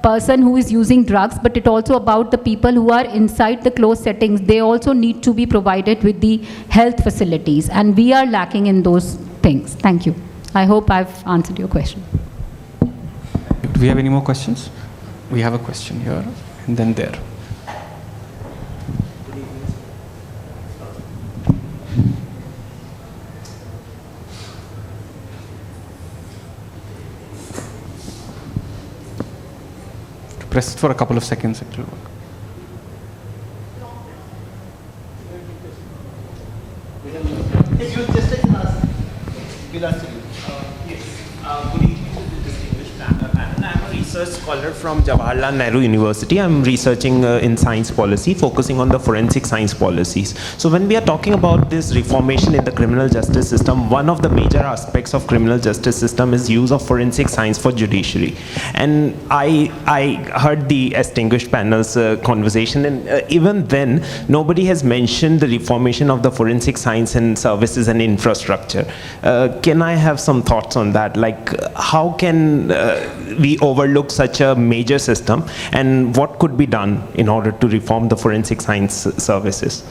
person who is using drugs, but it also about the people who are inside the closed settings. They also need to be provided with the health facilities, and we are lacking in those things. Thank you. I hope I've answered your question. Do we have any more questions? We have a question here and then there. Press it for a couple of seconds, it will work. Yes, you just like last. Good afternoon. Good evening to the distinguished panel. I'm a research scholar from Jawaharlal Nehru University. I'm researching in science policy, focusing on the forensic science policies. So when we are talking about this reformation in the criminal justice system, one of the major aspects of criminal justice system is use of forensic science for judiciary. And I heard the distinguished panel's conversation, and even then, nobody has mentioned the reformation of the forensic science and services and infrastructure. Can I have some thoughts on that? Like, how can we overlook such a major system, and what could be done in order to reform the forensic science services?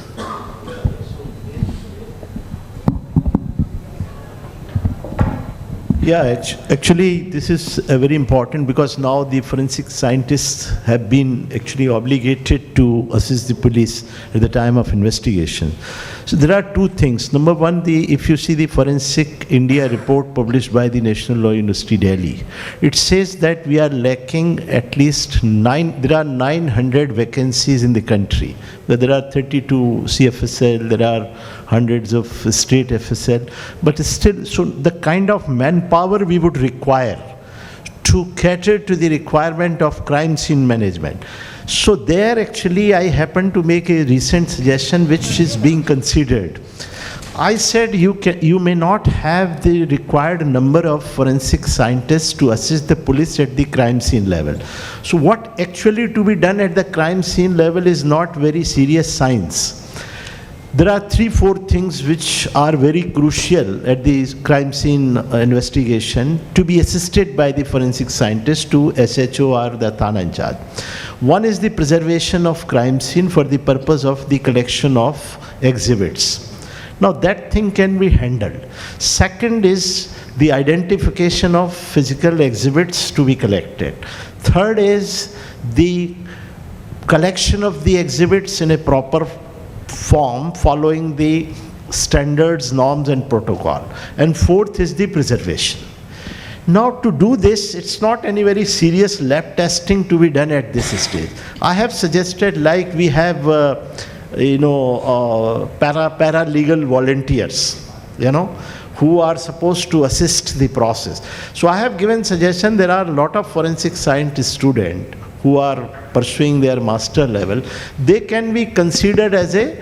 Yeah, actually this is very important, because now the forensic scientists have been actually obligated to assist the police at the time of investigation. So there are two things. Number one, if you see the Forensic India report published by the National Law University, Delhi, it says that we are lacking at least there are 900 vacancies in the country. There are 32 CFSL, there are hundreds of state FSL, but still, so the kind of manpower we would require to cater to the requirement of crime scene management. So there actually I happen to make a recent suggestion which is being considered. I said you may not have the required number of forensic scientists to assist the police at the crime scene level. So what actually to be done at the crime scene level is not very serious science. There are 3-4 things which are very crucial at the crime scene investigation to be assisted by the forensic scientist to SHO or the Thana in charge. One is the preservation of crime scene for the purpose of the collection of exhibits. Now that thing can be handled. Second is the identification of physical exhibits to be collected. Third is the collection of the exhibits in a proper form following the standards, norms and protocol. And fourth is the preservation. Now to do this, it's not any very serious lab testing to be done at this stage. I have suggested, like we have paralegal volunteers, who are supposed to assist the process. So I have given suggestion, there are a lot of forensic scientist students who are pursuing their master level. They can be considered as a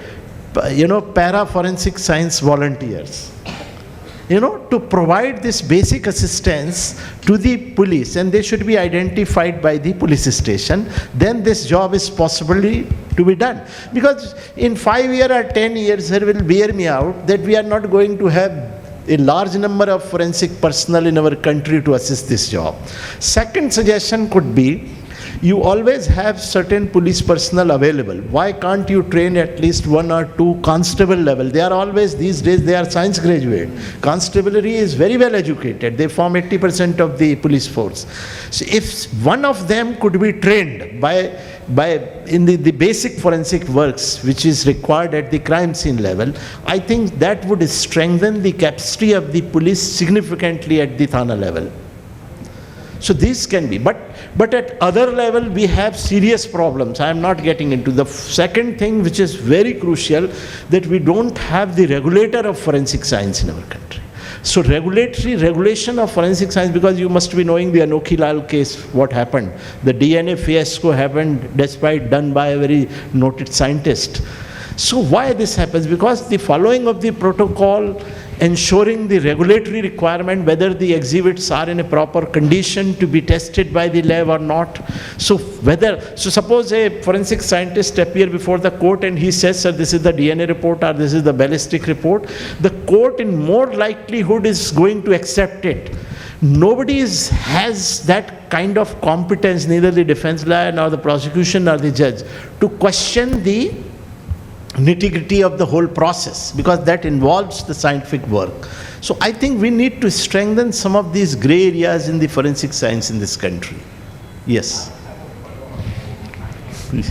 para-forensic science volunteers, to provide this basic assistance to the police, and they should be identified by the police station. Then this job is possibly to be done. Because in 5 years or 10 years, there will bear me out that we are not going to have a large number of forensic personnel in our country to assist this job. Second suggestion could be, you always have certain police personnel available. Why can't you train at least 1 or 2 constable level? They are always, these days, they are science graduate. Constabulary is very well educated. They form 80% of the police force. So if one of them could be trained in the basic forensic works which is required at the crime scene level, I think that would strengthen the capacity of the police significantly at the Thana level. So these can be, but at other level we have serious problems. I am not getting into the second thing, which is very crucial, that we don't have the regulator of forensic science in our country. So regulation of forensic science, because you must be knowing the Anokhi Lal case, what happened. The DNA fiasco happened despite done by a very noted scientist. So why this happens? Because the following of the protocol, ensuring the regulatory requirement, whether the exhibits are in a proper condition to be tested by the lab or not. So suppose a forensic scientist appear before the court and he says, sir, this is the DNA report or this is the ballistic report, the court in more likelihood is going to accept it. Nobody has that kind of competence, neither the defense lawyer nor the prosecution nor the judge, to question the nitty-gritty of the whole process, because that involves the scientific work. So I think we need to strengthen some of these gray areas in the forensic science in this country. Yes. Please.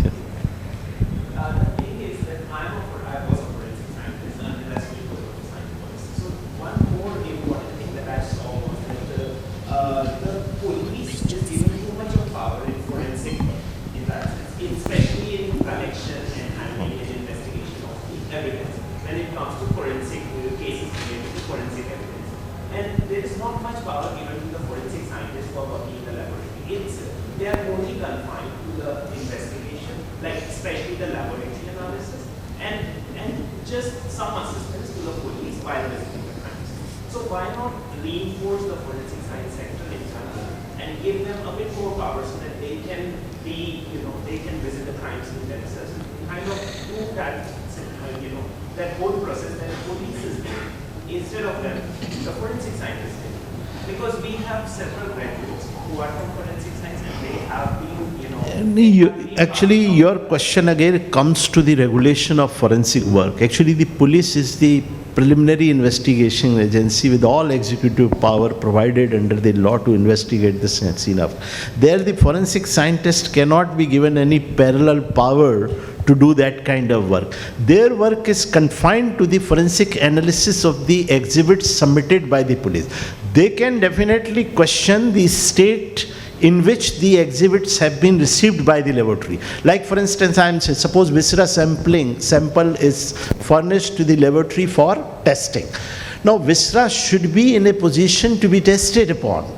Actually, your question again comes to the regulation of forensic work. Actually, the police is the preliminary investigation agency with all executive power provided under the law to investigate the scene of. There, the forensic scientist cannot be given any parallel power to do that kind of work. Their work is confined to the forensic analysis of the exhibits submitted by the police. They can definitely question the state in which the exhibits have been received by the laboratory. Like for instance, suppose viscera sample is furnished to the laboratory for testing. Now viscera should be in a position to be tested upon,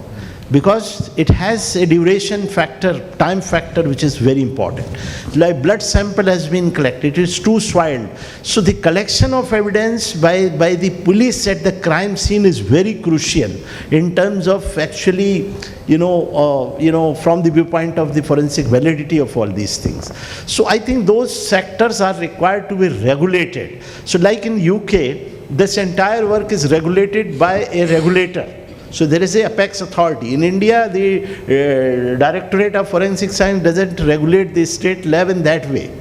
because it has a duration factor, time factor, which is very important. Like blood sample has been collected, it is too soiled. So the collection of evidence by the police at the crime scene is very crucial in terms of actually, from the viewpoint of the forensic validity of all these things. So I think those sectors are required to be regulated. So like in UK, this entire work is regulated by a regulator. So there is a apex authority. In India, the Directorate of Forensic Science doesn't regulate the state lab in that way.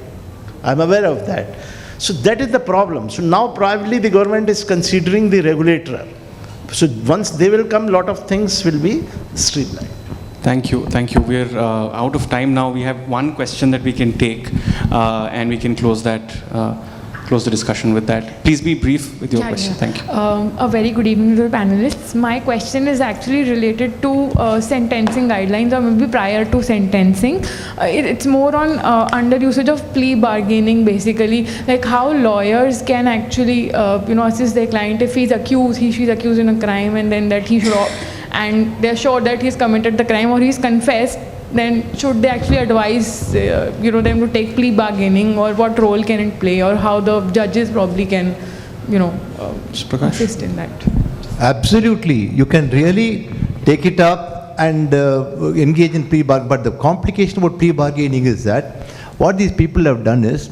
I'm aware of that. So that is the problem. So now probably the government is considering the regulator. So once they will come, a lot of things will be streamlined. Thank you. We're out of time now. We have one question that we can take, and we can close the discussion with that. Please be brief with your question. Thank you. A very good evening to the panelists. My question is actually related to sentencing guidelines, or maybe prior to sentencing. It's more on under usage of plea bargaining, basically, like how lawyers can actually assist their client if she's accused in a crime, and then that he should, and they're sure that he's committed the crime or he's confessed. Then should they actually advise them to take plea bargaining, or what role can it play, or how the judges probably can assist in that? Absolutely, you can really take it up and engage in plea bargaining. But the complication about plea bargaining is that what these people have done is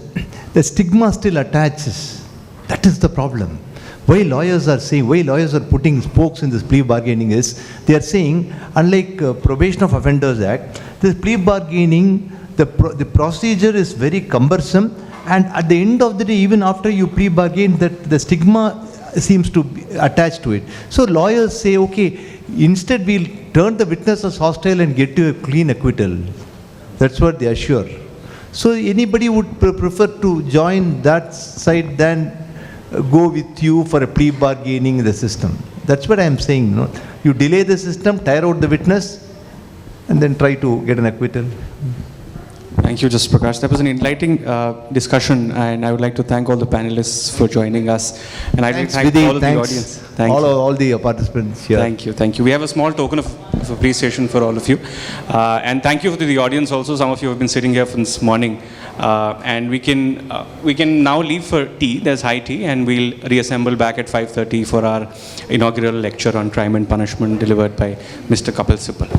the stigma still attaches. That is the problem. Why lawyers are putting spokes in this plea bargaining is, they are saying, unlike Probation of Offenders Act, The plea bargaining, the procedure is very cumbersome, and at the end of the day, even after you plea bargain, that the stigma seems to be attached to it. So lawyers say, okay, instead we'll turn the witness as hostile and get you a clean acquittal. That's what they assure. So anybody would prefer to join that side than go with you for a plea bargaining in the system. That's what I'm saying. You know? You delay the system, tire out the witness, and then try to get an acquittal. Thank you, Justice Prakash. That was an enlightening discussion, and I would like to thank all the panelists for joining us. And I would thank Vidhi, all of the audience. Thank you. All the participants here. Thank you, thank you. We have a small token of appreciation for all of you. And thank you to the audience also. Some of you have been sitting here from this morning. And we can now leave for tea. There's high tea, and we'll reassemble back at 5:30 for our inaugural lecture on crime and punishment delivered by Mr. Kapil Sipal.